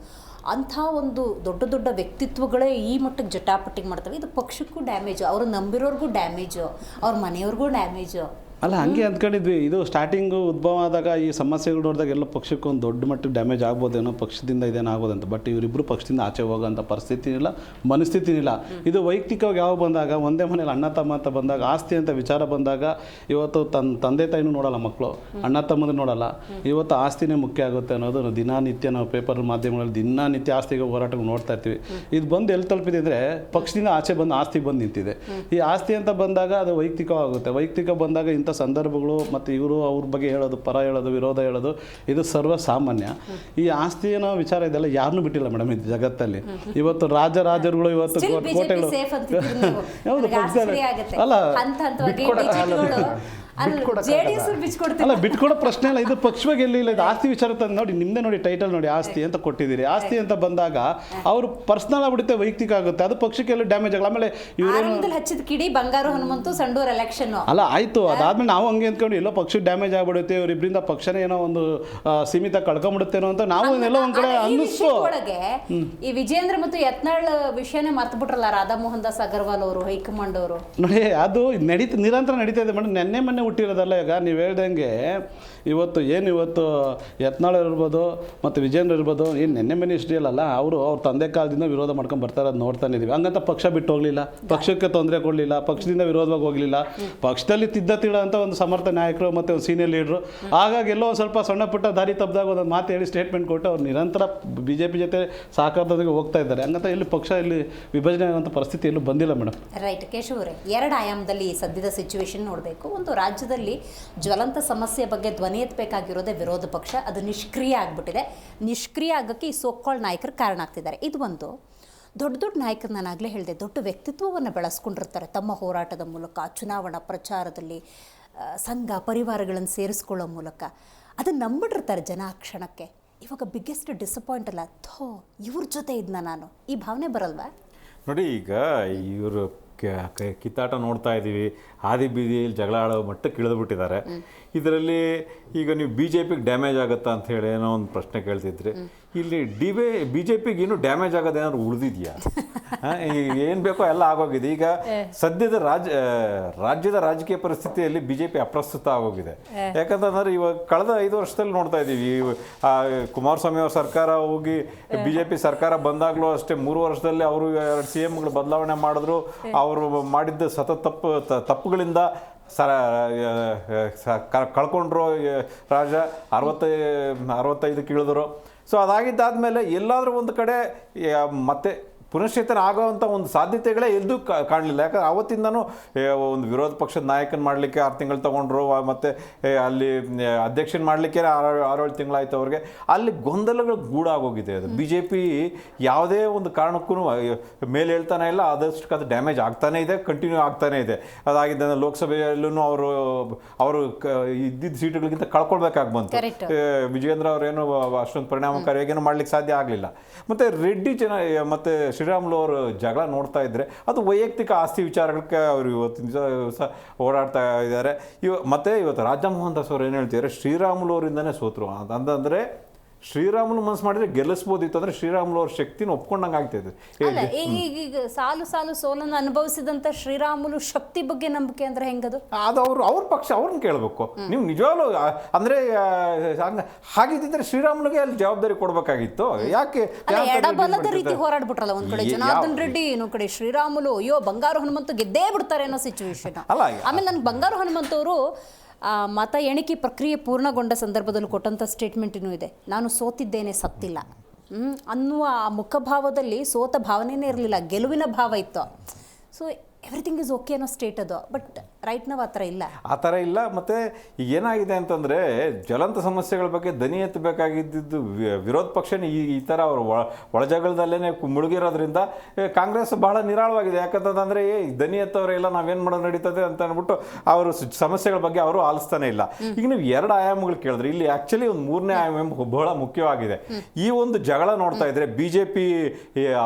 ಅಂಥ ಒಂದು ದೊಡ್ಡ ದೊಡ್ಡ ವ್ಯಕ್ತಿತ್ವಗಳೇ ಈ ಮಟ್ಟಕ್ಕೆ ಜಟಾಪಟಿಗೆ ಮಾಡ್ತವೆ. ಇದು ಪಕ್ಷಕ್ಕೂ ಡ್ಯಾಮೇಜು, ಅವರು ನಂಬಿರೋರ್ಗೂ ಡ್ಯಾಮೇಜು, ಅವ್ರ ಮನೆಯವ್ರಿಗೂ ಡ್ಯಾಮೇಜು. ಅಲ್ಲ ಹಂಗೆ ಅಂದ್ಕೊಂಡಿದ್ವಿ. ಇದು ಸ್ಟಾರ್ಟಿಂಗು ಉದ್ಭವ ಆದಾಗ ಈ ಸಮಸ್ಯೆಗಳು ನೋಡಿದಾಗ ಎಲ್ಲ ಪಕ್ಷಕ್ಕೆ ಒಂದು ದೊಡ್ಡ ಮಟ್ಟಿಗೆ ಡ್ಯಾಮೇಜ್ ಆಗ್ಬೋದೇನೋ, ಪಕ್ಷದಿಂದ ಇದೇನೋ ಆಗೋದಂತ. ಬಟ್ ಇವರಿಬ್ಬರು ಪಕ್ಷದಿಂದ ಆಚೆ ಹೋಗೋಂಥ ಪರಿಸ್ಥಿತಿ ಇಲ್ಲ, ಮನಸ್ಥಿತಿ ಇಲ್ಲ. ಇದು ವೈಯಕ್ತಿಕವಾಗಿ ಯಾವ ಬಂದಾಗ ಒಂದೇ ಮನೇಲಿ ಅಣ್ಣ ತಮ್ಮ ಅಂತ ಬಂದಾಗ, ಆಸ್ತಿ ಅಂತ ವಿಚಾರ ಬಂದಾಗ, ಇವತ್ತು ತಂದೆ ತಾಯಿನೂ ನೋಡಲ್ಲ ಮಕ್ಕಳು, ಅಣ್ಣ ತಮ್ಮಂದು ನೋಡಲ್ಲ. ಇವತ್ತು ಆಸ್ತಿನೇ ಮುಖ್ಯ ಆಗುತ್ತೆ ಅನ್ನೋದು ದಿನನಿತ್ಯ ನಾವು ಪೇಪರ್ ಮಾಧ್ಯಮಗಳಲ್ಲಿ ದಿನನಿತ್ಯ ಆಸ್ತಿಗೆ ಹೋರಾಟಗಳು ನೋಡ್ತಾ ಇರ್ತೀವಿ. ಇದು ಬಂದು ಎಲ್ಲಿ ತಲುಪಿದೆ ಅಂದರೆ ಪಕ್ಷದಿಂದ ಆಚೆ ಬಂದು ಆಸ್ತಿ ಬಂದು ನಿಂತಿದೆ. ಈ ಆಸ್ತಿ ಅಂತ ಬಂದಾಗ ಅದು ವೈಯಕ್ತಿಕವಾಗುತ್ತೆ. ವೈಯಕ್ತಿಕ ಬಂದಾಗ ಇಂಥ ಸಂದರ್ಭಗಳು ಮತ್ತು ಇವರು ಅವ್ರ ಬಗ್ಗೆ ಹೇಳೋದು, ಪರ ಹೇಳೋದು, ವಿರೋಧ ಹೇಳೋದು, ಇದು ಸರ್ವ ಸಾಮಾನ್ಯ. ಈ ಆಸ್ತಿಯ ವಿಚಾರ ಇದೆಲ್ಲ ಯಾರನ್ನೂ ಬಿಟ್ಟಿಲ್ಲ ಮೇಡಮ್ ಇದು ಜಗತ್ತಲ್ಲಿ. ಇವತ್ತು ರಾಜರುಗಳು ಇವತ್ತು ಕೋಟೆಗಳು ಅಲ್ಲ ಅಲ್ಲ ಬಿಟ್ಕೊಡೋ ಪ್ರಶ್ನೆ ಇಲ್ಲ. ಇದು ಪಕ್ಷವಾಗಿ ಎಲ್ಲಿ ಇಲ್ಲ. ಇದು ಆಸ್ತಿ ವಿಚಾರ ತಂದು ನೋಡಿ, ನಿಮ್ದೇ ನೋಡಿ ಟೈಟಲ್ ನೋಡಿ, ಆಸ್ತಿ ಅಂತ ಕೊಟ್ಟಿದ್ದೀರಿ. ಆಸ್ತಿ ಅಂತ ಬಂದಾಗ ಅವರು ಪರ್ಸನಲ್ ಆಗ್ಬಿಡುತ್ತೆ, ವೈಯಕ್ತಿಕ ಆಗುತ್ತೆ. ಅದು ಪಕ್ಷಕ್ಕೆ ಎಲ್ಲ ಡ್ಯಾಮೇಜ್ ಆಗಲ್ಲ. ಆಮೇಲೆ ಇವರೇನು ಹಚ್ಚಿದ ಕಿಡಿ ಬಂಗಾರು ಹನುಮಂತು ಸಂಡೂರ್ ಎಲೆಕ್ಷನ್ ಅಲ್ಲ ಆಯ್ತು, ಅದಾದ್ಮೇಲೆ ನಾವು ಹಂಗೆ ಅಂದ್ಕೊಂಡು ಎಲ್ಲೋ ಪಕ್ಷಕ್ಕೆ ಡ್ಯಾಮೇಜ್ ಆಗ್ಬಿಡುತ್ತೆ, ಇವರಿಬ್ಬರಿಂದ ಪಕ್ಷನೇ ಏನೋ ಒಂದು ಸೀಮಿತ ಕಳ್ಕೊಂಡ್ಬಿಡುತ್ತೇನೋ ಅಂತ ನಾವು ಎಲ್ಲೋ ಒಂದ್ ಕಡೆ ಅನ್ನಿಸ್ತು. ಈ ವಿಜೇಂದ್ರ ಮತ್ತು ಯತ್ನಾಳ್ ವಿಷಯನೇ ಮರ್ತು ಬಿಟ್ರಲ್ಲ ರಾಧಾ ಮೋಹನ್ ದಾಸ್ ಅಗರ್ವಾಲ್ ಅವರು, ಹೈಕಮಾಂಡ್ ಅವರು. ನೋಡಿ ಅದು ನಿರಂತರ ನಡೀತಾ ಇದೆ ಮೇಡಮ್. ನೆನ್ನೆ ಮೊನ್ನೆ ಹುಟ್ಟಿರೋದಲ್ಲ. ಈಗ ನೀವು ಹೇಳ್ದಂಗೆ ಇವತ್ತು ಯತ್ನಾಳ್ ಇರ್ಬೋದು ಮತ್ತು ವಿಜೇಂದ್ರ ಇರ್ಬೋದು, ಏನು ನೆನ್ನೆ ಮೊನ್ನೆ ಇಷ್ಟೇ ಅಲ್ಲ, ಅವರು ಅವ್ರ ತಂದೆ ಕಾಲದಿಂದ ವಿರೋಧ ಮಾಡ್ಕೊಂಡು ಬರ್ತಾರೆ, ಅದು ನೋಡ್ತಾನೆ ಇದೀವಿ. ಹಂಗಂತ ಪಕ್ಷ ಬಿಟ್ಟು ಹೋಗಲಿಲ್ಲ, ಪಕ್ಷಕ್ಕೆ ತೊಂದರೆ ಕೊಡಲಿಲ್ಲ, ಪಕ್ಷದಿಂದ ವಿರೋಧವಾಗಿ ಹೋಗಲಿಲ್ಲ. ಪಕ್ಷದಲ್ಲಿ ತಿದ್ದ ಅಂತ ಒಂದು ಸಮರ್ಥ ನಾಯಕರು ಮತ್ತು ಒಂದು ಸೀನಿಯರ್ ಲೀಡ್ರು. ಹಾಗಾಗಿ ಎಲ್ಲೋ ಒಂದು ಸ್ವಲ್ಪ ಸಣ್ಣ ಪುಟ್ಟ ದಾರಿ ತಪ್ಪಿದಾಗ ಒಂದು ಮಾತು ಹೇಳಿ ಸ್ಟೇಟ್ಮೆಂಟ್ ಕೊಟ್ಟು ಅವ್ರು ನಿರಂತರ BJP ಜೊತೆ ಸಹಕಾರದೊಂದಿಗೆ ಹೋಗ್ತಾ ಇದ್ದಾರೆ. ಹಂಗಂತ ಇಲ್ಲಿ ಪಕ್ಷ ಇಲ್ಲಿ ವಿಭಜನೆ ಆಗುವಂಥ ಪರಿಸ್ಥಿತಿ ಎಲ್ಲೂ ಬಂದಿಲ್ಲ ಮೇಡಮ್. ರೈಟ್ ಕೇಶವ್ ಅವರೇ, ಎರಡು ಆಯಾಮದಲ್ಲಿ ಸದ್ಯದ ಸಿಚುವೇಶನ್ ನೋಡಬೇಕು. ಒಂದು, ರಾಜ್ಯದಲ್ಲಿ ಜ್ವಲಂತ ಸಮಸ್ಯೆ ಬಗ್ಗೆ ಧ್ವನಿ ಎತ್ತಬೇಕಾಗಿರೋದೇ ವಿರೋಧ ಪಕ್ಷ, ಅದು ನಿಷ್ಕ್ರಿಯ ಆಗಿಬಿಟ್ಟಿದೆ. ನಿಷ್ಕ್ರಿಯ ಆಗೋಕ್ಕೆ ಈ ಸೋಕಾಲ್ಡ್ ನಾಯಕರು ಕಾರಣ ಆಗ್ತಿದ್ದಾರೆ. ಇದು ಒಂದು. ದೊಡ್ಡ ದೊಡ್ಡ ನಾಯಕರು, ನಾನು ಆಗಲೇ ಹೇಳಿದೆ, ದೊಡ್ಡ ವ್ಯಕ್ತಿತ್ವವನ್ನು ಬೆಳೆಸ್ಕೊಂಡಿರ್ತಾರೆ ತಮ್ಮ ಹೋರಾಟದ ಮೂಲಕ, ಚುನಾವಣಾ ಪ್ರಚಾರದಲ್ಲಿ ಸಂಘ ಪರಿವಾರಗಳನ್ನು ಸೇರಿಸ್ಕೊಳ್ಳೋ ಮೂಲಕ. ಅದನ್ನು ನಂಬಿಟ್ಟಿರ್ತಾರೆ ಜನ ಆ ಕ್ಷಣಕ್ಕೆ. ಇವಾಗ ಬಿಗ್ಗೆಸ್ಟ್ ಡಿಸಪಾಯಿಂಟ್ ಅಲ್ಲ, ಇವ್ರ ಜೊತೆ ಇದ್ನ ನಾನು, ಈ ಭಾವನೆ ಬರಲ್ವಾ? ನೋಡಿ, ಈಗ ಇವರು ಕಿತ್ತಾಟ ನೋಡ್ತಾ ಇದ್ದೀವಿ, ಹಾದಿ ಬೀದಿಯಲ್ಲಿ ಜಗಳ ಆಡೋ ಮಟ್ಟಕ್ಕೆ ಇಳಿದ್ಬಿಟ್ಟಿದ್ದಾರೆ. ಇದರಲ್ಲಿ ಈಗ ನೀವು BJPಗೆ ಡ್ಯಾಮೇಜ್ ಆಗುತ್ತಾ ಅಂತ ಹೇಳಿ ಏನೋ ಒಂದು ಪ್ರಶ್ನೆ ಕೇಳ್ತಿದ್ರಿ. ಇಲ್ಲಿ BJPಗೆ ಇನ್ನೂ ಡ್ಯಾಮೇಜ್ ಆಗೋದೇನಾದ್ರು ಉಳಿದಿದೆಯಾ? ಏನು ಬೇಕೋ ಎಲ್ಲ ಆಗೋಗಿದೆ. ಈಗ ಸದ್ಯದ ರಾಜ್ಯದ ರಾಜಕೀಯ ಪರಿಸ್ಥಿತಿಯಲ್ಲಿ BJP ಅಪ್ರಸ್ತುತ ಆಗೋಗಿದೆ. ಯಾಕಂತಂದ್ರೆ ಇವಾಗ ಕಳೆದ 5 ವರ್ಷದಲ್ಲಿ ನೋಡ್ತಾ ಇದ್ದೀವಿ, ಕುಮಾರಸ್ವಾಮಿ ಅವ್ರ ಸರ್ಕಾರ ಹೋಗಿ BJP ಸರ್ಕಾರ ಬಂದಾಗಲೂ ಅಷ್ಟೇ 3 ವರ್ಷದಲ್ಲಿ ಅವರು 2 CMಗಳು ಬದಲಾವಣೆ ಮಾಡಿದ್ರು. ಅವರು ಮಾಡಿದ್ದ ಸತತ ತಪ್ಪುಗಳಿಂದ ಕಳ್ಕೊಂಡ್ರು. ರಾಜ 65ಕ್ಕೆ ಇಳಿದ್ರು. ಸೊ ಅದಾಗಿದ್ದಾದಮೇಲೆ ಎಲ್ಲಾದರೂ ಒಂದು ಕಡೆ ಮತ್ತೆ ಪುನಶ್ಚೇತನ ಆಗೋವಂಥ ಒಂದು ಸಾಧ್ಯತೆಗಳೇ ಎದ್ದು ಕಾಣಲಿಲ್ಲ. ಯಾಕಂದ್ರೆ ಅವತ್ತಿಂದನೂ ಒಂದು ವಿರೋಧ ಪಕ್ಷದ ನಾಯಕನ ಮಾಡಲಿಕ್ಕೆ 6 ತಿಂಗಳು ತೊಗೊಂಡ್ರು, ಮತ್ತು ಅಲ್ಲಿ ಅಧ್ಯಕ್ಷನ ಮಾಡಲಿಕ್ಕೆ 6-7 ತಿಂಗಳಾಯ್ತು ಅವ್ರಿಗೆ. ಅಲ್ಲಿ ಗೊಂದಲಗಳು ಗೂಡಾಗೋಗಿದೆ. ಅದು BJP ಯಾವುದೇ ಒಂದು ಕಾರಣಕ್ಕೂ ಮೇಲೆ ಹೇಳ್ತಾನೆ ಇಲ್ಲ, ಆದಷ್ಟು ಅದು ಡ್ಯಾಮೇಜ್ ಆಗ್ತಾನೇ ಇದೆ, ಕಂಟಿನ್ಯೂ ಆಗ್ತಾನೇ ಇದೆ. ಅದಾಗಿದ್ದ ಲೋಕಸಭೆಯಲ್ಲೂ ಅವರು ಇದ್ದಿದ್ದ ಸೀಟುಗಳಿಗಿಂತ ಕಳ್ಕೊಳ್ಬೇಕಾಗಿ ಬಂತು. ವಿಜೇಂದ್ರ ಅವರೇನು ಅಷ್ಟೊಂದು ಪರಿಣಾಮಕಾರಿಯಾಗೇನು ಮಾಡ್ಲಿಕ್ಕೆ ಸಾಧ್ಯ ಆಗಲಿಲ್ಲ. ಮತ್ತು ರೆಡ್ಡಿ ಮತ್ತು ಶ್ರೀರಾಮುಲು ಅವರು ಜಗಳ ನೋಡ್ತಾ ಇದ್ದರೆ ಅದು ವೈಯಕ್ತಿಕ ಆಸ್ತಿ ವಿಚಾರಕ್ಕೆ ಅವರು ಇವತ್ತಿನ ದಿವಸ ಓಡಾಡ್ತಾ ಇದ್ದಾರೆ. ಮತ್ತು ಇವತ್ತು ರಾಧಾ ಮೋಹನ್ ದಾಸ್ ಅವರು ಏನು ಹೇಳ್ತಿದ್ದಾರೆ, ಶ್ರೀರಾಮುಲು ಅವರಿಂದನೇ ಸೋತರು ಅಂತಂದರೆ ಶ್ರೀರಾಮುಲು ಮನಸ್ಸು ಮಾಡಿದ್ರೆ ಗೆಲ್ಲಿಸ್ಬೋದಿತ್ತು. ಅಂದರೆ ಶ್ರೀರಾಮುಲು ಅವ್ರ ಶಕ್ತಿನ ಒಪ್ಕೊಂಡಂಗೆ ಆಗ್ತಾಯಿದೆ. ಈಗ ಸಾಲು ಸೋಲನ್ನು ಅನುಭವಿಸಿದಂಥ ಶ್ರೀರಾಮುಲು ಶಕ್ತಿ ಬಗ್ಗೆ ನಂಬಿಕೆ ಅಂದರೆ ಹೆಂಗದು? ಅದು ಅವ್ರ ಪಕ್ಷ ಅವ್ರನ್ನ ಕೇಳಬೇಕು. ನೀವು ನಿಜವಾಗ್ಲೂ ಅಂದರೆ ಹಾಗಿದ್ದಿದ್ರೆ ಶ್ರೀರಾಮುಲಿಗೆ ಅಲ್ಲಿ ಜವಾಬ್ದಾರಿ ಕೊಡಬೇಕಾಗಿತ್ತು. ಯಾಕೆ ಎಡಬಲದ ರೀತಿ ಹೋರಾಡ್ಬಿಟ್ರಲ್ಲ, ಒಂದ್ ಕಡೆ ಜನಾರ್ದನ್ ರೆಡ್ಡಿ, ಇನ್ನೊಂದ್ ಕಡೆ ಶ್ರೀರಾಮುಲು. ಅಯ್ಯೋ, ಬಂಗಾರು ಹನುಮಂತು ಗೆದ್ದೇ ಬಿಡ್ತಾರೆ ಅನ್ನೋ ಸಿಚುವೇಶನ್. ಆಮೇಲೆ ನನ್ಗೆ ಬಂಗಾರು ಹನುಮಂತು ಅವರು ಮತ ಎಣಿಕೆ ಪ್ರಕ್ರಿಯೆ ಪೂರ್ಣಗೊಂಡ ಸಂದರ್ಭದಲ್ಲಿ ಕೊಟ್ಟಂಥ ಸ್ಟೇಟ್ಮೆಂಟಿನೂ ಇದೆ, ನಾನು ಸೋತಿದ್ದೇನೆ, ಸತ್ತಿಲ್ಲ ಅನ್ನುವ ಮುಖಭಾವದಲ್ಲಿ ಸೋತ ಭಾವನೆಯೇ ಇರಲಿಲ್ಲ, ಗೆಲುವಿನ ಭಾವ ಇತ್ತು. ಸೊ ಎವ್ರಿಥಿಂಗ್ ಈಸ್ ಓಕೆ ಅನ್ನೋ ಸ್ಟೇಟ್ ಅದು. ಬಟ್ ರೈಟ್ ನಾವು ಆ ಥರ ಇಲ್ಲ. ಮತ್ತು ಏನಾಗಿದೆ ಅಂತಂದರೆ ಜ್ವಲಂತ ಸಮಸ್ಯೆಗಳ ಬಗ್ಗೆ ದನಿ ಎತ್ತಬೇಕಾಗಿದ್ದು ವಿರೋಧ ಪಕ್ಷನೇ ಈ ಥರ ಅವರು ಒಳಜಗಳದಲ್ಲೇ ಮುಳುಗಿರೋದ್ರಿಂದ ಕಾಂಗ್ರೆಸ್ ಬಹಳ ನಿರಾಳವಾಗಿದೆ. ಯಾಕಂತಂದರೆ ದನಿ ಎತ್ತವರೆಲ್ಲ ನಾವೇನು ಮಾಡೋದು ನಡೀತದೆ ಅಂತ ಅಂದ್ಬಿಟ್ಟು ಅವರು ಸಮಸ್ಯೆಗಳ ಬಗ್ಗೆ ಅವರು ಆಲಿಸ್ತಾನೆ ಇಲ್ಲ. ಈಗ ನೀವು 2 ಆಯಾಮಗಳು ಕೇಳಿದ್ರೆ, ಇಲ್ಲಿ ಆ್ಯಕ್ಚುಲಿ ಒಂದು 3ನೇ ಆಯಾಮ ಬಹಳ ಮುಖ್ಯವಾಗಿದೆ. ಈ ಒಂದು ಜಗಳ ನೋಡ್ತಾ ಇದ್ರೆ, BJP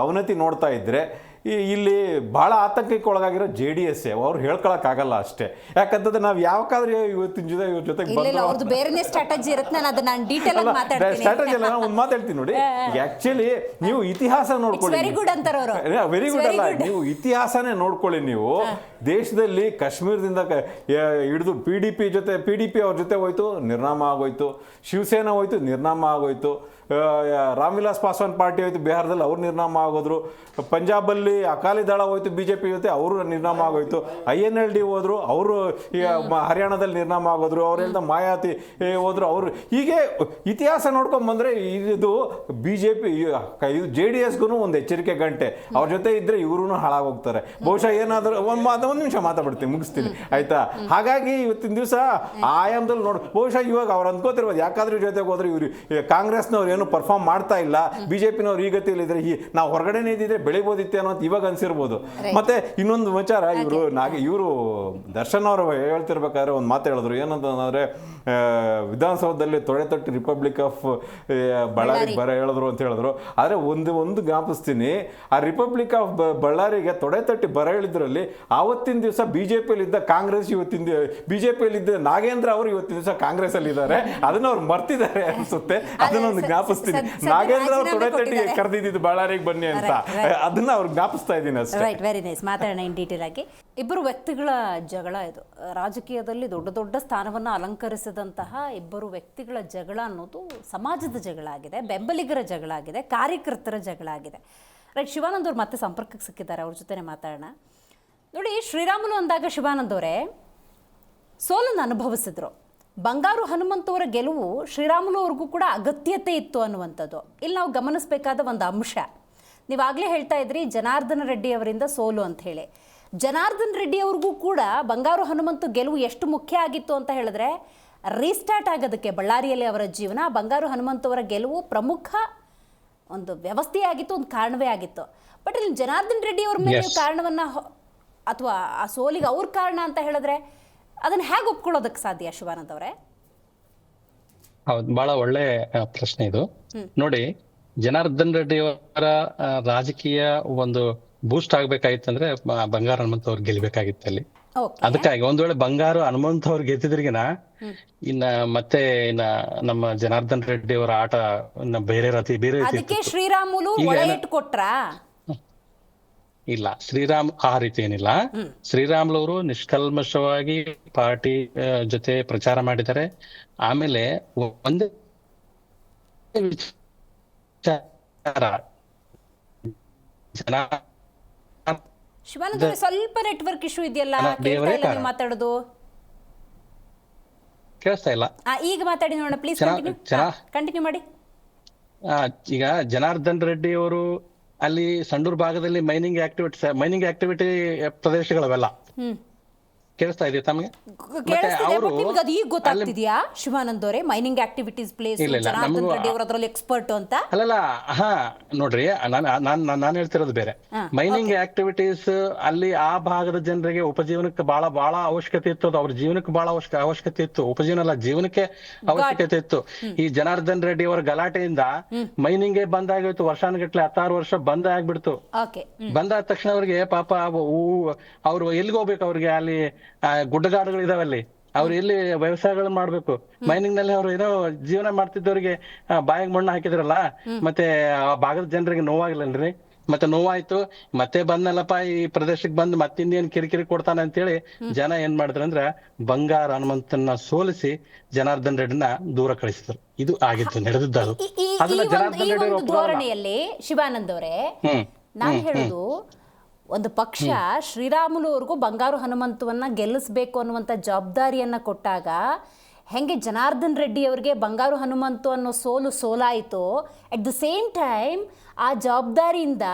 ಅವನತಿ ನೋಡ್ತಾ ಇದ್ದರೆ ಇಲ್ಲಿ ಭಾಳ ಆತಂಕಕ್ಕೆ ಒಳಗಾಗಿರೋ JDS ಅವ್ರು ಹೇಳ್ಕೊಳಕ್ಕಾಗಲ್ಲ ಅಷ್ಟೇ. ಯಾಕಂತಂದ್ರೆ ನಾವು ಯಾವಾಗಾದ್ರೂ ಇವತ್ತಿನ ಇವ್ರ ಜೊತೆಗೆ ಇಲ್ಲ ಅವ್ರದ್ದು ಬೇರೆನೇ ಸ್ಟ್ರಾಟಜಿ ಇರುತ್ತೆ. ನಾನು ಅದನ್ನ ಡೀಟೇಲ್ ಆಗಿ ಮಾತಾಡ್ತೀನಿ. ಸ್ಟ್ರಾಟಜಿ ಅಲ್ಲ, ನಾನು ಒಂದು ಮಾತು ಹೇಳ್ತೀನಿ ನೋಡಿ. ಆಕ್ಚುಲಿ ನೀವು ಇತಿಹಾಸ ನೋಡ್ಕೊಳ್ಳಿ. ವೆರಿ ಗುಡ್ ಅಂತಾರೆ ಅವರು. ವೆರಿ ಗುಡ್ ಅಲ್ಲ, ನೀವು ಇತಿಹಾಸನೇ ನೋಡ್ಕೊಳ್ಳಿ. ನೀವು ದೇಶದಲ್ಲಿ ಕಾಶ್ಮೀರದಿಂದ ಹಿಡಿದು PDP ಅವ್ರ ಜೊತೆ ಹೋಯ್ತು, ನಿರ್ನಾಮ ಆಗೋಯ್ತು. ಶಿವಸೇನಾ ಹೋಯ್ತು, ನಿರ್ನಾಮ ಆಗೋಯ್ತು. ರಾಮ್ ವಿಲಾಸ್ ಪಾಸ್ವಾನ್ ಪಾರ್ಟಿ ಹೋಯ್ತು, ಬಿಹಾರದಲ್ಲಿ ಅವ್ರು ನಿರ್ನಾಮ ಆಗೋದ್ರು. ಪಂಜಾಬಲ್ಲಿ ಅಕಾಲಿ ದಳ ಹೋಯ್ತು BJP ಜೊತೆ, ಅವರು ನಿರ್ನಾಮ ಆಗೋಯ್ತು. INLD ಹೋದ್ರು, ಅವರು ಹರಿಯಾಣದಲ್ಲಿ ನಿರ್ನಾಮ ಆಗೋದ್ರು. ಅವರಿಂದ ಮಾಯಾತಿ ಹೋದ್ರು, ಅವರು. ಹೀಗೆ ಇತಿಹಾಸ ನೋಡ್ಕೊಂಡ್ ಬಂದ್ರೆ ಇದು BJP ಇದು JDSಗೂ ಒಂದು ಎಚ್ಚರಿಕೆ ಗಂಟೆ. ಅವ್ರ ಜೊತೆ ಇದ್ರೆ ಇವ್ರೂ ಹಾಳಾಗೋಗ್ತಾರೆ. ಬಹುಶಃ ಏನಾದರೂ ಒಂದು ನಿಮಿಷ ಮಾತಾಡ್ಬಿಡ್ತೀನಿ, ಮುಗಿಸ್ತೀನಿ ಆಯ್ತಾ. ಹಾಗಾಗಿ ಇವತ್ತಿನ ದಿವಸ ಆಯಾಮದಲ್ಲಿ ಬಹುಶಃ ಇವಾಗ ಅವ್ರು ಅಂದ್ಕೋತಿರ್ಬೋದು, ಯಾಕಾದ್ರೂ ಜೊತೆಗೆ ಹೋದ್ರೆ ಇವ್ರು ಕಾಂಗ್ರೆಸ್ನವ್ರು ಏನು ಪರ್ಫಾರ್ಮ್ ಮಾಡ್ತಾ ಇಲ್ಲ, BJPನವ್ರು ಈ ಗತಿಯಲ್ಲಿ ಇದ್ರೆ ನಾವು ಹೊರಗಡೆನೇ ಇದ್ದಿದ್ರೆ ಬೆಳಿಬೋದಿತ್ತೆ ಅನ್ನೋ ಇವಾಗ ಅನ್ಸಿರ್ಬೋದು. ಮತ್ತೆ ಇನ್ನೊಂದು ವಿಚಾರ, ಇವರು ದರ್ಶನ್ ಅವರು ಹೇಳ್ತಿರ್ಬೇಕಾದ್ರೆ ಒಂದು ಮಾತು ಹೇಳಿದ್ರು. ಏನಂತಂದ್ರೆ ವಿಧಾನಸೌಧದಲ್ಲಿ ತೊಡೆ ರಿಪಬ್ಲಿಕ್ ಆಫ್ ಬಳ್ಳಾರಿ ಬರ ಹೇಳಿದ್ರು ಅಂತ ಹೇಳಿದ್ರು. ಆದರೆ ಒಂದು ಜ್ಞಾಪಿಸ್ತೀನಿ, ಆ ರಿಪಬ್ಲಿಕ್ ಆಫ್ ಬಳ್ಳಾರಿಗೆ ತೊಡೆ ತಟ್ಟಿ ಬರ ಹೇಳಿದ್ರಲ್ಲಿ ಆವತ್ತಿನ ದಿವಸ BJPಯಲ್ಲಿದ್ದ ಕಾಂಗ್ರೆಸ್, BJPಯಲ್ಲಿದ್ದ ನಾಗೇಂದ್ರ ಅವರು ಇವತ್ತಿನ ದಿವಸ ಕಾಂಗ್ರೆಸ್ ಅಲ್ಲಿ ಇದ್ದಾರೆ. ಅದನ್ನ ಅವ್ರು ಮರ್ತಿದ್ದಾರೆ ಅನ್ಸುತ್ತೆ. ಅದನ್ನೊಂದು ಜ್ಞಾಪಿಸ್ತೀನಿ. ನಾಗೇಂದ್ರ ಅವರು ತೊಡೆ ತಟ್ಟಿ ಕರೆದಿದ್ದು ಬಳ್ಳಾರಿಗೆ ಬನ್ನಿ ಅಂತ, ಅದನ್ನ ಅವ್ರು ಜ್ಞಾಪಿಸ್ತಾ ಇದ್ದೀನಿ ಅಷ್ಟೇ. Right, very nice. ಮಾತಾಡೋಣ ಇನ್ ಡೀಟೇಲ್ ಆಗಿ. ಇಬ್ಬರು ವ್ಯಕ್ತಿಗಳ ಜಗಳ ಇದು. ರಾಜಕೀಯದಲ್ಲಿ ದೊಡ್ಡ ದೊಡ್ಡ ಸ್ಥಾನವನ್ನು ಅಲಂಕರಿಸಿದಂತಹ ಇಬ್ಬರು ವ್ಯಕ್ತಿಗಳ ಜಗಳ ಅನ್ನೋದು ಸಮಾಜದ ಜಗಳ ಆಗಿದೆ, ಬೆಂಬಲಿಗರ ಜಗಳ ಆಗಿದೆ, ಕಾರ್ಯಕರ್ತರ ಜಗಳ ಆಗಿದೆ. ರೈಟ್, ಶಿವಾನಂದ್ ಅವ್ರು ಮತ್ತೆ ಸಂಪರ್ಕಕ್ಕೆ ಸಿಕ್ಕಿದ್ದಾರೆ, ಅವ್ರ ಜೊತೆ ಮಾತಾಡೋಣ. ನೋಡಿ, ಶ್ರೀರಾಮುಲು ಅಂದಾಗ ಶಿವಾನಂದ್ ಅವರೇ ಸೋಲನ್ನು ಅನುಭವಿಸಿದ್ರು. ಬಂಗಾರು ಹನುಮಂತವರ ಗೆಲುವು ಶ್ರೀರಾಮುಲು ಅವ್ರಿಗೂ ಕೂಡ ಅಗತ್ಯತೆ ಇತ್ತು ಅನ್ನುವಂಥದ್ದು ಇಲ್ಲಿ ನಾವು ಗಮನಿಸಬೇಕಾದ ಒಂದು ಅಂಶ. ನೀವಾಗಲೇ ಹೇಳ್ತಾ ಇದ್ರಿ ಜನಾರ್ದನ ರೆಡ್ಡಿ ಅವರಿಂದ ಸೋಲು ಅಂತ ಹೇಳಿ. ಜನಾರ್ದನ್ ರೆಡ್ಡಿ ಅವ್ರಿಗೂ ಕೂಡ ಬಂಗಾರು ಹನುಮಂತು ಗೆಲುವು ಎಷ್ಟು ಮುಖ್ಯ ಆಗಿತ್ತು ಅಂತ ಹೇಳಿದ್ರೆ, ರೀಸ್ಟಾರ್ಟ್ ಆಗೋದಕ್ಕೆ ಬಳ್ಳಾರಿಯಲ್ಲಿ ಅವರ ಜೀವನ, ಬಂಗಾರು ಹನುಮಂತವರ ಗೆಲುವು ಪ್ರಮುಖ ಒಂದು ವ್ಯವಸ್ಥೆಯಾಗಿತ್ತು, ಒಂದು ಕಾರಣವೇ ಆಗಿತ್ತು. ಬಟ್ ಇಲ್ಲಿ ಜನಾರ್ದನ್ ರೆಡ್ಡಿ ಅವ್ರ ಮೇಲೆ ಕಾರಣವನ್ನು ಅಥವಾ ಆ ಸೋಲಿಗೆ ಅವ್ರ ಕಾರಣ ಅಂತ ಹೇಳಿದ್ರೆ ಅದನ್ನು ಹೇಗೆ ಒಪ್ಕೊಳ್ಳೋದಕ್ಕೆ ಸಾಧ್ಯ ಶಿವಾನಂದ್ ಅವರೇ? ಹೌದು, ಬಹಳ ಒಳ್ಳೆ ಪ್ರಶ್ನೆ ಇದು. ನೋಡಿ, ಜನಾರ್ದನ್ ರೆಡ್ಡಿ ಅವರ ರಾಜಕೀಯ ಒಂದು ಬೂಸ್ಟ್ ಆಗ್ಬೇಕಾಗಿತ್ತಂದ್ರೆ ಬಂಗಾರ ಹನುಮಂತ ಅವ್ರು ಗೆಲ್ಬೇಕಾಗಿತ್ತು ಅಲ್ಲಿ. ಅದಕ್ಕಾಗಿ ಒಂದ್ ವೇಳೆ ಬಂಗಾರು ಹನುಮಂತ ಅವ್ರು ಗೆದ್ದಿದ್ರಿಗಿನ ಮತ್ತೆ ನಮ್ಮ ಜನಾರ್ದನ್ ರೆಡ್ಡಿ ಅವರ ಆಟ ಬೇರೆ ಅದಕ್ಕೆ ಶ್ರೀರಾಮುಲು ಕೊಟ್ರಾ? ಇಲ್ಲ, ಶ್ರೀರಾಮ್ ಆ ರೀತಿ ಏನಿಲ್ಲ. ಶ್ರೀರಾಮುಲು ಅವರು ನಿಷ್ಕಲ್ಮಶವಾಗಿ ಪಾರ್ಟಿ ಜೊತೆ ಪ್ರಚಾರ ಮಾಡಿದ್ದಾರೆ. ಆಮೇಲೆ ಒಂದೇ ವಿಚಾರ, ಶಿವಾನಂದ ಸ್ವಲ್ಪ ನೆಟ್ವರ್ಕ್ ಇಶ್ಯೂ ಇದೆಯಲ್ಲ, ಮಾತಾಡೋದು ಕೇಳಿಸ್ತಾ ಇಲ್ಲ. ಈಗ ಮಾತಾಡಿ ನೋಡೋಣ ಪ್ಲೀಸ್, ಕಂಟಿನ್ಯೂ ಮಾಡಿ. ಈಗ ಜನಾರ್ದನ್ ರೆಡ್ಡಿ ಅವರು ಅಲ್ಲಿ ಸಂಡೂರು ಭಾಗದಲ್ಲಿ ಮೈನಿಂಗ್ ಆಕ್ಟಿವಿಟಿ ಪ್ರದೇಶಗಳವೆಲ್ಲ ಕೇಳಿಸ್ತಾ ಇದೆಯಾ ತಮಗೆ? ಈಗ ಗೊತ್ತಾಗ್ತಿದ್ಯಾ ಶಿವಾನಂದ್ ಅವರೇ mining activities place Janardhan Reddy ಅವರು ಅದರಲ್ಲಿ ಎಕ್ಸ್ಪರ್ಟ್ ಅಂತ? ಅಲ್ಲಲ್ಲ, ನೋಡ್ರಿ, ನಾನು ಹೇಳ್ತಿರೋದು ಬೇರೆ. ಮೈನಿಂಗ್ ಆಕ್ಟಿವಿಟೀಸ್ ಅಲ್ಲಿ ಆ ಭಾಗದ ಜನರಿಗೆ ಉಪಜೀವನಕ್ಕೆ ಬಹಳ ಅವಶ್ಯಕತೆ ಇತ್ತು. ಅವ್ರ ಜೀವನಕ್ಕೆ ಬಹಳ ಅವಶ್ಯಕತೆ ಇತ್ತು. ಉಪಜೀವನ ಅಲ್ಲ, ಜೀವನಕ್ಕೆ ಅವಶ್ಯಕತೆ ಇತ್ತು. ಈ ಜನಾರ್ದನ್ ರೆಡ್ಡಿ ಅವರ ಗಲಾಟೆಯಿಂದ ಮೈನಿಂಗ್ ಬಂದಾಗಿತ್ತು. ವರ್ಷಾನುಗಟ್ಲೆ 16 ವರ್ಷ ಬಂದ್ ಆಗ್ಬಿಡ್ತು. ಬಂದಾದ ತಕ್ಷಣ ಅವ್ರಿಗೆ ಪಾಪ ಅವ್ರು ಎಲ್ಲಿಗೆ ಹೋಗ್ಬೇಕು? ಅವ್ರಿಗೆ ಅಲ್ಲಿ ಗುಡ್ಡಗಾಡುಗಳು ಇದಾವಲ್ಲಿ, ಅವ್ರು ಎಲ್ಲಿ ವ್ಯವಸಾಯಗಳನ್ನ ಮಾಡ್ಬೇಕು? ಮೈನಿಂಗ್ ನಲ್ಲಿ ಅವ್ರು ಏನೋ ಜೀವನ ಮಾಡ್ತಿದ್ದವ್ರಿಗೆ ಬಾಯಿಗೆ ಮಣ್ಣು ಹಾಕಿದ್ರಲ್ಲ, ಮತ್ತೆ ಆ ಭಾಗದ ಜನರಿಗೆ ನೋವಾಗಿಲ್ಲನ್ರಿ. ಮತ್ತೆ ನೋವಾಯ್ತು, ಮತ್ತೆ ಬಂದಲ್ಲಪ್ಪ ಈ ಪ್ರದೇಶಕ್ಕೆ ಬಂದು ಮತ್ತಿನ್ನೇನ್ ಕಿರಿಕಿರಿ ಕೊಡ್ತಾನೆ ಅಂತೇಳಿ ಜನ ಏನ್ ಮಾಡಿದ್ರಂದ್ರ ಬಂಗಾರ ಹನುಮಂತನ ಸೋಲಿಸಿ ಜನಾರ್ದನ್ ರೆಡ್ಡಿನ ದೂರ ಕಳಿಸಿದ್ರು. ಇದು ಆಗಿತ್ತು, ನಡೆದಿದ್ದು. ಧೋರಣೆಯಲ್ಲಿ ಶಿವಾನಂದ್ ಅವರೇ ನಾನು ಹೇಳುದು, ಒಂದು ಪಕ್ಷ ಶ್ರೀರಾಮುಲು ಅವ್ರಿಗೂ ಬಂಗಾರು ಹನುಮಂತವನ್ನ ಗೆಲ್ಲಿಸ್ಬೇಕು ಅನ್ನುವಂಥ ಜವಾಬ್ದಾರಿಯನ್ನ ಕೊಟ್ಟಾಗ ಹೆಂಗೆ ಜನಾರ್ದನ್ ರೆಡ್ಡಿ ಅವರಿಗೆ ಬಂಗಾರು ಹನುಮಂತು ಅನ್ನೋ ಸೋಲಾಯಿತು, ಅಟ್ ದ ಸೇಮ್ ಟೈಮ್ ಆ ಜವಾಬ್ದಾರಿಯಿಂದ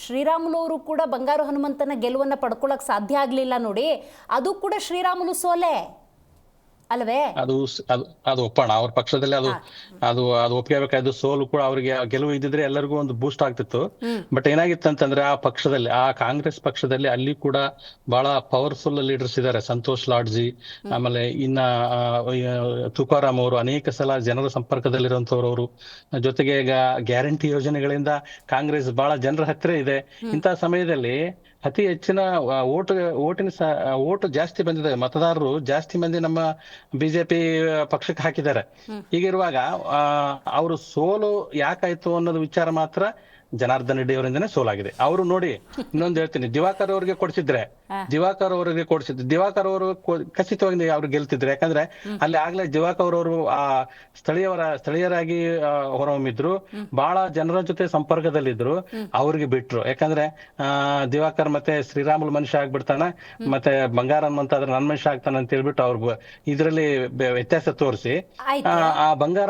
ಶ್ರೀರಾಮುಲು ಅವರು ಕೂಡ ಬಂಗಾರು ಹನುಮಂತನ ಗೆಲುವನ್ನು ಪಡ್ಕೊಳ್ಳೋಕೆ ಸಾಧ್ಯ ಆಗಲಿಲ್ಲ. ನೋಡಿ, ಅದು ಕೂಡ ಶ್ರೀರಾಮುಲು ಸೋಲೆ. ಅಲ್ವೇ? ಅದು ಒಪ್ಪೋಣ. ಅವ್ರ ಪಕ್ಷದಲ್ಲಿ ಅದು ಒಪ್ಪಿಗೆಬೇಕಾದ ಸೋಲು ಕೂಡ ಅವರಿಗೆ ಗೆಲುವು ಇದ್ದಿದ್ರೆ ಎಲ್ಲರಿಗೂ ಒಂದು ಬೂಸ್ಟ್ ಆಗ್ತಿತ್ತು. ಬಟ್ ಏನಾಗಿತ್ತು ಅಂತಂದ್ರೆ ಆ ಪಕ್ಷದಲ್ಲಿ, ಆ ಕಾಂಗ್ರೆಸ್ ಪಕ್ಷದಲ್ಲಿ ಅಲ್ಲಿ ಕೂಡ ಬಹಳ ಪವರ್ಫುಲ್ ಲೀಡರ್ಸ್ ಇದ್ದಾರೆ. ಸಂತೋಷ್ ಲಾಡ್ಜಿ, ಆಮೇಲೆ ಇನ್ನ ತುಕಾರಾಮ್ ಅವರು ಅನೇಕ ಸಲ ಜನರ ಸಂಪರ್ಕದಲ್ಲಿರುವಂತವ್ರು ಅವರು. ಜೊತೆಗೆ ಈಗ ಗ್ಯಾರಂಟಿ ಯೋಜನೆಗಳಿಂದ ಕಾಂಗ್ರೆಸ್ ಬಹಳ ಜನರ ಹತ್ತಿರ ಇದೆ. ಇಂತಹ ಸಮಯದಲ್ಲಿ ಅತಿ ಹೆಚ್ಚಿನ ಓಟು ಜಾಸ್ತಿ ಬಂದಿದೆ. ಮತದಾರರು ಜಾಸ್ತಿ ಮಂದಿ ನಮ್ಮ ಬಿಜೆಪಿ ಪಕ್ಷಕ್ಕೆ ಹಾಕಿದ್ದಾರೆ. ಹೀಗಿರುವಾಗ ಅವರು ಸೋಲು ಯಾಕಾಯ್ತು ಅನ್ನೋದು ವಿಚಾರ ಮಾತ್ರ ಜನಾರ್ದನ್ ರೆಡ್ಡಿ ಅವರಿಂದನೇ ಸೋಲಾಗಿದೆ. ಅವರು ನೋಡಿ, ಇನ್ನೊಂದು ಹೇಳ್ತೀನಿ, ದಿವಾಕರ್ ಅವರಿಗೆ ಕೊಡಿಸಿದ್ರೆ ದಿವಾಕರ್ ಅವರು ಖಚಿತವಾಗಿ ಅವ್ರು ಗೆಲ್ತಿದ್ರು. ಯಾಕಂದ್ರೆ ಅಲ್ಲಿ ಆಗ್ಲೇ ದಿವಾಕರ್ ಅವರು ಆ ಸ್ಥಳೀಯರಾಗಿ ಹೊರಹೊಮ್ಮಿದ್ರು, ಬಹಳ ಜನರ ಜೊತೆ ಸಂಪರ್ಕದಲ್ಲಿದ್ರು. ಅವ್ರಿಗೆ ಬಿಟ್ರು. ಯಾಕಂದ್ರೆ ದಿವಾಕರ್ ಮತ್ತೆ ಶ್ರೀರಾಮುಲು ಮನುಷ್ಯ ಆಗ್ಬಿಡ್ತಾನೆ, ಮತ್ತೆ ಬಂಗಾರನ್ ಅಂತ ಆದ್ರೆ ನನ್ ಮನುಷ್ಯ ಆಗ್ತಾನೆ ಅಂತ ಹೇಳ್ಬಿಟ್ಟು ಅವ್ರು ಇದ್ರಲ್ಲಿ ವ್ಯತ್ಯಾಸ ತೋರಿಸಿ ಆ ಬಂಗಾರ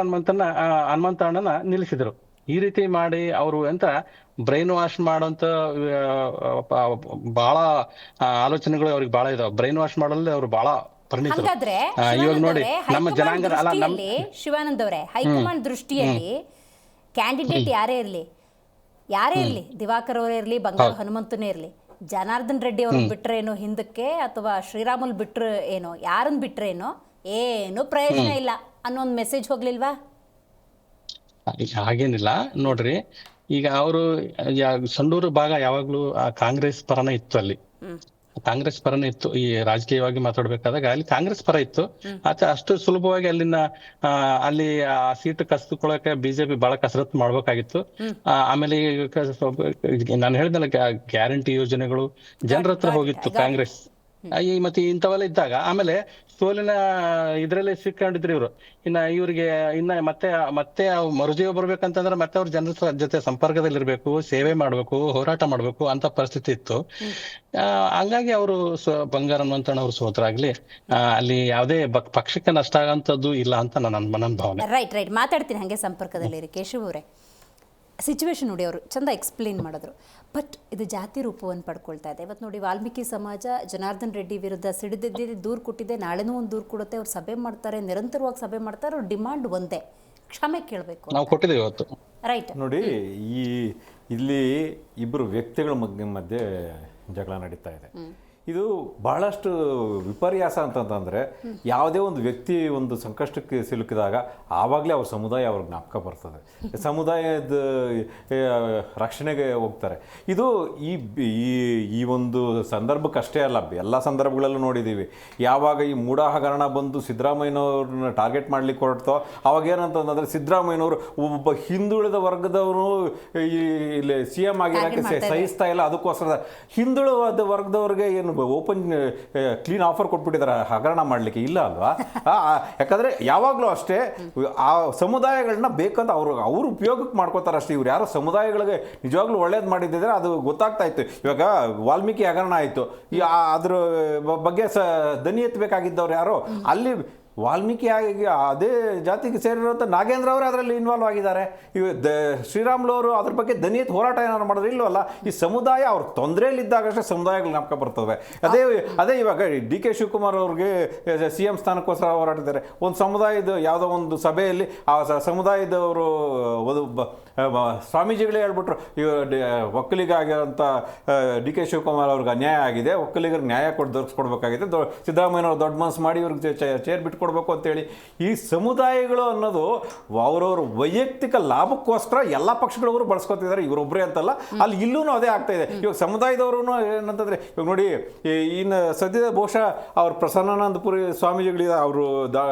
ಹನುಮಂತಣ್ಣನ ನಿಲ್ಲಿಸಿದ್ರು. ಈ ರೀತಿ ಮಾಡಿ ಅವರು ಬ್ರೈನ್ ವಾಶ್ ಮಾಡೋಂತ ಬಹಳ ಆಲೋಚನೆಗಳು ಅವ್ರಿಗೆ ಬಹಳ ಇದಾವೆ. ಬ್ರೈನ್ ವಾಶ್ ಮಾಡಲು ಅವ್ರು ಬಹಳ ಪರಿಣಿತರು. ಇವಾಗ ನೋಡಿ, ನಮ್ಮ ಜನಾಂಗ ಶಿವಾನಂದ್ ಅವರೇ, ಹೈಕಮಾಂಡ್ ದೃಷ್ಟಿಯಲ್ಲಿ ಕ್ಯಾಂಡಿಡೇಟ್ ಯಾರೇ ಇರ್ಲಿ, ದಿವಾಕರ್ ಅವರೇ ಇರ್ಲಿ, ಬಂಗಾರ ಹನುಮಂತನೇ ಇರ್ಲಿ, ಜನಾರ್ದನ್ ರೆಡ್ಡಿ ಅವ್ರನ್ನ ಬಿಟ್ರೇನೋ ಹಿಂದಕ್ಕೆ, ಅಥವಾ ಶ್ರೀರಾಮುಲ್ ಬಿಟ್ರೆ ಏನೋ, ಯಾರನ್ನ ಬಿಟ್ರೇನೋ ಏನು ಪ್ರಯೋಜನ ಇಲ್ಲ ಅನ್ನೋ ಒಂದು ಮೆಸೇಜ್ ಹೋಗ್ಲಿಲ್ವಾ? ಹಾಗೇನಿಲ್ಲ ನೋಡ್ರಿ. ಈಗ ಅವರು ಸಂಡೂರು ಭಾಗ ಯಾವಾಗ್ಲೂ ಕಾಂಗ್ರೆಸ್ ಪರನೇ ಇತ್ತು. ಅಲ್ಲಿ ಕಾಂಗ್ರೆಸ್ ಪರನೇ ಇತ್ತು. ಈ ರಾಜಕೀಯವಾಗಿ ಮಾತಾಡ್ಬೇಕಾದಾಗ ಅಲ್ಲಿ ಕಾಂಗ್ರೆಸ್ ಪರ ಇತ್ತು. ಅಷ್ಟು ಸುಲಭವಾಗಿ ಅಲ್ಲಿ ಆ ಸೀಟ್ ಕಸ್ದುಕೊಳ್ಳಕ್ಕೆ ಬಿಜೆಪಿ ಬಹಳ ಕಸರತ್ತು ಮಾಡ್ಬೇಕಾಗಿತ್ತು. ಆಮೇಲೆ ನಾನು ಹೇಳಿದ್ನಲ್ಲ, ಗ್ಯಾರಂಟಿ ಯೋಜನೆಗಳು ಜನರ ಹತ್ರ ಹೋಗಿತ್ತು ಕಾಂಗ್ರೆಸ್. ಮತ್ತೆ ಇಂಥವೆಲ್ಲ ಇದ್ದಾಗ ಆಮೇಲೆ ಸೋಲಿನ ಇದ್ರಲ್ಲಿ ಸಿಕ್ಕೊಂಡಿದ್ರು ಇವ್ರು. ಇವ್ರಿಗೆ ಮತ್ತೆ ಮರುಜೀವ ಬರ್ಬೇಕಂತಂದ್ರೆ ಮತ್ತೆ ಅವ್ರ ಜನರ ಜೊತೆ ಸಂಪರ್ಕದಲ್ಲಿರ್ಬೇಕು, ಸೇವೆ ಮಾಡ್ಬೇಕು, ಹೋರಾಟ ಮಾಡ್ಬೇಕು ಅಂತ ಪರಿಸ್ಥಿತಿ ಇತ್ತು. ಹಂಗಾಗಿ ಅವರು ಬಂಗಾರ ಹನುಮಂತಣ್ಣ ಅವ್ರು ಸೋತರಾಗ್ಲಿ ಅಲ್ಲಿ ಯಾವುದೇ ಪಕ್ಷಕ್ಕೆ ನಷ್ಟ ಆಗಂತದ್ದು ಇಲ್ಲ ಅಂತ ನನ್ನ ಭಾವನೆ. ರೈಟ್ ಮಾತಾಡ್ತೀನಿ, ಹಂಗೆ ಸಂಪರ್ಕದಲ್ಲಿರಿ. ಕೇಶವ್ ಅವರೇ, ಸಿಚುವೇಶನ್ ನೋಡಿ, ಅವರು ಚಂದ ಎಕ್ಸ್ಪ್ಲೇನ್ ಮಾಡಿದ್ರು. ಬಟ್ ಇದು ಜಾತಿ ರೂಪವನ್ನು ಪಡ್ಕೊಳ್ತಾ ಇದೆ. ಇವತ್ತು ನೋಡಿ, ವಾಲ್ಮೀಕಿ ಸಮಾಜ ಜನಾರ್ದನ್ ರೆಡ್ಡಿ ವಿರುದ್ಧ ಸಿಡಿದಿದ್ದ ದೂರು ಕೊಟ್ಟಿದೆ, ನಾಳೆನೂ ಒಂದು ದೂರು ಕೊಡುತ್ತೆ. ಅವ್ರು ಸಭೆ ಮಾಡ್ತಾರೆ, ನಿರಂತರವಾಗಿ ಸಭೆ ಮಾಡ್ತಾರೆ. ಅವ್ರ ಡಿಮಾಂಡ್ ಒಂದೇ, ಕ್ಷಮೆ ಕೇಳಬೇಕು. ನಾವು ಕೊಟ್ಟಿದ್ದೀವಿ ಇವತ್ತು. ರೈಟ್ ನೋಡಿ, ಇಲ್ಲಿ ಇಬ್ಬರು ವ್ಯಕ್ತಿಗಳ ಮಧ್ಯೆ ಜಗಳ ನಡೀತಾ ಇದೆ. ಇದು ಬಹಳಷ್ಟು ವಿಪರ್ಯಾಸ ಅಂತಂತಂದರೆ, ಯಾವುದೇ ಒಂದು ವ್ಯಕ್ತಿ ಒಂದು ಸಂಕಷ್ಟಕ್ಕೆ ಸಿಲುಕಿದಾಗ ಆವಾಗಲೇ ಅವ್ರ ಸಮುದಾಯ ಅವ್ರಿಗೆ ಜ್ಞಾಪಕ ಬರ್ತದೆ, ಸಮುದಾಯದ ರಕ್ಷಣೆಗೆ ಹೋಗ್ತಾರೆ. ಇದು ಈ ಒಂದು ಸಂದರ್ಭಕ್ಕಷ್ಟೇ ಅಲ್ಲ, ಎಲ್ಲ ಸಂದರ್ಭಗಳಲ್ಲೂ ನೋಡಿದ್ದೀವಿ. ಯಾವಾಗ ಈ ಮೂಢ ಹಗರಣ ಬಂದು ಸಿದ್ದರಾಮಯ್ಯನವ್ರನ್ನ ಟಾರ್ಗೆಟ್ ಮಾಡ್ಲಿಕ್ಕೆ ಹೊರಡ್ತೋ, ಅವಾಗ ಏನಂತಂದ್ರೆ ಸಿದ್ದರಾಮಯ್ಯನವರು ಒಬ್ಬ ಹಿಂದುಳಿದ ವರ್ಗದವರು ಇಲ್ಲಿ CM ಆಗಿರೋಕ್ಕೆ ಸಹಿಸ್ತಾ ಇಲ್ಲ. ಅದಕ್ಕೋಸ್ಕರ ಹಿಂದುಳಿದ ವರ್ಗದವ್ರಿಗೆ ಏನು ಓಪನ್ ಕ್ಲೀನ್ ಆಫರ್ ಕೊಟ್ಬಿಟ್ಟಿದ್ದಾರೆ ಹಗರಣ ಮಾಡಲಿಕ್ಕೆ, ಇಲ್ಲ ಅಲ್ವಾ? ಯಾಕಂದರೆ ಯಾವಾಗಲೂ ಅಷ್ಟೇ ಆ ಸಮುದಾಯಗಳನ್ನ ಬೇಕಂತ ಅವ್ರು ಉಪಯೋಗಕ್ಕೆ ಮಾಡ್ಕೋತಾರೆ ಅಷ್ಟೇ. ಇವ್ರು ಯಾರೋ ಸಮುದಾಯಗಳಿಗೆ ನಿಜವಾಗ್ಲೂ ಒಳ್ಳೇದು ಮಾಡಿದ್ದಿದ್ರೆ ಅದು ಗೊತ್ತಾಗ್ತಾ ಇತ್ತು. ಇವಾಗ ವಾಲ್ಮೀಕಿ ಹಗರಣ ಆಯಿತು, ಅದ್ರ ಬಗ್ಗೆ ದನಿ ಎತ್ತಬೇಕಾಗಿದ್ದವ್ರು ಯಾರೋ ಅಲ್ಲಿ ವಾಲ್ಮೀಕಿ ಆಗಿ ಅದೇ ಜಾತಿಗೆ ಸೇರಿರುವಂಥ ನಾಗೇಂದ್ರ ಅವರು ಅದರಲ್ಲಿ ಇನ್ವಾಲ್ವ್ ಆಗಿದ್ದಾರೆ. ಶ್ರೀರಾಮುಲು ಅವರು ಅದ್ರ ಬಗ್ಗೆ ದನಿ ಎತ್ತಿ ಹೋರಾಟ ಏನಾದ್ರು ಮಾಡಿದ್ರೆ ಇಲ್ಲವಲ್ಲ. ಈ ಸಮುದಾಯ ಅವ್ರ ತೊಂದರೆಯಲ್ಲಿದ್ದಾಗಷ್ಟೇ ಸಮುದಾಯಗಳು ಜ್ಞಾಪಕ ಬರ್ತವೆ. ಅದೇ ಇವಾಗ DK ಶಿವಕುಮಾರ್ ಅವ್ರಿಗೆ CM ಸ್ಥಾನಕ್ಕೋಸ್ಕರ ಹೋರಾಡಿದ್ದಾರೆ. ಒಂದು ಸಮುದಾಯದ ಯಾವುದೋ ಒಂದು ಸಭೆಯಲ್ಲಿ ಆ ಸಮುದಾಯದವರು ಸ್ವಾಮೀಜಿಗಳೇ ಹೇಳ್ಬಿಟ್ರು, ಒಕ್ಕಲಿಗಾಗಿರೋಂಥ DK ಶಿವಕುಮಾರ್ ಅವ್ರಿಗೆ ಅನ್ಯಾಯ ಆಗಿದೆ, ಒಕ್ಕಲಿಗರಿಗೆ ನ್ಯಾಯ ದೊರಕಿಸ್ಕೊಡ್ಬೇಕಾಗಿದೆ, ಸಿದ್ದರಾಮಯ್ಯನವ್ರು ದೊಡ್ಡ ಮನಸ್ಸು ಮಾಡಿ ಇವ್ರಿಗೆ ಚೇರ್ ಬಿಟ್ಟು ಕೊಡಬೇಕು ಅಂತೇಳಿ. ಈ ಸಮುದಾಯಗಳು ಅನ್ನೋದು ಅವರವ್ರ ವೈಯಕ್ತಿಕ ಲಾಭಕ್ಕೋಸ್ಕರ ಎಲ್ಲ ಪಕ್ಷಗಳವರು ಬಳಸ್ಕೊತಿದ್ದಾರೆ, ಇವರೊಬ್ಬರೇ ಅಂತಲ್ಲ. ಅಲ್ಲಿ ಇಲ್ಲೂ ಅದೇ ಆಗ್ತಾ ಇದೆ. ಇವಾಗ ಸಮುದಾಯದವರು ಏನಂತಂದ್ರೆ, ಇವಾಗ ನೋಡಿ, ಇನ್ನು ಸದ್ಯದ ಬಹುಶಃ ಅವ್ರ ಪ್ರಸನ್ನಾನಂದಪುರಿ ಸ್ವಾಮೀಜಿಗಳಿದೆ, ಅವರು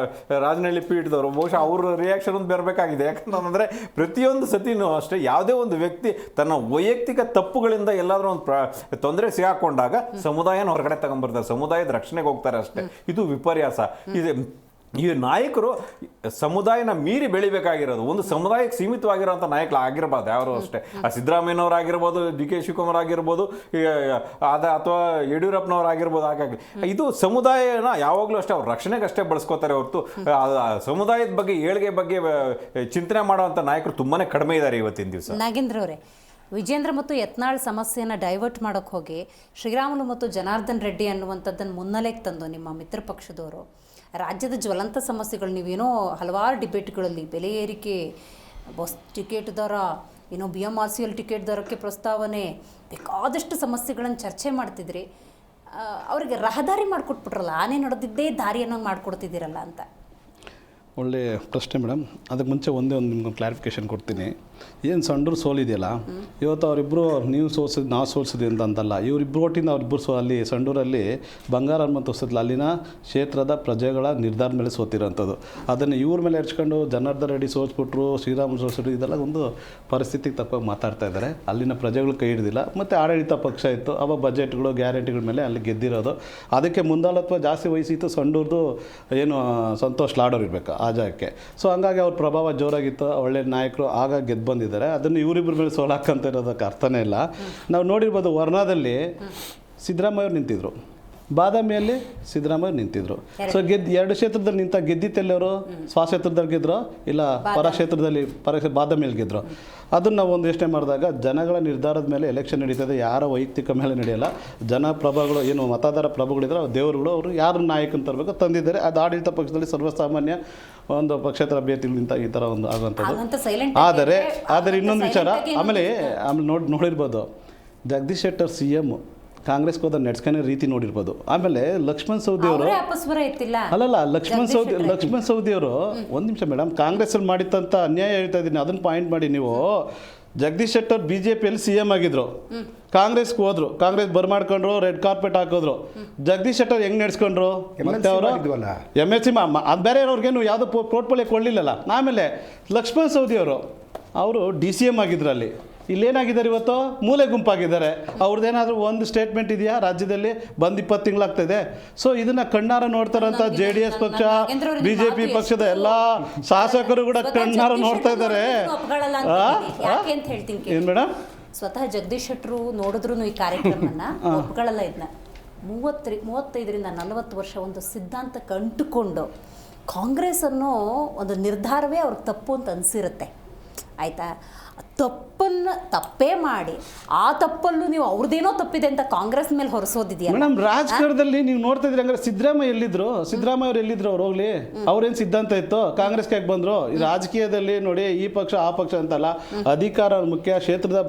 ರಾಜನಹಳ್ಳಿ ಪೀಠದವರು, ಬಹುಶಃ ಅವ್ರ ರಿಯಾಕ್ಷನ್ ಒಂದು ಬರಬೇಕಾಗಿದೆ. ಯಾಕಂತಂದ್ರೆ ಪ್ರತಿಯೊಂದು ಸತಿನೂ ಅಷ್ಟೇ ಯಾವುದೇ ಒಂದು ವ್ಯಕ್ತಿ ತನ್ನ ವೈಯಕ್ತಿಕ ತಪ್ಪುಗಳಿಂದ ಎಲ್ಲಾದ್ರೂ ಒಂದು ತೊಂದರೆ ಸಿಗಾಕೊಂಡಾಗ ಸಮುದಾಯನ ಹೊರಗಡೆ ತಗೊಂಡ್ಬರ್ತಾರೆ, ಸಮುದಾಯದ ರಕ್ಷಣೆಗೆ ಹೋಗ್ತಾರೆ ಅಷ್ಟೇ. ಇದು ವಿಪರ್ಯಾಸ. ಈ ನಾಯಕರು ಸಮುದಾಯನ ಮೀರಿ ಬೆಳಿಬೇಕಾಗಿರೋದು, ಒಂದು ಸಮುದಾಯಕ್ಕೆ ಸೀಮಿತವಾಗಿರೋಂಥ ನಾಯಕರು ಆಗಿರ್ಬಾರ್ದು ಯಾರು ಅಷ್ಟೇ. ಸಿದ್ದರಾಮಯ್ಯನವ್ರು ಆಗಿರ್ಬೋದು, DK ಶಿವಕುಮಾರ್ ಆಗಿರ್ಬೋದು, ಅಥವಾ ಯಡಿಯೂರಪ್ಪನವ್ರು ಆಗಿರ್ಬೋದು. ಹಾಗಾಗಿ ಇದು ಸಮುದಾಯನ ಯಾವಾಗಲೂ ಅಷ್ಟೇ ಅವ್ರ ರಕ್ಷಣೆಗೆ ಅಷ್ಟೇ ಬಳಸ್ಕೋತಾರೆ ಹೊರತು ಸಮುದಾಯದ ಬಗ್ಗೆ ಏಳಿಗೆ ಬಗ್ಗೆ ಚಿಂತನೆ ಮಾಡುವಂಥ ನಾಯಕರು ತುಂಬಾನೇ ಕಡಿಮೆ ಇದ್ದಾರೆ ಇವತ್ತಿನ ದಿವಸ. ನಾಗೇಂದ್ರ ಅವರೇ, ವಿಜೇಂದ್ರ ಮತ್ತು ಯತ್ನಾಳ್ ಸಮಸ್ಯೆಯನ್ನು ಡೈವರ್ಟ್ ಮಾಡೋಕ್ಕೆ ಹೋಗಿ ಶ್ರೀರಾಮುಲು ಮತ್ತು ಜನಾರ್ದನ್ ರೆಡ್ಡಿ ಅನ್ನುವಂಥದ್ದನ್ನು ಮುನ್ನೆಲೆಗೆ ತಂದು ನಿಮ್ಮ ಮಿತ್ರ ಪಕ್ಷದವರು ರಾಜ್ಯದ ಜ್ವಲಂತ ಸಮಸ್ಯೆಗಳು, ನೀವೇನೋ ಹಲವಾರು ಡಿಬೇಟ್ಗಳಲ್ಲಿ ಬೆಲೆ ಏರಿಕೆ, ಬಸ್ ಟಿಕೆಟ್ ದರ, ಏನೋ BMRCL ಟಿಕೆಟ್ ದರಕ್ಕೆ ಪ್ರಸ್ತಾವನೆ, ಬೇಕಾದಷ್ಟು ಸಮಸ್ಯೆಗಳನ್ನು ಚರ್ಚೆ ಮಾಡ್ತಿದ್ರಿ. ಅವರಿಗೆ ರಹದಾರಿ ಮಾಡಿಕೊಟ್ಬಿಟ್ರಲ್ಲ, ಆನೆ ನಡೆದಿದ್ದೇ ದಾರಿಯನ್ನು ಮಾಡಿಕೊಡ್ತಿದ್ದೀರಲ್ಲ ಅಂತ. ಒಳ್ಳೆ ಪ್ರಶ್ನೆ ಮೇಡಮ್. ಅದಕ್ಕೆ ಮುಂಚೆ ಒಂದೇ ಒಂದು ನಿಮ್ಗೆ ಕ್ಲಾರಿಫಿಕೇಷನ್ ಕೊಡ್ತೀನಿ. ಏನು ಸಂಡೂರು ಸೋಲಿದೆಯಲ್ಲ, ಇವತ್ತು ಅವರಿಬ್ಬರು ನೀವು ಸೋಲ್ಸಿದ್ದು ನಾವು ಸೋಲ್ಸಿದ್ವಿ ಅಂತಲ್ಲ, ಇವರಿಬ್ಬರು ಒಟ್ಟಿಂದ ಅವರಿಬ್ಬರು ಅಲ್ಲಿ ಸಂಡೂರಲ್ಲಿ ಬಂಗಾರ ಮತ್ತು ಹೊಸದ್ಲ ಅಲ್ಲಿನ ಕ್ಷೇತ್ರದ ಪ್ರಜೆಗಳ ನಿರ್ಧಾರ ಮೇಲೆ ಸೋತಿರೋಂಥದ್ದು. ಅದನ್ನು ಇವ್ರ ಮೇಲೆ ಹೆರ್ಚ್ಕೊಂಡು ಜನಾರ್ದನ್ ರೆಡ್ಡಿ ಸೋಲ್ಸ್ಬಿಟ್ರು, ಶ್ರೀರಾಮುಲು ಸೋಲ್ಸ್ಬಿಟ್ರು, ಇದೆಲ್ಲ ಒಂದು ಪರಿಸ್ಥಿತಿಗೆ ತಪ್ಪಾಗಿ ಮಾತಾಡ್ತಾ ಇದ್ದಾರೆ. ಅಲ್ಲಿನ ಪ್ರಜೆಗಳು ಕೈ ಹಿಡಿದಿಲ್ಲ. ಮತ್ತು ಆಡಳಿತ ಪಕ್ಷ ಇತ್ತು, ಅವ ಬಜೆಟ್ಗಳು ಗ್ಯಾರಂಟಿಗಳ ಮೇಲೆ ಅಲ್ಲಿ ಗೆದ್ದಿರೋದು. ಅದಕ್ಕೆ ಮುಂದಾಳತ್ವ ಜಾಸ್ತಿ ವಹಿಸಿತ್ತು ಸಂಡೂರ್ದು ಏನು ಸಂತೋಷ್ ಲಾಡೋರು ಇರಬೇಕು ಆ ಜಾಗಕ್ಕೆ. ಸೊ ಹಂಗಾಗಿ ಅವ್ರ ಪ್ರಭಾವ ಜೋರಾಗಿತ್ತು, ಒಳ್ಳೆ ನಾಯಕರು ಆಗ ಗೆದ್ದು ಬಂದಿದ್ದಾರೆ. ಅದನ್ನು ಇವರಿಬ್ಬರ ಮೇಲೆ ಸೋಲಾಕಂತ ಇರೋದಕ್ಕೆ ಅರ್ಥನೇ ಇಲ್ಲ. ನಾವು ನೋಡಿರ್ಬೋದು, ವರ್ಣಾದಲ್ಲಿ ಸಿದ್ದರಾಮಯ್ಯ ಅವ್ರು ನಿಂತಿದ್ರು, ಬಾದಾಮಿಯಲ್ಲಿ ಸಿದ್ದರಾಮಯ್ಯ ನಿಂತಿದ್ರು. ಸೊ ಎರಡು ಕ್ಷೇತ್ರದಲ್ಲಿ ನಿಂತ ಗೆದ್ದಿತ್ತೆಲ್ಲವರು ಸ್ವಕ್ಷೇತ್ರದಲ್ಲಿ ಗೆದ್ರು, ಇಲ್ಲ ಪರಕ್ಷೇತ್ರದಲ್ಲಿ ಬಾದಾಮಿಯಲ್ಲಿ ಗೆದ್ರು. ಅದನ್ನು ನಾವು ಒಂದು ಯೋಚನೆ ಮಾಡಿದಾಗ ಜನಗಳ ನಿರ್ಧಾರದ ಮೇಲೆ ಎಲೆಕ್ಷನ್ ನಡೀತದೆ, ಯಾರ ವೈಯಕ್ತಿಕ ಮೇಲೆ ನಡೆಯಲ್ಲ. ಜನಪ್ರಭಗಳು ಏನು ಮತದಾರ ಪ್ರಭುಗಳಿದ್ರೆ ದೇವರುಗಳು, ಅವರು ಯಾರು ನಾಯಕನ ತರಬೇಕು ತಂದಿದ್ದಾರೆ. ಅದು ಆಡಳಿತ ಪಕ್ಷದಲ್ಲಿ ಸರ್ವಸಾಮಾನ್ಯ ಒಂದು ಪಕ್ಷೇತರ ಅಭ್ಯರ್ಥಿಗಳಿಂದ ಈ ಥರ ಒಂದು ಆಗುವಂಥದ್ದು. ಆದರೆ ಇನ್ನೊಂದು ವಿಚಾರ, ಆಮೇಲೆ ನೋಡಿರ್ಬೋದು, ಜಗದೀಶ್ ಶೆಟ್ಟರ್ CM ಕಾಂಗ್ರೆಸ್ಗೆ ಹೋದ ನಡೆಸ್ಕೊಂಡ ರೀತಿ ನೋಡಿರ್ಬೋದು. ಆಮೇಲೆ ಲಕ್ಷ್ಮಣ್ ಸವದಿ ಅವರು ಅಲ್ಲಲ್ಲ ಲಕ್ಷ್ಮಣ್ ಸವದಿ ಅವರು ಒಂದು ನಿಮಿಷ ಮೇಡಮ್, ಕಾಂಗ್ರೆಸ್ಸಲ್ಲಿ ಮಾಡಿದಂಥ ಅನ್ಯಾಯ ಹೇಳ್ತಾ ಇದ್ದೀನಿ, ಅದನ್ನು ಪಾಯಿಂಟ್ ಮಾಡಿ ನೀವು. ಜಗದೀಶ್ ಶೆಟ್ಟರ್ BJPಯಲ್ಲಿ CM ಆಗಿದ್ರು, ಕಾಂಗ್ರೆಸ್ಗೆ ಹೋದ್ರು, ಕಾಂಗ್ರೆಸ್ ಬರ್ಮಾಡ್ಕೊಂಡ್ರು, ರೆಡ್ ಕಾರ್ಪೆಟ್ ಹಾಕಿದ್ರು. ಜಗದೀಶ್ ಶೆಟ್ಟರ್ ಹೆಂಗೆ ನಡೆಸ್ಕೊಂಡ್ರು? ಮತ್ತೆ ಅವರು MLC ಅದು ಬೇರೆ ಅವ್ರಿಗೇನು ಯಾವುದೋ ಪೋರ್ಟ್ಫೋಲಿಯೋ ಕೊಡಲಿಲ್ಲಲ್ಲ. ಆಮೇಲೆ ಲಕ್ಷ್ಮಣ್ ಸವದಿ ಅವರು DCM ಆಗಿದ್ರು. ಅಲ್ಲಿ ಇಲ್ಲೇನಾಗಿದ್ದಾರೆ ಇವತ್ತು ಮೂಲೆ ಗುಂಪಾಗಿದ್ದಾರೆ. ಅವ್ರದ್ದೇನಾದರೂ ಒಂದು ಸ್ಟೇಟ್ಮೆಂಟ್ ಇದೆಯಾ? ರಾಜ್ಯದಲ್ಲಿ ಬಂದು 20 ತಿಂಗಳಾಗ್ತಾಯಿದೆ. ಸೊ ಇದನ್ನು ಕಣ್ಣಾರ ನೋಡ್ತಾರಂತ JDS ಪಕ್ಷ, BJP ಪಕ್ಷದ ಎಲ್ಲ ಶಾಸಕರು ಕೂಡ ಕಣ್ಣಾರ ನೋಡ್ತಾ ಇದ್ದಾರೆ. ಏನು ಮೇಡಮ್, ಸ್ವತಃ ಜಗದೀಶ್ ಶೆಟ್ಟರು ನೋಡಿದ್ರು ಈ ಕಾರ್ಯಕ್ರಮನ ಒಪ್ಕೊಳ್ಳಲ್ಲ. ಇದನ್ನ 35ರಿಂದ 40 ವರ್ಷ ಒಂದು ಸಿದ್ಧಾಂತಕ್ಕೆ ಅಂಟುಕೊಂಡು ಕಾಂಗ್ರೆಸ್ ಅನ್ನೋ ಒಂದು ನಿರ್ಧಾರವೇ ಅವ್ರಿಗೆ ತಪ್ಪು ಅಂತ ಅನಿಸಿರುತ್ತೆ. ಆಯಿತಾ? ತಪ್ಪೇ ಮಾಡಿ ಆ ತಪ್ಪಲ್ಲೂ ನೀವು ಅವ್ರದ್ದೇನೋ ತಪ್ಪಿದೆ ಅಂತ ಕಾಂಗ್ರೆಸ್ ಮೇಲೆ ಹೊರಿಸೋದಿದೆಯಾ ಮೇಡಮ್? ರಾಜಕಾರಣದಲ್ಲಿ ನೀವು ನೋಡ್ತಾ ಇದ್ರಿ. ಹಂಗಾರೆ ಸಿದ್ದರಾಮಯ್ಯ ಎಲ್ಲಿದ್ರು? ಸಿದ್ದರಾಮಯ್ಯ ಅವ್ರು ಎಲ್ಲಿದ್ರು? ಅವ್ರು ಹೋಗ್ಲಿ, ಅವ್ರೇನು ಸಿದ್ಧಾಂತ ಇತ್ತು? ಕಾಂಗ್ರೆಸ್ಗೆ ಯಾಕೆ ಬಂದ್ರು? ಈ ರಾಜಕೀಯದಲ್ಲಿ ನೋಡಿ, ಈ ಪಕ್ಷ ಆ ಪಕ್ಷ ಅಂತಲ್ಲ, ಅಧಿಕಾರ ಮುಖ್ಯ, ಕ್ಷೇತ್ರದ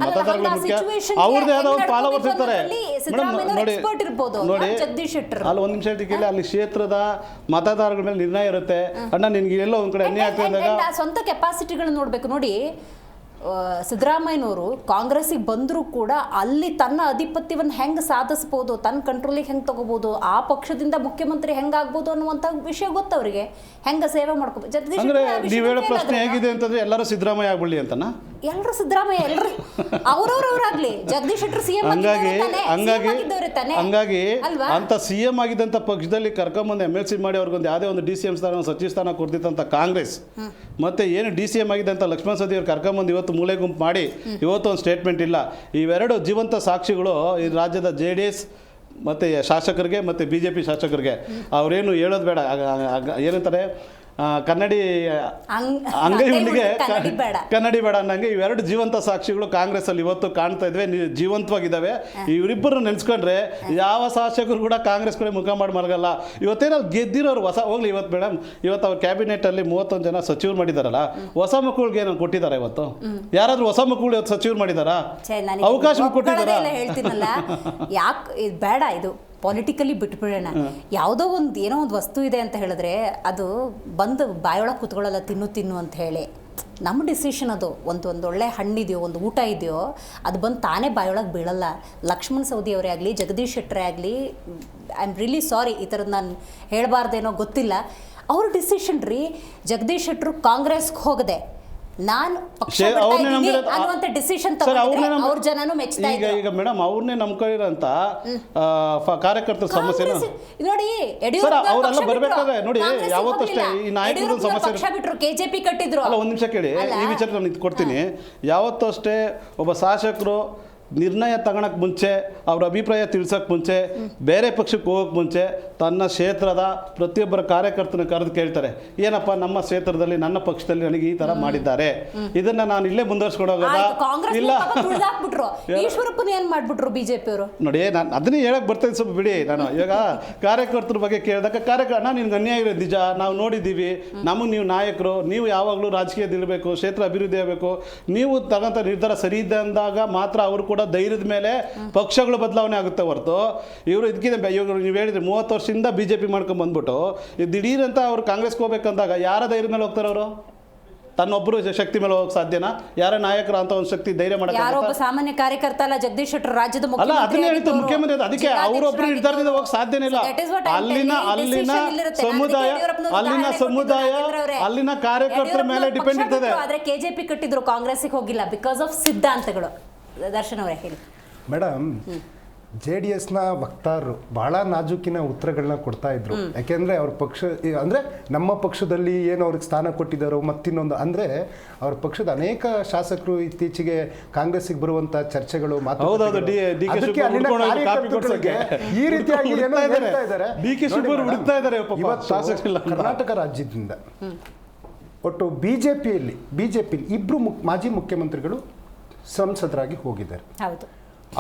ಮತದಾರಗಳು ಮುಖ್ಯ. ಅವ್ರದ್ದೇ ಆದ ಒಂದು ಫಾಲೋವರ್ಸ್ ಇರ್ತಾರೆ ಮೇಡಮ್. ನೋಡಿ ಅಲ್ಲಿ ಒಂದು ನಿಮಿಷ ಕೇಳಿ, ಅಲ್ಲಿ ಕ್ಷೇತ್ರದ ಮತದಾರಗಳ ಮೇಲೆ ನಿರ್ಣಯ ಇರುತ್ತೆ. ಅಣ್ಣ ನಿನ್ಗೆ ಎಲ್ಲೋ ಒಂದ್ ಕಡೆ ಅನ್ಯಾಯ ಆಗ್ತಾ ಇದ್ದಾಗ ಸ್ವಂತ ಕೆಪಾಸಿಟಿಗಳನ್ನ ನೋಡ್ಬೇಕು. ನೋಡಿ, ಸಿದ್ದರಾಮಯ್ಯನವರು ಕಾಂಗ್ರೆಸ್ಸಿಗೆ ಬಂದರೂ ಕೂಡ ಅಲ್ಲಿ ತನ್ನ ಆಧಿಪತ್ಯವನ್ನು ಹೆಂಗೆ ಸಾಧಿಸ್ಬೋದು, ತನ್ನ ಕಂಟ್ರೋಲಿಗೆ ಹೆಂಗೆ ತಗೋಬೋದು, ಆ ಪಕ್ಷದಿಂದ ಮುಖ್ಯಮಂತ್ರಿ ಹೆಂಗಾಗ್ಬೋದು ಅನ್ನುವಂಥ ವಿಷಯ ಗೊತ್ತವರಿಗೆ, ಹೆಂಗೆ ಸೇವೆ ಮಾಡ್ಕೋಬೋದು. ಜಗದೀಶ್ ನೀವು ಹೇಳೋ ಪ್ರಶ್ನೆ ಹೇಗಿದೆ ಅಂತಂದ್ರೆ ಎಲ್ಲರೂ ಸಿದ್ದರಾಮಯ್ಯ ಆಗ್ಬಿಡ್ಲಿ ಅಂತನಾ? ಎಲ್ಲರೂ ಸಿದ್ದರಾಮಯ್ಯ, ಎಲ್ಲರೂ ಅವ್ರವ್ರಾಗ್ಲಿ. ಜಗದೀಶ್ ಶೆಟ್ಟರ್ CM ಹಂಗಾಗಿ ಅಂತ CM ಆಗಿದ್ದಂಥ ಪಕ್ಷದಲ್ಲಿ ಕರ್ಕೊಂಬಂದು MLC ಮಾಡಿ ಅವ್ರಿಗೊಂದು ಯಾವುದೇ ಒಂದು DCM ಸ್ಥಾನ, ಸಚಿವ ಸ್ಥಾನ ಕೊಡ್ತಿತ್ತಂತ ಕಾಂಗ್ರೆಸ್, ಮತ್ತೆ ಏನು DCM ಆಗಿದ್ದಂಥ ಲಕ್ಷ್ಮಣ್ ಸವದಿ ಅವ್ರು ಕರ್ಕೊಂಬಂದು ಇವತ್ತು ಮೂಲೆ ಗುಂಪು ಮಾಡಿ ಇವತ್ತು ಒಂದು ಸ್ಟೇಟ್ಮೆಂಟ್ ಇಲ್ಲ. ಇವೆರಡು ಜೀವಂತ ಸಾಕ್ಷಿಗಳು ಈ ರಾಜ್ಯದ JDS ಮತ್ತು ಶಾಸಕರಿಗೆ ಮತ್ತು BJP ಶಾಸಕರಿಗೆ. ಅವರೇನು ಹೇಳೋದು ಬೇಡ, ಏನಂತಾರೆ, ಕನ್ನಡಿ ಅಂಗೈ ಹುಂಡಿಗೆ ಕನ್ನಡಿ ಬೇಡ ಅನ್ನಂಗೆ ಇವೆರಡು ಜೀವಂತ ಸಾಕ್ಷಿಗಳು ಕಾಂಗ್ರೆಸ್ ಅಲ್ಲಿ ಇವತ್ತು ಕಾಣ್ತಾ ಇದ್ವಿ, ಜೀವಂತವಾಗಿದ್ದಾವೆ. ಇವರಿಬ್ಬರು ನೆನೆಸ್ಕೊಂಡ್ರೆ ಯಾವ ಶಾಸಕರು ಕೂಡ ಕಾಂಗ್ರೆಸ್ ಕಡೆ ಮುಖ ಮಾಡಿ ಮಲಗಲ್ಲ. ಇವತ್ತೇನಾದ್ರು ಗೆದ್ದಿರೋರು ಹೊಸ ಹೋಗ್ಲಿ. ಇವತ್ತು ಮೇಡಮ್, ಇವತ್ತು ಅವ್ರ ಕ್ಯಾಬಿನೆಟ್ ಅಲ್ಲಿ 31 ಜನ ಸಚಿವರು ಮಾಡಿದಾರಲ್ಲ, ಹೊಸ ಮಕ್ಕಳಿಗೆ ಏನೋ ಕೊಟ್ಟಿದ್ದಾರೆ? ಇವತ್ತು ಯಾರಾದ್ರೂ ಹೊಸ ಮಕ್ಕಳು ಇವತ್ತು ಸಚಿವರು ಮಾಡಿದಾರಾ? ಅವಕಾಶ ಕೊಟ್ಟಿದ್ದಾರಾ? ಹೇಳ್ತೀನಲ್ಲ, ಯಾಕೆ ಬೇಡ, ಇದು ಪಾಲಿಟಿಕಲಿ ಬಿಟ್ಬಿಡೋಣ. ಯಾವುದೋ ಒಂದು ಏನೋ ಒಂದು ವಸ್ತು ಇದೆ ಅಂತ ಹೇಳಿದ್ರೆ ಅದು ಬಂದು ಬಾಯೊಳಗೆ ಕೂತ್ಕೊಳ್ಳಲ್ಲ, ತಿನ್ನು ಅಂತ ಹೇಳಿ. ನಮ್ಮ ಡಿಸಿಷನ್ ಅದು. ಒಂದು ಒಳ್ಳೆ ಹಣ್ಣಿದೆಯೋ, ಒಂದು ಊಟ ಇದೆಯೋ, ಅದು ಬಂದು ತಾನೇ ಬಾಯೊಳಗೆ ಬೀಳಲ್ಲ. ಲಕ್ಷ್ಮಣ್ ಸವದಿ ಅವರೇ ಆಗಲಿ, ಜಗದೀಶ್ ಶೆಟ್ಟರೇ ಆಗಲಿ, ಐ ಆಮ್ ರಿಯಲಿ ಸಾರಿ, ಈ ಥರದ್ದು ನಾನು ಹೇಳಬಾರ್ದೇನೋ ಗೊತ್ತಿಲ್ಲ, ಅವ್ರ ಡಿಸಿಷನ್ ರೀ. ಜಗದೀಶ್ ಶೆಟ್ಟರು ಕಾಂಗ್ರೆಸ್ಗೆ ಹೋಗದೆ ನಾನು ಅನ್ನುವಂಥ ಡಿಸಿಷನ್ ಅವ್ರ ಜನನು ಮೆಚ್ತಾ ಇದ್ದಾರೆ. ಈಗ ಮೇಡಮ್ ಅವ್ರನ್ನೇ ನಂಬ್ಕೊಂಡಿರೋಂಥ ಕಾರ್ಯಕರ್ತರ ಸಮಸ್ಯೆ ನೋಡಿ, ಅವರೆಲ್ಲ ಬರ್ಬೇಕಾದ್ರೆ ನೋಡಿ, ಯಾವತ್ತಷ್ಟೇ ಈ ನಾಯಕರ ಸಮಸ್ಯೆ ಪಕ್ಷ ಬಿಟ್ರು, KJP ಕಟ್ಟಿದ್ರು. ಅಲ್ಲ, ಒಂದು ನಿಮಿಷ ಕೇಳಿ, ಈ ವಿಚಾರ ನಾನು ಇದು ಕೊಡ್ತೀನಿ. ಯಾವತ್ತೂ ಅಷ್ಟೇ ಒಬ್ಬ ಶಾಸಕರು ನಿರ್ಣಯ ತಗೊಳಕ್ಕೆ ಮುಂಚೆ ಅವ್ರ ಅಭಿಪ್ರಾಯ ತಿಳಿಸೋಕೆ ಮುಂಚೆ ಬೇರೆ ಪಕ್ಷಕ್ಕೆ ಹೋಗೋಕೆ ಮುಂಚೆ ತನ್ನ ಕ್ಷೇತ್ರದ ಪ್ರತಿಯೊಬ್ಬರ ಕಾರ್ಯಕರ್ತನ ಕರೆದು ಕೇಳ್ತಾರೆ, ಏನಪ್ಪ ನಮ್ಮ ಕ್ಷೇತ್ರದಲ್ಲಿ ನನ್ನ ಪಕ್ಷದಲ್ಲಿ ನನಗೆ ಈ ಥರ ಮಾಡಿದ್ದಾರೆ, ಇದನ್ನು ನಾನು ಇಲ್ಲೇ ಮುಂದುವರ್ಸ್ಕೊಂಡು ಹೋಗೋದಾ ಇಲ್ಲ ಈಶ್ವರಪ್ಪನ ಏನ್ ಮಾಡ್ಬಿಟ್ರು ಬಿಜೆಪಿ ಅವರು? ನೋಡಿ, ನಾನು ಅದನ್ನೇ ಹೇಳಕ್ಕೆ ಬರ್ತೇನೆ, ಸ್ವಲ್ಪ ಬಿಡಿ. ನಾನು ಇವಾಗ ಕಾರ್ಯಕರ್ತರ ಬಗ್ಗೆ ಕೇಳಿದಾಗ ಕಾರ್ಯಕರ್ತ ನಿನ್ಗೆ ಅನ್ಯಾಯ ಇರೋದು ನಿಜ, ನಾವು ನೋಡಿದ್ದೀವಿ, ನಮಗೆ ನೀವು ನಾಯಕರು, ನೀವು ಯಾವಾಗಲೂ ರಾಜಕೀಯದಿರಬೇಕು, ಕ್ಷೇತ್ರ ಅಭಿವೃದ್ಧಿ ಆಗಬೇಕು, ನೀವು ತಗೊಂತ ನಿರ್ಧಾರ ಸರಿ ಇದೆ ಅಂದಾಗ ಮಾತ್ರ ಅವರು ಕೂಡ ಧೈರ್ಯದ ಮೇಲೆ ಪಕ್ಷಗಳು ಬದಲಾವಣೆ ಆಗುತ್ತೆ ಹೊರತು ಇವರು ಇದಕ್ಕಿಂತ ಇವರು ನೀವು ಹೇಳಿದ್ರೆ 30 ವರ್ಷದಿಂದ BJP ಮಾಡ್ಕೊಂಡು ಬಂದ್ಬಿಟ್ಟು ದಿಢೀರಂತ ಅವ್ರು ಕಾಂಗ್ರೆಸ್ಗೆ ಹೋಗ್ಬೇಕಂದಾಗ ಯಾರ ಧೈರ್ಯದ ಮೇಲೆ ಹೋಗ್ತಾರೆ ಅವರು? ತನ್ನೊಬ್ಬರು ಶಕ್ತಿ ಮೇಲೆ ಹೋಗಕ್ಕೆ ಸಾಧ್ಯನಾ? ಯಾರ ನಾಯಕರು ಅಂತ ಒಂದು ಶಕ್ತಿ ಧೈರ್ಯ ಮಾಡಕ್ಕೆ? ಯಾರೊಬ್ಬ ಸಾಮಾನ್ಯ ಕಾರ್ಯಕರ್ತ ಅಲ್ಲ, ಜಗದೀಶ್ ಶೆಟ್ಟರ್ ರಾಜ್ಯದ ಅಲ್ಲ, ಅದನ್ನೇ ಹೇಳಿದ್ದು ಮುಖ್ಯಮಂತ್ರಿ. ಅದಕ್ಕೆ ಅವರೊಬ್ಬರು ನಿರ್ಧಾರದಿಂದ ಹೋಗಕ್ಕೆ ಸಾಧ್ಯನೇ ಇಲ್ಲ. ಅಲ್ಲಿನ ಸಮುದಾಯ ಅಲ್ಲಿನ ಕಾರ್ಯಕರ್ತರ ಮೇಲೆ ಡಿಪೆಂಡ್ ಇರ್ತದೆ. ಆದ್ರೆ ಕೆಜೆಪಿ ಕಟ್ಟಿದ್ರು, ಕಾಂಗ್ರೆಸ್ಗೆ ಹೋಗಿಲ್ಲ ಬಿಕಾಸ್ ಆಫ್ ಸಿದ್ಧಾಂತಗಳು. ದರ್ಶನ್ ಅವರೇ ಹೇಳಿ. ಮೇಡಮ್, JDSನ ವಕ್ತಾರರು ಬಹಳ ನಾಜೂಕಿನ ಉತ್ತರಗಳನ್ನ ಕೊಡ್ತಾ ಇದ್ರು. ಯಾಕೆಂದ್ರೆ ಅವ್ರ ಪಕ್ಷ ಅಂದ್ರೆ ನಮ್ಮ ಪಕ್ಷದಲ್ಲಿ ಏನು ಅವ್ರಿಗೆ ಸ್ಥಾನ ಕೊಟ್ಟಿದ್ದಾರೋ ಮತ್ತಿನ್ನೊಂದು ಅಂದ್ರೆ ಅವ್ರ ಪಕ್ಷದ ಅನೇಕ ಶಾಸಕರು ಇತ್ತೀಚೆಗೆ ಕಾಂಗ್ರೆಸ್ಗೆ ಬರುವಂತ ಚರ್ಚೆಗಳು ಈ ರೀತಿಯಾಗಿ ಕರ್ನಾಟಕ ರಾಜ್ಯದಿಂದ ಒಟ್ಟು ಬಿಜೆಪಿಯಲ್ಲಿ ಇಬ್ರು ಮಾಜಿ ಮುಖ್ಯಮಂತ್ರಿಗಳು ಸಂಸದರಾಗಿ ಹೋಗಿದ್ದಾರೆ. ಹೌದು.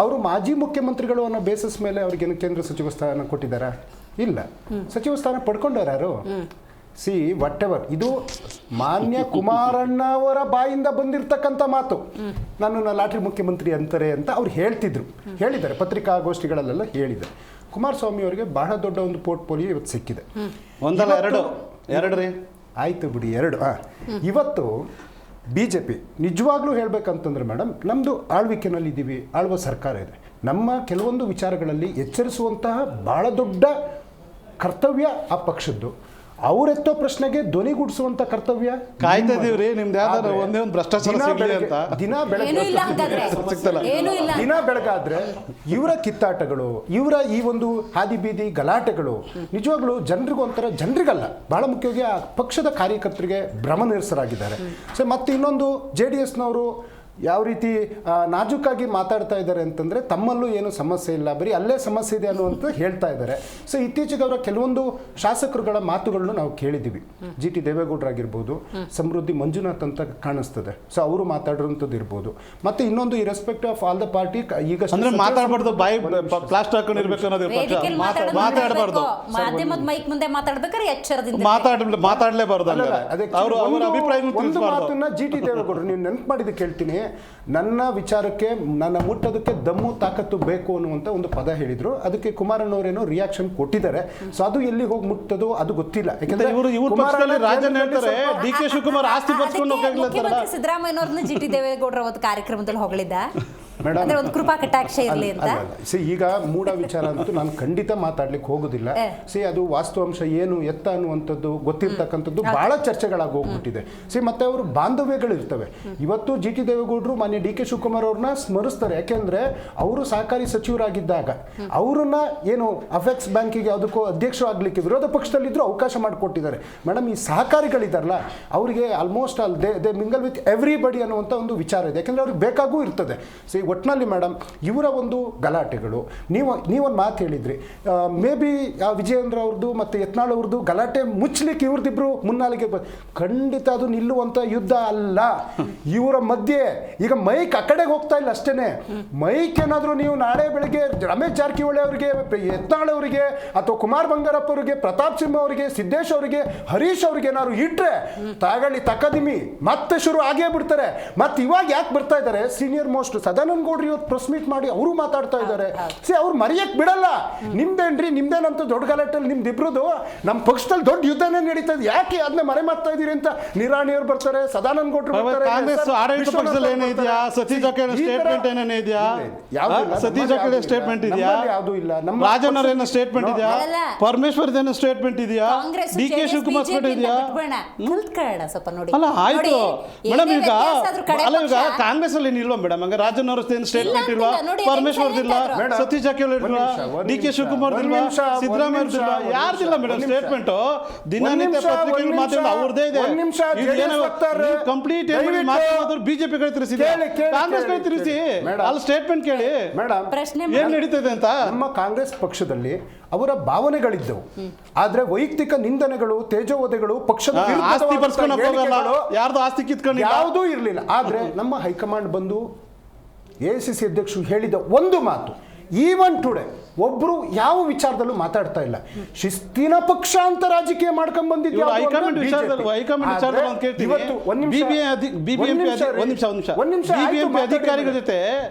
ಅವರು ಮಾಜಿ ಮುಖ್ಯಮಂತ್ರಿಗಳು ಅನ್ನೋ ಬೇಸಿಸ್ ಮೇಲೆ ಅವ್ರಿಗೇನು ಕೇಂದ್ರ ಸಚಿವ ಸ್ಥಾನ ಕೊಟ್ಟಿದ್ದಾರಾ? ಇಲ್ಲ. ಸಚಿವ ಸ್ಥಾನ ಪಡ್ಕೊಂಡವ್ರು ಯಾರು? ಸಿ ವಾಟ್ ಎವರ್, ಇದು ಮಾನ್ಯ ಕುಮಾರಣ್ಣ ಅವರ ಬಾಯಿಂದ ಬಂದಿರತಕ್ಕಂಥ ಮಾತು. ನನ್ನನ್ನು ಲಾಟ್ರಿ ಮುಖ್ಯಮಂತ್ರಿ ಅಂತಾರೆ ಅಂತ ಅವ್ರು ಹೇಳಿದ್ದಾರೆ, ಪತ್ರಿಕಾಗೋಷ್ಠಿಗಳಲ್ಲೆಲ್ಲ ಹೇಳಿದ್ದಾರೆ. ಕುಮಾರಸ್ವಾಮಿ ಅವರಿಗೆ ಬಹಳ ದೊಡ್ಡ ಒಂದು ಪೋರ್ಟ್ಫೋಲಿಯೋ ಇವತ್ತು ಸಿಕ್ಕಿದೆ. ಒಂದಲ್ಲ ಎರಡು ರೀ, ಆಯ್ತು ಬಿಡಿ, 2. ಇವತ್ತು BJP ನಿಜವಾಗ್ಲೂ ಹೇಳಬೇಕಂತಂದ್ರೆ ಮೇಡಮ್, ನಮ್ಮದು ಆಳ್ವಿಕೆನಲ್ಲಿ ಇದ್ದೀವಿ, ಆಳುವ ಸರ್ಕಾರ ಇದೆ. ನಮ್ಮ ಕೆಲವೊಂದು ವಿಚಾರಗಳಲ್ಲಿ ಎಚ್ಚರಿಸುವಂತಹ ಭಾಳ ದೊಡ್ಡ ಕರ್ತವ್ಯ ಆ ಪಕ್ಷದ್ದು. ಅವರೆತ್ತೋ ಪ್ರಶ್ನೆಗೆ ಧ್ವನಿಗೂಡಿಸುವಂತ ಕರ್ತವ್ಯ ಕಾಯ್ತಾ ಇದೀವ್ರಿ. ನಿಮ್ದು ಯಾವ್ದಾದ್ರು ಒಂದೇ ಒಂದು ಭ್ರಷ್ಟಾಚಾರ ಸಿಗ್ಲಿ ಅಂತ ದಿನ ಬೆಳಗಾದ್ರೆ ಇವರ ಕಿತ್ತಾಟಗಳು, ಇವರ ಈ ಒಂದು ಹಾದಿ ಬೀದಿ ಗಲಾಟೆಗಳು ನಿಜವಾಗ್ಲೂ ಜನರಿಗಲ್ಲ, ಬಹಳ ಮುಖ್ಯವಾಗಿ ಆ ಪಕ್ಷದ ಕಾರ್ಯಕರ್ತರಿಗೆ ಭ್ರಮನಿರಸರಾಗಿದ್ದಾರೆ. ಸೊ ಮತ್ತೆ ಇನ್ನೊಂದು JDSನವರು ಯಾವ ರೀತಿ ನಾಜೂಕಾಗಿ ಮಾತಾಡ್ತಾ ಇದ್ದಾರೆ ಅಂತಂದರೆ, ತಮ್ಮಲ್ಲೂ ಏನು ಸಮಸ್ಯೆ ಇಲ್ಲ, ಬರೀ ಅಲ್ಲೇ ಸಮಸ್ಯೆ ಇದೆ ಅನ್ನುವಂಥ ಹೇಳ್ತಾ ಇದ್ದಾರೆ. ಸೊ ಇತ್ತೀಚೆಗೆ ಅವರ ಕೆಲವೊಂದು ಶಾಸಕರುಗಳ ಮಾತುಗಳನ್ನು ನಾವು ಕೇಳಿದ್ದೀವಿ. GT ದೇವೇಗೌಡರಾಗಿರ್ಬೋದು, ಸಮೃದ್ಧಿ ಮಂಜುನಾಥ್ ಅಂತ ಕಾಣಿಸ್ತದೆ. ಸೊ ಅವರು ಮಾತಾಡಿರೋಂಥದ್ದು ಇರ್ಬೋದು. ಮತ್ತು ಇನ್ನೊಂದು ಈ respect of all the party ಈಗ ಮಾತಾಡಬಾರ್ದು, ಬಾಯಿ ಪ್ಲಾಸ್ಟರ್ ಹಾಕೊಂಡಿರ್ಬೇಕು ಅನ್ನೋದು ಮಾತಾಡಬಾರ್ದು. ಮಾಧ್ಯಮದ ಮೈಕ್ ಮುಂದೆ ಮಾತಾಡ್ಬೇಕಾದ್ರೆ ಎಚ್ಚರದಿಂದ ಮಾತಾಡಲೇಬಾರ್ದು. ಅವರು ಅವರ ಅಭಿಪ್ರಾಯ ಒಂದು ಮಾತನ್ನ GT ದೇವೇಗೌಡರು ನೀವು ನೆನಪು ಮಾಡಿದ್ದು ಕೇಳ್ತೀನಿ. ನನ್ನ ವಿಚಾರಕ್ಕೆ ನನ್ನ ಮುಟ್ಟೋದಕ್ಕೆ ದಮ್ಮು ತಾಕತ್ತು ಬೇಕು ಅನ್ನುವಂತ ಒಂದು ಪದ ಹೇಳಿದ್ರು. ಅದಕ್ಕೆ ಕುಮಾರಣ್ಣವರೇನೋ ರಿಯಾಕ್ಷನ್ ಕೊಟ್ಟಿದ್ದಾರೆ. ಸೊ ಅದು ಎಲ್ಲಿ ಹೋಗಿ ಮುಟ್ಟೋದು ಅದು ಗೊತ್ತಿಲ್ಲ. ಯಾಕಂದ್ರೆ DK ಶಿವಕುಮಾರ್ ಆಸ್ತಿ ಪಡ್ಕೊಂಡು ಸಿದ್ದರಾಮಯ್ಯನವ್ರನ್ನ GT ದೇವೇಗೌಡರ ಒಂದು ಕಾರ್ಯಕ್ರಮದಲ್ಲಿ ಹೊಗಳಿದ್ದ ಮೇಡಮ್, ಒಂದು ಕೃಪಾ ಕಟಾಕ್ಷ ಇರಲಿ ಅಂತ. ಈಗ ಮೂಢ ವಿಚಾರ ಅಂತೂ ನಾನು ಖಂಡಿತ ಮಾತಾಡ್ಲಿಕ್ಕೆ ಹೋಗೋದಿಲ್ಲ. ಅದು ವಾಸ್ತವಾಂಶ ಏನು ಎತ್ತ ಅನ್ನುವಂಥದ್ದು ಗೊತ್ತಿರ್ತಕ್ಕಂಥದ್ದು ಬಹಳ ಚರ್ಚೆಗಳಾಗಿ ಹೋಗ್ಬಿಟ್ಟಿದೆ. ಮತ್ತೆ ಅವರು ಬಾಂಧವ್ಯಗಳು ಇರ್ತವೆ. ಇವತ್ತು GT ದೇವೇಗೌಡರು ಮಾನ್ಯ DK ಶಿವಕುಮಾರ್ ಅವ್ರನ್ನ ಸ್ಮರಿಸ್ತಾರೆ. ಯಾಕೆಂದ್ರೆ ಅವರು ಸಹಕಾರಿ ಸಚಿವರಾಗಿದ್ದಾಗ ಅವರನ್ನ ಏನು ಅಫೆಕ್ಸ್ ಬ್ಯಾಂಕಿಗೆ ಅದಕ್ಕೂ ಅಧ್ಯಕ್ಷ ಆಗ್ಲಿಕ್ಕೆ ವಿರೋಧ ಪಕ್ಷದಲ್ಲಿದ್ರು ಅವಕಾಶ ಮಾಡಿಕೊಟ್ಟಿದ್ದಾರೆ. ಮೇಡಮ್, ಈ ಸಹಕಾರಿಗಳಿದಾರಲ್ಲ ಅವರಿಗೆ almost all they mingle with everybody ಅನ್ನುವಂಥ ಒಂದು ವಿಚಾರ ಇದೆ. ಯಾಕೆಂದ್ರೆ ಅವ್ರಿಗೆ ಬೇಕಾಗೂ ಇರ್ತದೆ. ಒಟ್ಟಿನಲ್ಲಿ ಮೇಡಮ್, ಇವರ ಒಂದು ಗಲಾಟೆಗಳು, ನೀವೊಂದು ಮಾತು ಹೇಳಿದ್ರಿ, ಮೇ ಬಿ ವಿಜಯೇಂದ್ರ ಅವ್ರದ್ದು ಮತ್ತು ಯತ್ನಾಳ್ ಅವ್ರದ್ದು ಗಲಾಟೆ ಮುಚ್ಚಲಿಕ್ಕೆ ಇವ್ರದಿಬ್ರು ಮುನ್ನಾಲಿಗೆ ಖಂಡಿತ ಅದು ನಿಲ್ಲುವಂಥ ಯುದ್ಧ ಅಲ್ಲ. ಇವರ ಮಧ್ಯೆ ಈಗ ಮೈಕ್ ಆ ಕಡೆಗೆ ಹೋಗ್ತಾ ಇಲ್ಲ ಅಷ್ಟೇನೆ. ಮೈಕ್ ಏನಾದರೂ ನೀವು ನಾಳೆ ಬೆಳಗ್ಗೆ ರಮೇಶ್ ಜಾರಕಿಹೊಳಿ ಅವರಿಗೆ, ಯತ್ನಾಳ್ ಅವರಿಗೆ, ಅಥವಾ ಕುಮಾರ್ ಬಂಗಾರಪ್ಪ ಅವರಿಗೆ, ಪ್ರತಾಪ್ ಸಿಂಹ ಅವರಿಗೆ, ಸಿದ್ದೇಶ್ ಅವರಿಗೆ, ಹರೀಶ್ ಅವ್ರಿಗೆ ಏನಾದ್ರು ಇಟ್ರೆ ತಗಳಿ ತಕದಿಮಿ ಮತ್ತೆ ಶುರು ಆಗೇ ಬಿಡ್ತಾರೆ. ಮತ್ತೆ ಇವಾಗ ಯಾಕೆ ಬರ್ತಾ ಇದ್ದಾರೆ? ಸೀನಿಯರ್ ಮೋಸ್ಟ್ ಸದಾನಂದ ಗೌಡ್ರು ಇವತ್ತು ಪ್ರೆಸ್ ಮೀಟ್ ಮಾಡಿ ಅವರು ಮಾತಾಡ್ತಾ ಇದ್ದಾರೆ. ಅವ್ರು ಮರೆಯಕ್ ಬಿಡಲ್ಲ. ನಿಮ್ದೇನಂತ ದೊಡ್ಡ ಗಲಾಟೆಯಲ್ಲಿ ನಿಮ್ದಿಬ್ರದು ನಮ್ಮ ಪಕ್ಷದಲ್ಲಿ ದೊಡ್ಡ ಯುದ್ಧನೇ ನಡೀತಾ ಇದೆ, ಯಾಕೆ ಅದನ್ನ ಮರೆ ಮಾಡ್ತಾ ಇದೀರಿ ಅಂತ ನಿರಾಣಿಯವ್ರು ಬರ್ತಾರೆ, ಸದಾನಂದ ಗೌಡ್ರು ಬರ್ತಾರೆ. ಕಾಂಗ್ರೆಸ್ ಆಡಳಿತ ಪಕ್ಷದಲ್ಲಿ ಏನಿದೆಯಾ? ಸತೀಶ್ ಜಾರಕಿಹೊಳಿ ಸ್ಟೇಟ್ಮೆಂಟ್ ಏನೇನೇ ಇದೆಯಾ? ಸತೀಶ್ ಜಾರಕಿಹೊಳಿ ಸ್ಟೇಟ್ಮೆಂಟ್ ಇದೆಯಾ? ಯಾವುದು ಇಲ್ಲ. ರಾಜಣ್ಣ ಏನೋ ಸ್ಟೇಟ್ಮೆಂಟ್ ಇದೆಯಾ? ಪರಮೇಶ್ವರ್ ಏನೋ ಸ್ಟೇಟ್ಮೆಂಟ್ ಇದೆಯಾ? DK ಶಿವಕುಮಾರ್ ಸ್ಟೇಟ್ಮೆಂಟ್ ಇದೆಯಾ? ಅಲ್ಲ ಆಯ್ತು ಮೇಡಮ್, ಈಗ ಕಾಂಗ್ರೆಸ್ ಅಲ್ಲಿ ಏನಿಲ್ವಾ ಮೇಡಮ್? ಹಂಗ ರಾಜಣ್ಣ ಅವರದ್ದೇನು ಸ್ಟೇಟ್ಮೆಂಟ್ ಇಲ್ವಾ? ಅಂತಿಲ್ಲ, ನೋಡಿ, ಪರಮೇಶ್ವರ್ ಇಲ್ವಾ? ಮೇಡಮ್, ಸತೀಶ್ ಜಾರಕಿಹೊಳಿ ಇಲ್ವಾ? ಡಿ ಕೆ ಶಿವಕುಮಾರ್ ಇಲ್ವಾ? ಸಿದ್ದರಾಮಯ್ಯ ಇಲ್ವಾ? ಯಾರ್ದಿಲ್ಲ ಮೇಡಮ್ ಸ್ಟೇಟ್ಮೆಂಟ್? ದಿನನಿತ್ಯ ಪತ್ರಿಕೆಗಳು ಮಾತಾಡೋದು ಅವ್ರದೇ ಇದೆ. ಕಂಪ್ಲೀಟ್ ಮಾತಾಡೋದು ಬಿಜೆಪಿ ಕಡೆ ತಿಳಿಸಿದೆ, ಕಾಂಗ್ರೆಸ್ ಕಡೆ ತಿಳಿಸಿ. ಅಲ್ಲಿ ಸ್ಟೇಟ್ಮೆಂಟ್ ಕೇಳಿ ಮೇಡಮ್, ಪ್ರಶ್ನೆ ಏನ್ ನಡೀತದೆ ಅಂತ. ನಮ್ಮ ಕಾಂಗ್ರೆಸ್ ಪಕ್ಷದಲ್ಲಿ ಅವರ ಭಾವನೆಗಳಿದ್ದವು, ಆದ್ರೆ ವೈಯಕ್ತಿಕ ನಿಂದನೆಗಳು, ತೇಜೋವಧೆಗಳು, ಪಕ್ಷದ ಆಸ್ತಿ ಬರ್ಸ್ಕೊಂಡು ಹೋಗಲ್ಲ, ಯಾರ್ದು ಆಸ್ತಿ ಕಿತ್ಕೊಂಡು ಯಾವುದೂ ಇರಲಿಲ್ಲ. ಆದ್ರೆ ನಮ್ಮ ಹೈಕಮಾಂಡ್ ಬಂದು AICC ಅಧ್ಯಕ್ಷರು ಹೇಳಿದ ಒಂದು ಮಾತು, ಈವನ್ ಟುಡೇ ಒಬ್ರು ಯಾವ ವಿಚಾರದಲ್ಲೂ ಮಾತಾಡ್ತಾ ಇಲ್ಲ. ಶಿಸ್ತಿನ ಪಕ್ಷ ಅಂತ ರಾಜಕೀಯ ಮಾಡ್ಕೊಂಡ್ ಬಂದಿದ್ದು ಹೈಕಮಾಂಡ್ ವಿಚಾರದಲ್ಲಿ ಒಂದು ಕೇಳ್ತೀನಿ. ಬಿಬಿಎಂಪಿ ಅಧಿಕಾರಿಗಳ ಜೊತೆ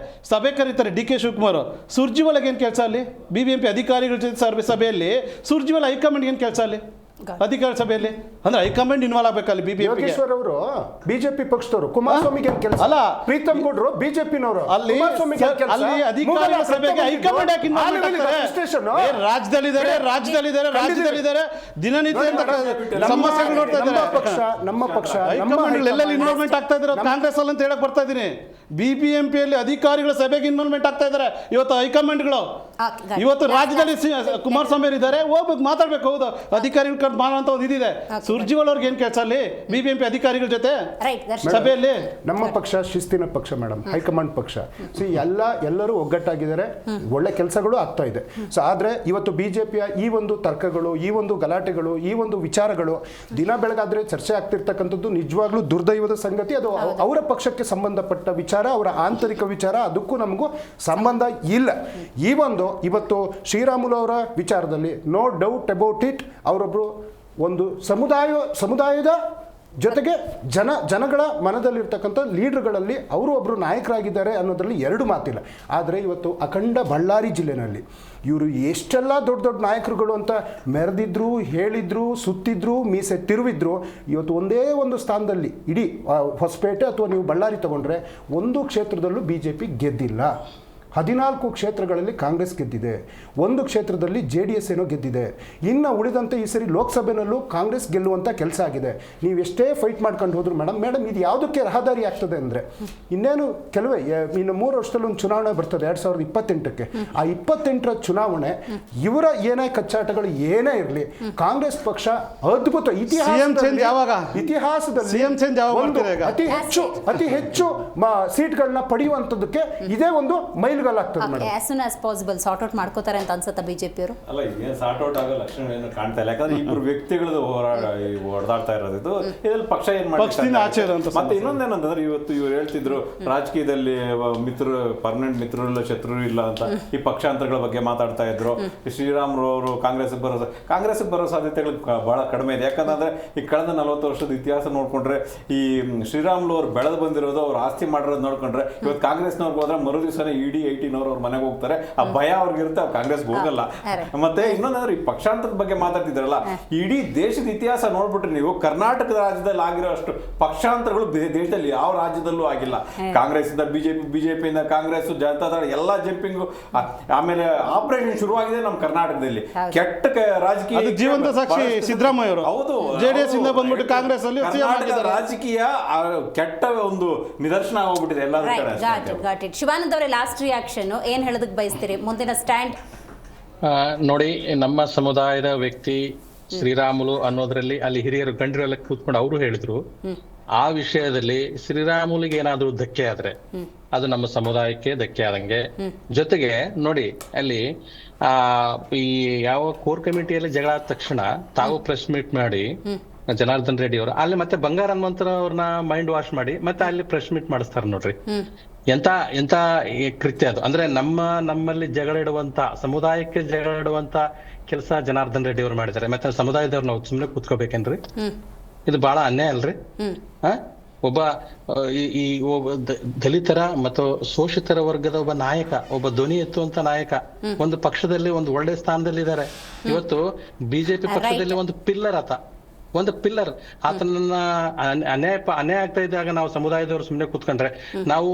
ಸಭೆ ಕರೀತಾರೆ ಡಿ ಕೆ ಶಿವಕುಮಾರ್. ಸುರ್ಜಿವಾಲಾಗ ಏನ್ ಕೆಲಸ ಅಲ್ಲಿ? ಬಿಬಿಎಂಪಿ ಅಧಿಕಾರಿಗಳ ಜೊತೆ ಸಭೆಯಲ್ಲಿ ಸುರ್ಜಿವಾಲ ಹೈಕಮಾಂಡ್ ಏನ್ ಕೆಲಸ ಅಲ್ಲಿ ಅಧಿಕಾರ ಸಭೆಯಲ್ಲಿ? ಅಂದ್ರೆ ಹೈಕಮಾಂಡ್ ಇನ್ವಾಲ್ವ್ ಆಗ್ಬೇಕಲ್ಲಿ. ಬಿಬಿಎಂಪಿ ಅವರು ಬಿಜೆಪಿ ಪಕ್ಷದವರು, ಕುಮಾರಸ್ವಾಮಿಗೆ ಏನ್ ಕೆಲಸ ಅಲ್ಲ, ಪ್ರೀತಮ್ ಗೌಡ್ರು ಬಿಜೆಪಿನವರು, ಅಲ್ಲಿ ಅಧಿಕಾರಿಗಳ ಸಭೆಗೆ ಹೈಕಮಾಂಡ್ ಯಾಕೆ ರಾಜ್ಯದಲ್ಲಿದ್ದಾರೆ ದಿನನಿತ್ಯ ಸಮಸ್ಯೆಗಳು ನೋಡ್ತಾ ಇದ್ದಾರೆ. ನಮ್ಮ ಪಕ್ಷ ಹೈಕಮಾಂಡ್ ಎಲ್ಲೆಲ್ಲಿ ಇನ್ವಾಲ್ವ್ಮೆಂಟ್ ಆಗ್ತಾ ಇದ್ದಾರೆ ಕಾಂಗ್ರೆಸ್ ಅಲ್ಲಿ ಅಂತ ಹೇಳಕ್ ಬರ್ತಾ ಇದೀನಿ. ಬಿಬಿಎಂಪಿಯಲ್ಲಿ ಅಧಿಕಾರಿಗಳ ಸಭೆಗೆ ಇನ್ವಾಲ್ವ್ಮೆಂಟ್ ಆಗ್ತಾ ಇದ್ದಾರೆ ಇವತ್ತು ಹೈಕಮಾಂಡ್ಗಳು. ಇವತ್ತು ರಾಜ್ಯದಲ್ಲಿ ಕುಮಾರಸ್ವಾಮಿ ಇದ್ದಾರೆ, ಹೋಗ್ಬೇಕು ಮಾತಾಡ್ಬೇಕು. ಹೌದು, ಅಧಿಕಾರಿಗಳ ಕಡೆ ಮಾಡುವಂತ ಒಂದು ಇದಿದೆ. ಸುರ್ಜಿವಾಲ್ ಅವ್ರಿಗೆ ಏನ್ ಕೆಲಸ ಅಲ್ಲಿ ಬಿಬಿಎಂಪಿ ಅಧಿಕಾರಿಗಳ ಜೊತೆ ಸಭೆಯಲ್ಲಿ? ನಮ್ಮ ಪಕ್ಷ ಶಿಸ್ತಿನ ಪಕ್ಷ ಮೇಡಮ್, ಹೈಕಮಾಂಡ್ ಪಕ್ಷ. ಎಲ್ಲರೂ ಒಗ್ಗಟ್ಟಾಗಿದ್ದಾರೆ, ಒಳ್ಳೆ ಕೆಲಸಗಳು ಆಗ್ತಾ ಇದೆ. ಸೊ ಆದ್ರೆ ಇವತ್ತು ಬಿಜೆಪಿಯ ಈ ಒಂದು ತರ್ಕಗಳು, ಈ ಒಂದು ಗಲಾಟೆಗಳು, ಈ ಒಂದು ವಿಚಾರಗಳು ದಿನ ಬೆಳಗಾದ್ರೆ ಚರ್ಚೆ ಆಗ್ತಿರ್ತಕ್ಕಂಥದ್ದು ನಿಜವಾಗ್ಲೂ ದುರ್ದೈವದ ಸಂಗತಿ. ಅದು ಅವರ ಪಕ್ಷಕ್ಕೆ ಸಂಬಂಧಪಟ್ಟ ವಿಚಾರ, ಅವರ ಆಂತರಿಕ ವಿಚಾರ, ಅದಕ್ಕೂ ನಮಗೂ ಸಂಬಂಧ ಇಲ್ಲ. ಇವತ್ತು ಶ್ರೀರಾಮುಲು ಅವರ ವಿಚಾರದಲ್ಲಿ ನೋ ಡೌಟ್ ಅಬೌಟ್ ಇಟ್, ಅವರೊಬ್ರು ಒಂದು ಸಮುದಾಯದ ಜೊತೆಗೆ ಜನಗಳ ಮನದಲ್ಲಿರ್ತಕ್ಕಂಥ ಲೀಡರ್ಗಳಲ್ಲಿ ಅವರು ಒಬ್ಬರು ನಾಯಕರಾಗಿದ್ದಾರೆ ಅನ್ನೋದ್ರಲ್ಲಿ ಎರಡು ಮಾತಿಲ್ಲ. ಆದರೆ ಇವತ್ತು ಅಖಂಡ ಬಳ್ಳಾರಿ ಜಿಲ್ಲೆನಲ್ಲಿ ಇವರು ಎಷ್ಟೆಲ್ಲ ದೊಡ್ಡ ದೊಡ್ಡ ನಾಯಕರುಗಳು ಅಂತ ಮೆರೆದಿದ್ರು, ಹೇಳಿದ್ರು, ಸುತ್ತಿದ್ರು, ಮೀಸೆ ತಿರುವಿದ್ರು, ಇವತ್ತು ಒಂದೇ ಒಂದು ಸ್ಥಾನದಲ್ಲಿ ಇಡೀ ಹೊಸಪೇಟೆ ಅಥವಾ ನೀವು ಬಳ್ಳಾರಿ ತಗೊಂಡ್ರೆ ಒಂದು ಕ್ಷೇತ್ರದಲ್ಲೂ BJP ಗೆದ್ದಿಲ್ಲ. 14 ಕ್ಷೇತ್ರಗಳಲ್ಲಿ ಕಾಂಗ್ರೆಸ್ ಗೆದ್ದಿದೆ, 1 ಕ್ಷೇತ್ರದಲ್ಲಿ JDS ಏನೋ ಗೆದ್ದಿದೆ. ಇನ್ನು ಉಳಿದಂತೆ ಈ ಸರಿ ಲೋಕಸಭೆನಲ್ಲೂ ಕಾಂಗ್ರೆಸ್ ಗೆಲ್ಲುವಂಥ ಕೆಲಸ ಆಗಿದೆ. ನೀವು ಎಷ್ಟೇ ಫೈಟ್ ಮಾಡ್ಕೊಂಡು ಹೋದ್ರು ಮೇಡಮ್ ಇದು ಯಾವುದಕ್ಕೆ ರಹದಾರಿ ಆಗ್ತದೆ ಅಂದರೆ, ಇನ್ನೇನು ಇನ್ನು 3 ವರ್ಷದಲ್ಲಿ ಒಂದು ಚುನಾವಣೆ ಬರ್ತದೆ 2028ಕ್ಕೆ. ಆ 28ರ ಚುನಾವಣೆ ಇವರ ಏನೇ ಕಚ್ಚಾಟಗಳು ಏನೇ ಇರಲಿ, ಕಾಂಗ್ರೆಸ್ ಪಕ್ಷ ಅದ್ಭುತ ಇತಿಹಾಸದಲ್ಲಿ ಅತಿ ಹೆಚ್ಚು ಸೀಟ್ಗಳನ್ನ ಪಡೆಯುವಂಥದ್ದಕ್ಕೆ ಇದೇ ಒಂದು ಮೈಲುಗಲ್ಲಾಗ್ತದೆ madam. as soon as possible sort out ಮಾಡ್ಕೋತಾರೆ ಅಂತ ಅನ್ಸುತ್ತಾ ಬಿಜೆಪಿ ಅವರು? ಅಲ್ಲ, ಏನು ಸಾರ್ಟ್ ಔಟ್ ಆಗೋ ಲಕ್ಷಣ ಏನು ಕಾಣ್ತಾ ಇಲ್ಲ. ಯಾಕಂದ್ರೆ ಇಬ್ಬರು ವ್ಯಕ್ತಿಗಳದ್ದು ಹೊಡೆದಾಡ್ತಾ ಇರೋದು ಇದ್ರಲ್ಲಿ ಪಕ್ಷ ಏನ್ ಮಾಡ್ತಾರೆ. ಮತ್ತೆ ಇನ್ನೊಂದೇನಂತಂದ್ರೆ ಇವತ್ತು ಇವ್ರು ಹೇಳ್ತಿದ್ರು ರಾಜಕೀಯದಲ್ಲಿ ಪರ್ಮನೆಂಟ್ ಮಿತ್ರರು ಇಲ್ಲ, ಶತ್ರು ಇಲ್ಲ ಅಂತ ಈ ಪಕ್ಷಾಂತರಗಳ ಬಗ್ಗೆ ಮಾತಾಡ್ತಾ ಇದ್ರು. ಶ್ರೀರಾಮುಲು ಅವರು ಕಾಂಗ್ರೆಸ್ಗೆ ಬರೋ ಸಾಧ್ಯತೆಗಳು ಬಹಳ ಕಡಿಮೆ ಇದೆ. ಯಾಕಂದ್ರೆ ಈ ಕಳೆದ 40 ವರ್ಷದ ಇತಿಹಾಸ ನೋಡ್ಕೊಂಡ್ರೆ, ಈ ಶ್ರೀರಾಮುಲು ಅವ್ರು ಬೆಳೆದು ಬಂದಿರೋದು, ಅವ್ರು ಆಸ್ತಿ ಮಾಡಿರೋದು ನೋಡ್ಕೊಂಡ್ರೆ, ಇವತ್ತು ಕಾಂಗ್ರೆಸ್ನವ್ರಿಗೆ ಹೋದ್ರೆ ಮರು ದಿವಸನೇ ಇಡಿ 18 ಅವ್ರ ಮನೆಗೆ ಹೋಗ್ತಾರೆ. ಆ ಭಯ ಅವ್ರಿಗಿರುತ್ತೆ, ಅವ್ರು ಕಾಂಗ್ರೆಸ್ಗೆ ಹೋಗಲ್ಲ. ಮತ್ತೆ ಇನ್ನೊಂದಂದ್ರೆ ಈ ಪಕ್ಷಾಂತರದ ಬಗ್ಗೆ ಮಾತಾಡ್ತಿದ್ರಲ್ಲ, ಇಡೀ ದೇಶದ ಇತಿಹಾಸ ನೋಡ್ಬಿಟ್ರೆ ನೀವು ಕರ್ನಾಟಕ ರಾಜ್ಯದಲ್ಲಿ ಆಗಿರೋ ಅಷ್ಟು ಪಕ್ಷಾಂತರಗಳು ದೇಶದಲ್ಲಿ ಯಾವ ರಾಜ್ಯದಲ್ಲೂ ಆಗಿಲ್ಲ. ಕಾಂಗ್ರೆಸ್ ಇಂದ ಬಿಜೆಪಿಯಿಂದ ಕಾಂಗ್ರೆಸ್, ಜನತಾದಳ ಎಲ್ಲ ಜಂಪಿಂಗು. ಆಮೇಲೆ ಆಪರೇಷನ್ ಶುರುವಾಗಿದೆ ನಮ್ಮ ಕರ್ನಾಟಕದಲ್ಲಿ. ಕೆಟ್ಟ ರಾಜಕೀಯ ಜೀವಂತ ಸಾಕ್ಷಿ ಸಿದ್ದರಾಮಯ್ಯ ಅವರು. ಹೌದು, JDS ಇಂದ ಬಂದ್ಬಿಟ್ಟು ಕಾಂಗ್ರೆಸ್ ಅಲ್ಲಿ ರಾಜಕೀಯ ಕೆಟ್ಟ ಒಂದು ನಿದರ್ಶನ ಆಗೋಗ್ಬಿಟ್ಟಿದೆ ಎಲ್ಲ ಕಡೆ. ಶಿವಾನಂದ್ ಅವರೇ, ಲಾಸ್ಟ್ ರಿಯಾಕ್ಷನ್ ಏನ್ ಹೇಳೋದಕ್ಕೆ ಬಯಸ್ತೀರಿ? ಮುಂದಿನ ಸ್ಟ್ಯಾಂಡ್ ನೋಡಿ, ನಮ್ಮ ಸಮುದಾಯದ ವ್ಯಕ್ತಿ ಶ್ರೀರಾಮುಲು ಅನ್ನೋದ್ರಲ್ಲಿ ಅಲ್ಲಿ ಹಿರಿಯರು ಗಂಡರೆಲ್ಲ ಕೂತ್ಕೊಂಡು ಅವರು ಹೇಳಿದ್ರು. ಆ ವಿಷಯದಲ್ಲಿ ಶ್ರೀರಾಮುಲಿಗೆ ಏನಾದ್ರೂ ಧಕ್ಕೆ ಆದ್ರೆ ಅದು ನಮ್ಮ ಸಮುದಾಯಕ್ಕೆ ಧಕ್ಕೆ ಆದಂಗೆ. ಜೊತೆಗೆ ನೋಡಿ, ಅಲ್ಲಿ ಈ ಯಾವ ಕೋರ್ ಕಮಿಟಿಯಲ್ಲಿ ಜಗಳ ಆದ ತಕ್ಷಣ ತಾವು ಪ್ರೆಸ್ ಮೀಟ್ ಮಾಡಿ ಜನಾರ್ದನ್ ರೆಡ್ಡಿ ಅವರು ಅಲ್ಲಿ ಮತ್ತೆ ಬಂಗಾರ ಹನುಮಂತರ ಅವ್ರನ್ನ ಮೈಂಡ್ ವಾಶ್ ಮಾಡಿ ಮತ್ತೆ ಅಲ್ಲಿ ಪ್ರೆಸ್ ಮೀಟ್ ಮಾಡಿಸ್ತಾರ ನೋಡ್ರಿ. ಎಂತ ಕೃತ್ಯ ಅದು! ಅಂದ್ರೆ ನಮ್ಮಲ್ಲಿ ಜಗಳ ಇಡುವಂತ, ಸಮುದಾಯಕ್ಕೆ ಜಗಳ ಇಡುವಂತ ಕೆಲಸ ಜನಾರ್ದನ್ ರೆಡ್ಡಿ ಅವ್ರು ಮಾಡಿದ್ದಾರೆ. ಮತ್ತೆ ಸಮುದಾಯದವ್ರು ನಾವು ಸುಮ್ನೆ ಕೂತ್ಕೋಬೇಕೇನ್ರಿ? ಇದು ಬಹಳ ಅನ್ಯಾಯ ಅಲ್ರಿ? ಒಬ್ಬ ದಲಿತರ ಮತ್ತು ಶೋಷಿತರ ವರ್ಗದ ಒಬ್ಬ ನಾಯಕ, ಒಬ್ಬ ಧ್ವನಿ ಎತ್ತುವಂತ ನಾಯಕ, ಒಂದು ಪಕ್ಷದಲ್ಲಿ ಒಂದು ಒಳ್ಳೆ ಸ್ಥಾನದಲ್ಲಿ ಇದ್ದಾರೆ. ಇವತ್ತು ಬಿಜೆಪಿ ಪಕ್ಷದಲ್ಲಿ ಒಂದು ಪಿಲ್ಲರ್ ಆತ. ಒಂದು ಪಿಲ್ಲರ್. ಆತನನ್ನ ಅನ್ಯಾಯ ಆಗ್ತಾ ಇದ್ದಾಗ ನಾವು ಸಮುದಾಯದವರು ಸುಮ್ಮನೆ ಕೂತ್ಕೊಂಡ್ರೆ ನಾವು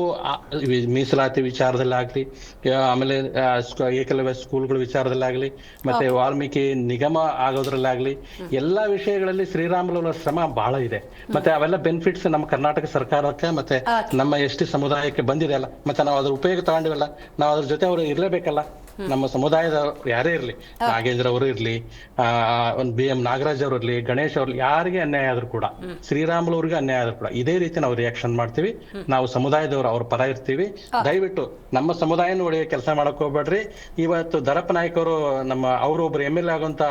ಮೀಸಲಾತಿ ವಿಚಾರದಲ್ಲಾಗ್ಲಿ, ಆಮೇಲೆ ಏಕಲವ್ಯ ಸ್ಕೂಲ್ಗಳ ವಿಚಾರದಲ್ಲಾಗ್ಲಿ, ಮತ್ತೆ ವಾಲ್ಮೀಕಿ ನಿಗಮ ಆಗೋದ್ರಲ್ಲಾಗ್ಲಿ, ಎಲ್ಲಾ ವಿಷಯಗಳಲ್ಲಿ ಶ್ರೀರಾಮುಲು ಶ್ರಮ ಬಹಳ ಇದೆ. ಮತ್ತೆ ಅವೆಲ್ಲ ಬೆನಿಫಿಟ್ಸ್ ನಮ್ಮ ಕರ್ನಾಟಕ ಸರ್ಕಾರಕ್ಕೆ ಮತ್ತೆ ನಮ್ಮ ಎಷ್ಟಿ ಸಮುದಾಯಕ್ಕೆ ಬಂದಿದೆ ಅಲ್ಲ, ಮತ್ತೆ ನಾವು ಅದ್ರ ಉಪಯೋಗ ತಗೊಂಡಿವಲ್ಲ, ನಾವು ಅದ್ರ ಜೊತೆ ಅವರು ಇರ್ಲೇಬೇಕಲ್ಲ. ನಮ್ಮ ಸಮುದಾಯದ ಯಾರೇ ಇರ್ಲಿ, ನಾಗೇಂದ್ರ ಅವರು ಇರ್ಲಿ, ಒಂದು BM ನಾಗರಾಜ್ ಅವರು ಇರ್ಲಿ, ಗಣೇಶ್ ಅವ್ರಲ್ಲಿ, ಯಾರಿಗೆ ಅನ್ಯಾಯ ಆದ್ರೂ ಕೂಡ, ಶ್ರೀರಾಮುಲು ಅವ್ರಿಗೆ ಅನ್ಯಾಯ ಆದ್ರೂ ಕೂಡ ಇದೇ ರೀತಿ ನಾವು ರಿಯಾಕ್ಷನ್ ಮಾಡ್ತೀವಿ. ನಾವು ಸಮುದಾಯದವರು ಅವ್ರ ಪರ ಇರ್ತೀವಿ. ದಯವಿಟ್ಟು ನಮ್ಮ ಸಮುದಾಯನ ಒಳ್ಳೆಯ ಕೆಲಸ ಮಾಡಕ್ ಹೋಗ್ಬೇಡ್ರಿ. ಇವತ್ತು ದರಪ್ಪ ನಾಯ್ಕ ಅವರು ಅವರು ಒಬ್ರು MLA ಆಗುವಂತ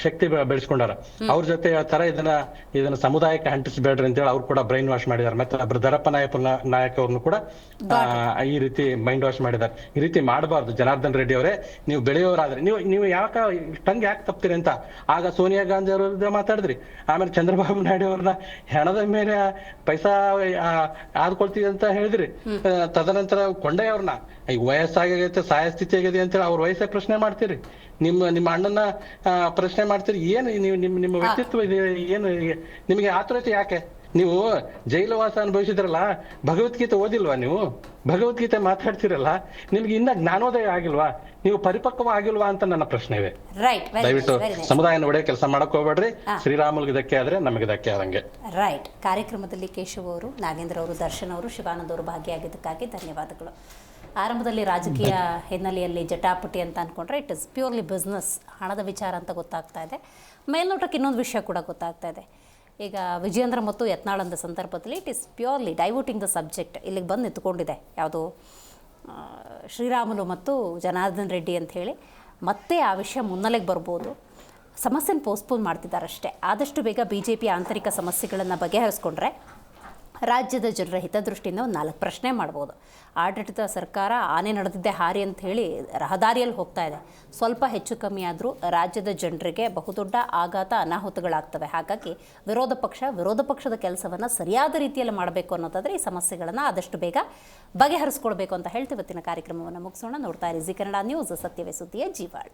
ಶಕ್ತಿ ಬೆಳೆಸ್ಕೊಂಡಾರ. ಅವ್ರ ಜೊತೆ ತರ ಇದನ್ನ ಸಮುದಾಯಕ್ಕೆ ಅಂಟಿಸ್ಬೇಡ್ರಿ ಅಂತೇಳಿ ಅವ್ರು ಕೂಡ ಬ್ರೈನ್ ವಾಶ್ ಮಾಡಿದಾರೆ. ಮತ್ತೆ ಒಬ್ರು ದರಪ್ಪ ನಾಯಕ್ ಅವ್ರನ್ನು ಕೂಡ ಈ ರೀತಿ ಮೈಂಡ್ ವಾಶ್ ಮಾಡಿದ್ದಾರೆ. ಈ ರೀತಿ ಮಾಡಬಾರ್ದು. ಜನಾರ್ದನ್ ರೆಡ್ಡಿ ಅವರೇ, ನೀವು ಬೆಳೆಯೋರಾದ್ರೆ ನೀವು ಯಾಕೆ ತಪ್ತೀರಿ ಅಂತ ಆಗ ಸೋನಿಯಾ ಗಾಂಧಿ ಅವ್ರ ಮಾತಾಡಿದ್ರಿ. ಆಮೇಲೆ ಚಂದ್ರಬಾಬು ನಾಯ್ಡು ಅವ್ರನ್ನ ಹೆಣದ ಮೇಲೆ ಪೈಸಾ ಆದ್ಕೊಳ್ತೀವಿ ಅಂತ ಹೇಳಿದ್ರಿ. ತದನಂತರ ಕೊಂಡೆ ಅವ್ರನ್ನ ಈಗ ವಯಸ್ಸಾಗೈತೆ, ಸಾಯ ಸ್ಥಿತಿ ಆಗಿದೆ ಅಂತೇಳಿ ಅವ್ರ ವಯಸ್ಸೇ ಪ್ರಶ್ನೆ ಮಾಡ್ತೀರಿ. ನಿಮ್ಮ ಅಣ್ಣನ ಪ್ರಶ್ನೆ ಮಾಡ್ತೀರಿ. ಏನು ನೀವು ನಿಮ್ಮ ವ್ಯಕ್ತಿತ್ವ ಇದೆ, ಏನು ನಿಮಗೆ ಆತುರತೆ ಯಾಕೆ? ನೀವು ಜೈಲುವಾಸ ಅನುಭವಿಸಿದ್ರಲ್ಲ, ಭಗವದ್ಗೀತೆ ಓದಿಲ್ವಾ? ನೀವು ಭಗವದ್ಗೀತೆ ಮಾತಾಡ್ತಿರಲ್ಲ, ನಿಮ್ಗೆ ಇನ್ನ ಜ್ಞಾನೋದಯ ಆಗಿಲ್ವಾ? ನೀವು ಪರಿಪಕ್ವ ಆಗಿಲ್ವಾ ಅಂತ ನನ್ನ ಪ್ರಶ್ನೆ ಇದೆ. ದಯವಿಟ್ಟು ಸಮುದಾಯನ ಒಳ್ಳೆ ಕೆಲಸ ಮಾಡಕ್ ಹೋಗ್ಬೇಡ್ರಿ. ಶ್ರೀರಾಮುಲ್ಗೆ ಧಕ್ಕೆ ಆದ್ರೆ ನಮಗೆ ಧಕ್ಕೆ ಆದಂಗೆ. ರೈಟ್. ಕಾರ್ಯಕ್ರಮದಲ್ಲಿ ಕೇಶವ್ ಅವರು, ನಾಗೇಂದ್ರ ಅವರು, ದರ್ಶನ್ ಅವರು, ಶಿವಾನಂದ್ ಅವರು ಭಾಗಿಯಾಗಿದ್ದಕ್ಕಾಗಿ ಧನ್ಯವಾದಗಳು. ಆರಂಭದಲ್ಲಿ ರಾಜಕೀಯ ಹಿನ್ನೆಲೆಯಲ್ಲಿ ಜಟಾಪಟಿ ಅಂತ ಅಂದ್ಕೊಂಡ್ರೆ ಇಟ್ ಇಸ್ ಪ್ಯೂರ್ಲಿ ಬಿಸ್ನೆಸ್, ಹಣದ ವಿಚಾರ ಅಂತ ಗೊತ್ತಾಗ್ತಾ ಇದೆ. ಮೇಲ್ನೋಟಕ್ಕೆ ಇನ್ನೊಂದು ವಿಷಯ ಕೂಡ ಗೊತ್ತಾಗ್ತಾ ಇದೆ. ಈಗ ವಿಜಯೇಂದ್ರ ಮತ್ತು ಯತ್ನಾಳ್ ಅಂದ ಸಂದರ್ಭದಲ್ಲಿ it is purely diverting the subject. ಇಲ್ಲಿಗೆ ಬಂದು ನಿಂತ್ಕೊಂಡಿದೆ ಯಾವುದು ಶ್ರೀರಾಮುಲು ಮತ್ತು ಜನಾರ್ದನ್ ರೆಡ್ಡಿ ಅಂತ ಹೇಳಿ. ಮತ್ತೆ ಆ ವಿಷಯ ಮುನ್ನೆಲೆಗೆ ಬರ್ಬೋದು. ಸಮಸ್ಯೆನ ಪೋಸ್ಟ್ಪೋನ್ ಮಾಡ್ತಿದ್ದಾರೆ ಅಷ್ಟೇ. ಆದಷ್ಟು ಬೇಗ BJP ಆಂತರಿಕ ಸಮಸ್ಯೆಗಳನ್ನು ಬಗೆಹರಿಸ್ಕೊಂಡ್ರೆ ರಾಜ್ಯದ ಜನರ ಹಿತದೃಷ್ಟಿಯಿಂದ ಒಂದು 4 ಪ್ರಶ್ನೆ ಮಾಡ್ಬೋದು. ಆಡಳಿತ ಸರ್ಕಾರ ಆನೆ ನಡೆದಿದ್ದೆ ಹಾರಿ ಅಂತ ಹೇಳಿ ರಹದಾರಿಯಲ್ಲಿ ಹೋಗ್ತಾ ಇದೆ. ಸ್ವಲ್ಪ ಹೆಚ್ಚು ಕಮ್ಮಿ ಆದರೂ ರಾಜ್ಯದ ಜನರಿಗೆ ಬಹುದೊಡ್ಡ ಆಘಾತ, ಅನಾಹುತಗಳಾಗ್ತವೆ. ಹಾಗಾಗಿ ವಿರೋಧ ಪಕ್ಷದ ಕೆಲಸವನ್ನು ಸರಿಯಾದ ರೀತಿಯಲ್ಲಿ ಮಾಡಬೇಕು ಅನ್ನೋದಾದರೆ ಈ ಸಮಸ್ಯೆಗಳನ್ನು ಆದಷ್ಟು ಬೇಗ ಬಗೆಹರಿಸ್ಕೊಳ್ಬೇಕು ಅಂತ ಹೇಳ್ತೀವಿ. ಇವತ್ತಿನ ಕಾರ್ಯಕ್ರಮವನ್ನು ಮುಗಿಸೋಣ. ನೋಡ್ತಾ ಇರಿ ಜಿ ಕನ್ನಡ ನ್ಯೂಸ್, ಸತ್ಯವೇ ಸುದ್ದಿಯ ಜೀವಾಳ್.